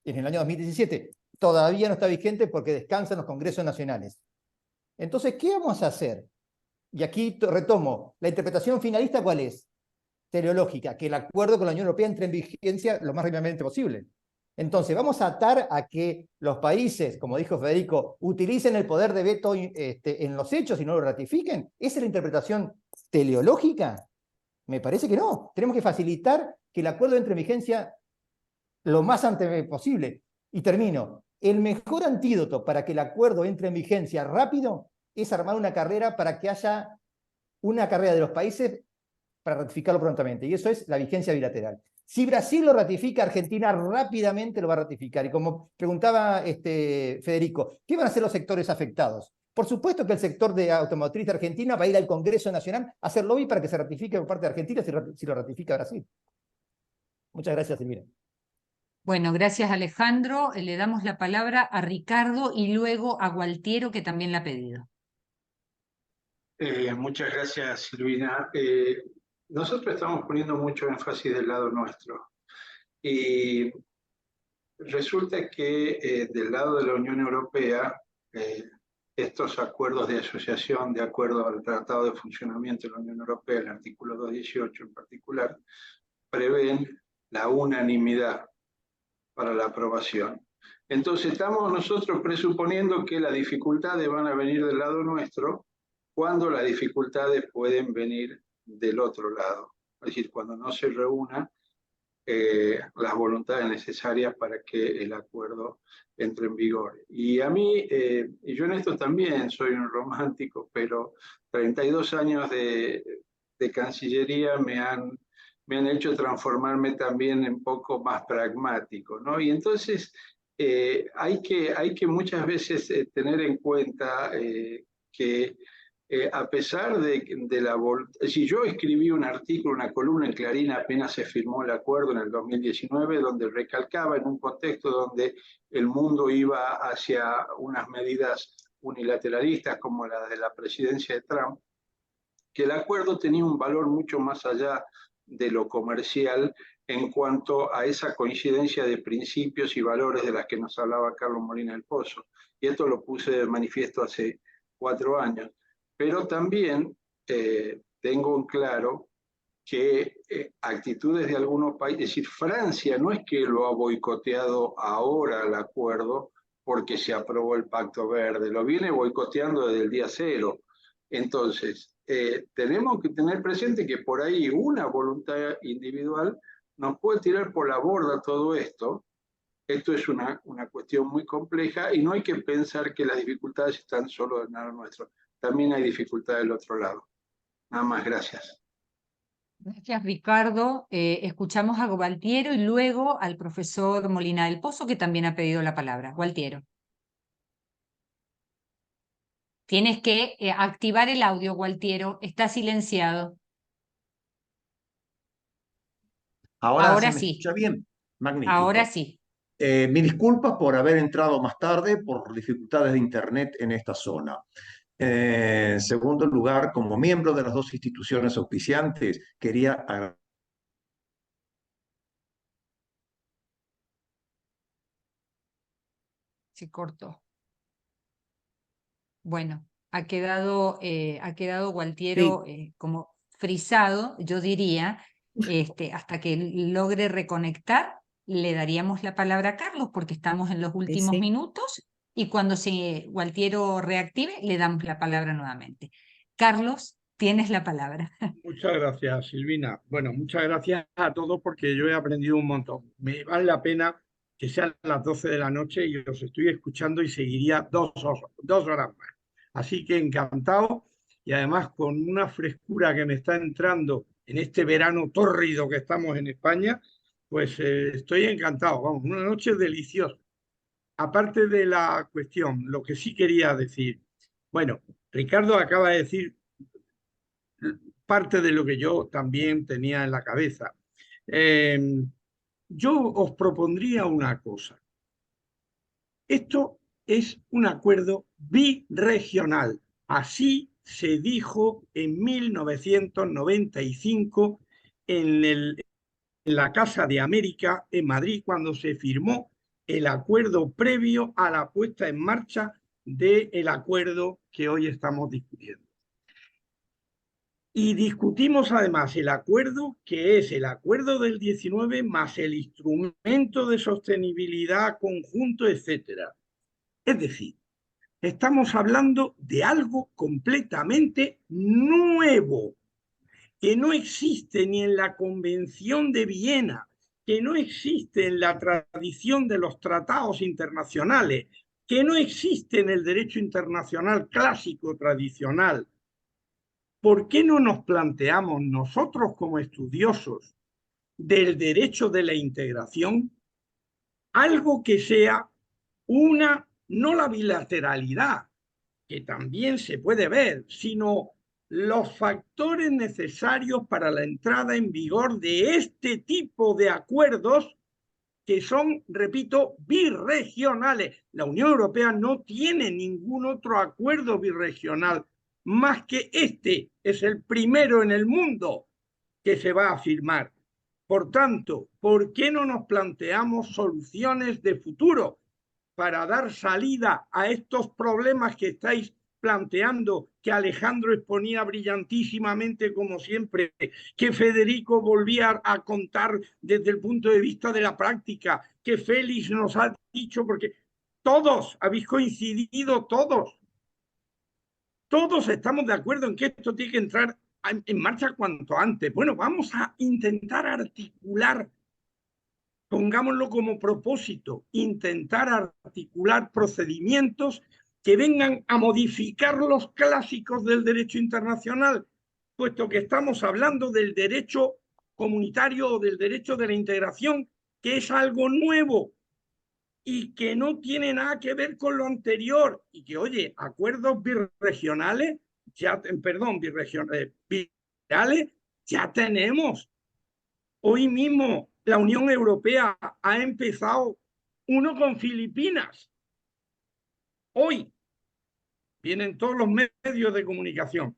en el año 2017, todavía no está vigente porque descansa en los congresos nacionales. Entonces, ¿qué vamos a hacer? Y aquí retomo, la interpretación finalista, ¿cuál es? Teleológica, que el acuerdo con la Unión Europea entre en vigencia lo más rápidamente posible. Entonces, vamos a atar a que los países, como dijo Federico, utilicen el poder de veto en los hechos y no lo ratifiquen. ¿Esa es la interpretación teleológica? Me parece que no. Tenemos que facilitar que el acuerdo entre en vigencia lo más antes posible. Y termino. El mejor antídoto para que el acuerdo entre en vigencia rápido es armar una carrera para que haya una carrera de los países para ratificarlo prontamente. Y eso es la vigencia bilateral. Si Brasil lo ratifica, Argentina rápidamente lo va a ratificar. Y como preguntaba Federico, ¿qué van a hacer los sectores afectados? Por supuesto que el sector de automotriz de Argentina va a ir al Congreso Nacional a hacer lobby para que se ratifique por parte de Argentina si lo ratifica Brasil. Muchas gracias, Silvina. Bueno, gracias, Alejandro. Le damos la palabra a Ricardo y luego a Gualtiero, que también la ha pedido. Muchas gracias, Silvina. Nosotros estamos poniendo mucho énfasis del lado nuestro. Y resulta que del lado de la Unión Europea, estos acuerdos de asociación, de acuerdo al Tratado de Funcionamiento de la Unión Europea, el artículo 218 en particular, prevén la unanimidad para la aprobación. Entonces estamos nosotros presuponiendo que las dificultades van a venir del lado nuestro, cuando las dificultades pueden venir del otro lado. Es decir, cuando no se reúnan las voluntades necesarias para que el acuerdo entre en vigor. Y a mí, y yo en esto también soy un romántico, pero 32 años de Cancillería me han hecho transformarme también en poco más pragmático, ¿no? Y entonces hay que muchas veces tener en cuenta que a pesar de la... Si yo escribí un artículo, una columna en Clarín apenas se firmó el acuerdo en el 2019, donde recalcaba en un contexto donde el mundo iba hacia unas medidas unilateralistas como la de la presidencia de Trump, que el acuerdo tenía un valor mucho más allá de lo comercial en cuanto a esa coincidencia de principios y valores de las que nos hablaba Carlos Molina del Pozo. Y esto lo puse de manifiesto hace 4 años. Pero también tengo en claro que actitudes de algunos países, es decir, Francia no es que lo ha boicoteado ahora el acuerdo porque se aprobó el Pacto Verde, lo viene boicoteando desde el día cero. Entonces, tenemos que tener presente que por ahí una voluntad individual nos puede tirar por la borda todo esto. Esto es una cuestión muy compleja y no hay que pensar que las dificultades están solo del lado nuestro. También hay dificultades del otro lado. Nada más, gracias. Gracias, Ricardo. Escuchamos a Gualtiero y luego al profesor Molina del Pozo, que también ha pedido la palabra. Gualtiero. Tienes que activar el audio, Gualtiero. Está silenciado. Ahora se me sí. escucha bien. Magnífico. Ahora sí. Mis disculpas por haber entrado más tarde por dificultades de internet en esta zona. En segundo lugar, como miembro de las 2 instituciones auspiciantes, quería Se cortó. Bueno, ha quedado Gualtiero como frisado, yo diría, hasta que logre reconectar, le daríamos la palabra a Carlos, porque estamos en los últimos minutos, y cuando Gualtiero reactive, le damos la palabra nuevamente. Carlos, tienes la palabra. Muchas gracias, Silvina. Bueno, muchas gracias a todos porque yo he aprendido un montón. Me vale la pena que sean las 12 de la noche y os estoy escuchando y seguiría 2 horas más. Así que encantado y además con una frescura que me está entrando en este verano tórrido que estamos en España, pues estoy encantado. Vamos, una noche deliciosa. Aparte de la cuestión, lo que sí quería decir, bueno, Ricardo acaba de decir parte de lo que yo también tenía en la cabeza. Yo os propondría una cosa. Esto es un acuerdo birregional. Así se dijo en 1995 en la Casa de América en Madrid, cuando se firmó el acuerdo previo a la puesta en marcha del acuerdo que hoy estamos discutiendo. Y discutimos además el acuerdo, que es el acuerdo del 19 más el instrumento de sostenibilidad conjunto, etcétera. Es decir, estamos hablando de algo completamente nuevo, que no existe ni en la Convención de Viena, que no existe en la tradición de los tratados internacionales, que no existe en el derecho internacional clásico tradicional. ¿Por qué no nos planteamos nosotros como estudiosos del derecho de la integración algo que sea no la bilateralidad, que también se puede ver, sino los factores necesarios para la entrada en vigor de este tipo de acuerdos que son, repito, birregionales? La Unión Europea no tiene ningún otro acuerdo birregional más que este. Es el primero en el mundo que se va a firmar. Por tanto, ¿por qué no nos planteamos soluciones de futuro para dar salida a estos problemas que estáis planteando, que Alejandro exponía brillantísimamente como siempre, que Federico volvía a contar desde el punto de vista de la práctica, que Félix nos ha dicho, porque todos habéis coincidido, todos estamos de acuerdo en que esto tiene que entrar en marcha cuanto antes. Bueno, vamos a intentar articular, pongámoslo como propósito, intentar articular procedimientos que vengan a modificar los clásicos del derecho internacional, puesto que estamos hablando del derecho comunitario o del derecho de la integración, que es algo nuevo y que no tiene nada que ver con lo anterior, y que, oye, acuerdos birregionales bilaterales, ya tenemos. Hoy mismo la Unión Europea ha empezado uno con Filipinas. Hoy vienen todos los medios de comunicación.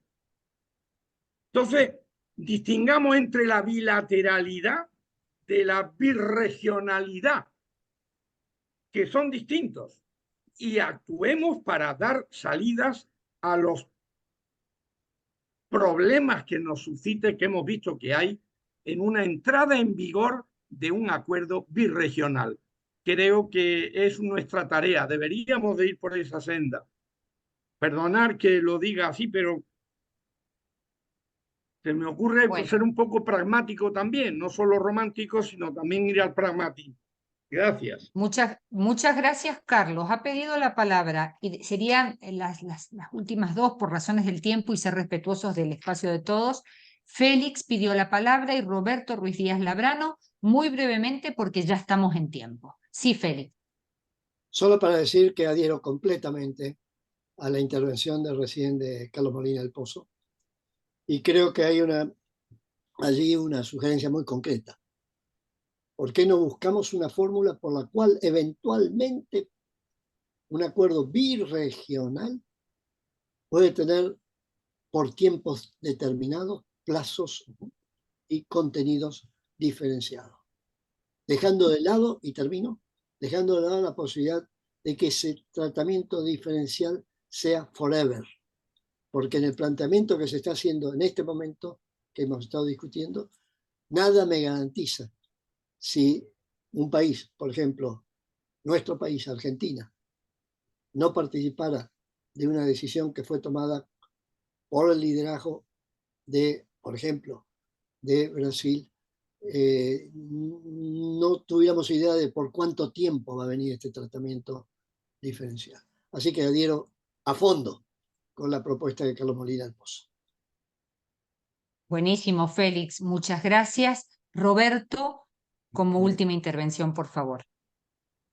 Entonces, distingamos entre la bilateralidad de la birregionalidad, que son distintos, y actuemos para dar salidas a los problemas que nos suscite, que hemos visto que hay en una entrada en vigor de un acuerdo birregional. Creo que es nuestra tarea, deberíamos de ir por esa senda. Perdonar que lo diga así, pero se me ocurre ser un poco pragmático también, no solo romántico, sino también ir al pragmático. Gracias. Muchas gracias, Carlos. Ha pedido la palabra y serían las últimas dos por razones del tiempo y ser respetuosos del espacio de todos. Félix pidió la palabra y Roberto Ruiz Díaz Labrano, muy brevemente porque ya estamos en tiempo. Sí, Félix. Solo para decir que adhiero completamente a la intervención del recién de Carlos Molina del Pozo y creo que hay allí una sugerencia muy concreta. ¿Por qué no buscamos una fórmula por la cual eventualmente un acuerdo birregional puede tener por tiempos determinados plazos y contenidos diferenciados? Dejando de lado, y termino, dejando de lado la posibilidad de que ese tratamiento diferencial sea forever. Porque en el planteamiento que se está haciendo en este momento, que hemos estado discutiendo, nada me garantiza si un país, por ejemplo, nuestro país, Argentina, no participara de una decisión que fue tomada por el liderazgo de, por ejemplo, de Brasil, no tuviéramos idea de por cuánto tiempo va a venir este tratamiento diferencial. Así que adhiero a fondo con la propuesta de Carlos Molina del Pozo. Buenísimo, Félix. Muchas gracias. Roberto, como última intervención, por favor.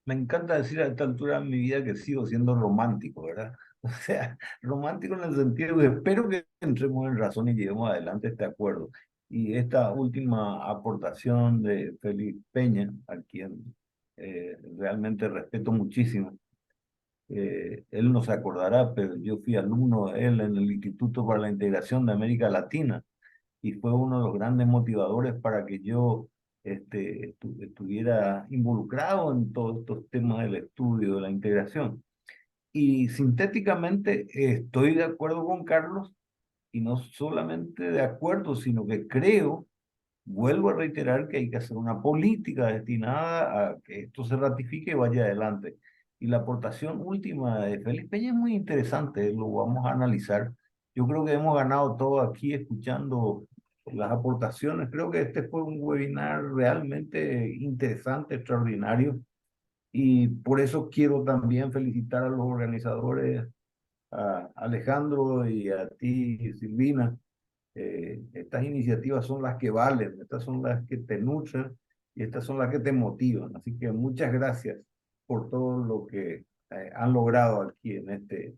Me encanta decir a esta altura de mi vida que sigo siendo romántico, ¿verdad? O sea, romántico en el sentido que espero que entremos en razón y llevemos adelante este acuerdo. Y esta última aportación de Félix Peña, a quien realmente respeto muchísimo, él no se acordará, pero yo fui alumno de él en el Instituto para la Integración de América Latina y fue uno de los grandes motivadores para que yo estuviera involucrado en todos estos temas del estudio, de la integración. Y sintéticamente estoy de acuerdo con Carlos, y no solamente de acuerdo, sino que creo, vuelvo a reiterar que hay que hacer una política destinada a que esto se ratifique y vaya adelante. Y la aportación última de Félix Peña es muy interesante, lo vamos a analizar. Yo creo que hemos ganado todo aquí escuchando las aportaciones. Creo que este fue un webinar realmente interesante, extraordinario. Y por eso quiero también felicitar a los organizadores, a Alejandro y a ti, Silvina. Estas iniciativas son las que valen, estas son las que te nutren y estas son las que te motivan. Así que muchas gracias por todo lo que han logrado aquí en este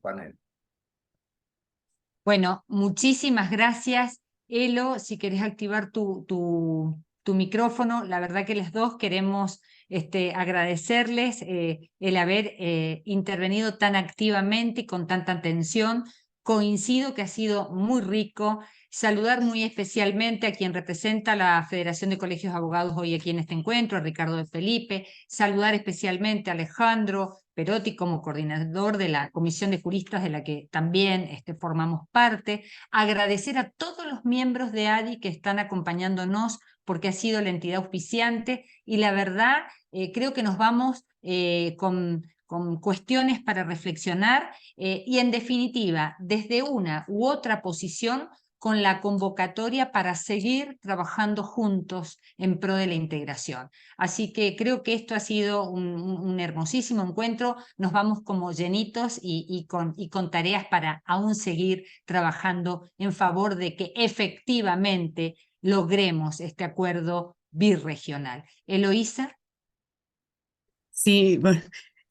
panel. Bueno, muchísimas gracias. Elo, si querés activar tu micrófono, la verdad que las dos queremos agradecerles el haber intervenido tan activamente y con tanta atención. Coincido que ha sido muy rico. Saludar muy especialmente a quien representa la Federación de Colegios de Abogados hoy aquí en este encuentro, a Ricardo de Felipe. Saludar especialmente a Alejandro Perotti como coordinador de la Comisión de Juristas de la que también formamos parte. Agradecer a todos los miembros de ADI que están acompañándonos porque ha sido la entidad auspiciante y la verdad creo que nos vamos con cuestiones para reflexionar y en definitiva, desde una u otra posición, con la convocatoria para seguir trabajando juntos en pro de la integración. Así que creo que esto ha sido un hermosísimo encuentro. Nos vamos como llenitos y con tareas para aún seguir trabajando en favor de que efectivamente logremos este acuerdo birregional. Eloísa. Sí, bueno,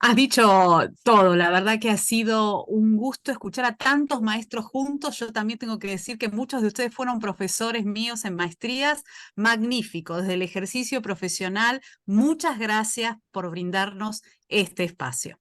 Has dicho todo, la verdad que ha sido un gusto escuchar a tantos maestros juntos. Yo también tengo que decir que muchos de ustedes fueron profesores míos en maestrías, magníficos, desde el ejercicio profesional. Muchas gracias por brindarnos este espacio.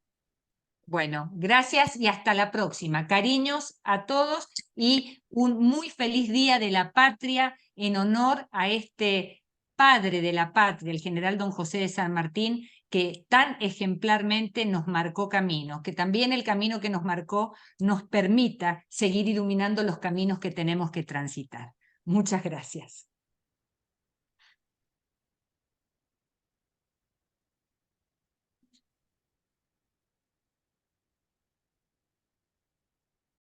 Bueno, gracias y hasta la próxima. Cariños a todos y un muy feliz Día de la Patria en honor a este padre de la patria, el general don José de San Martín, que tan ejemplarmente nos marcó camino, que también el camino que nos marcó nos permita seguir iluminando los caminos que tenemos que transitar. Muchas gracias.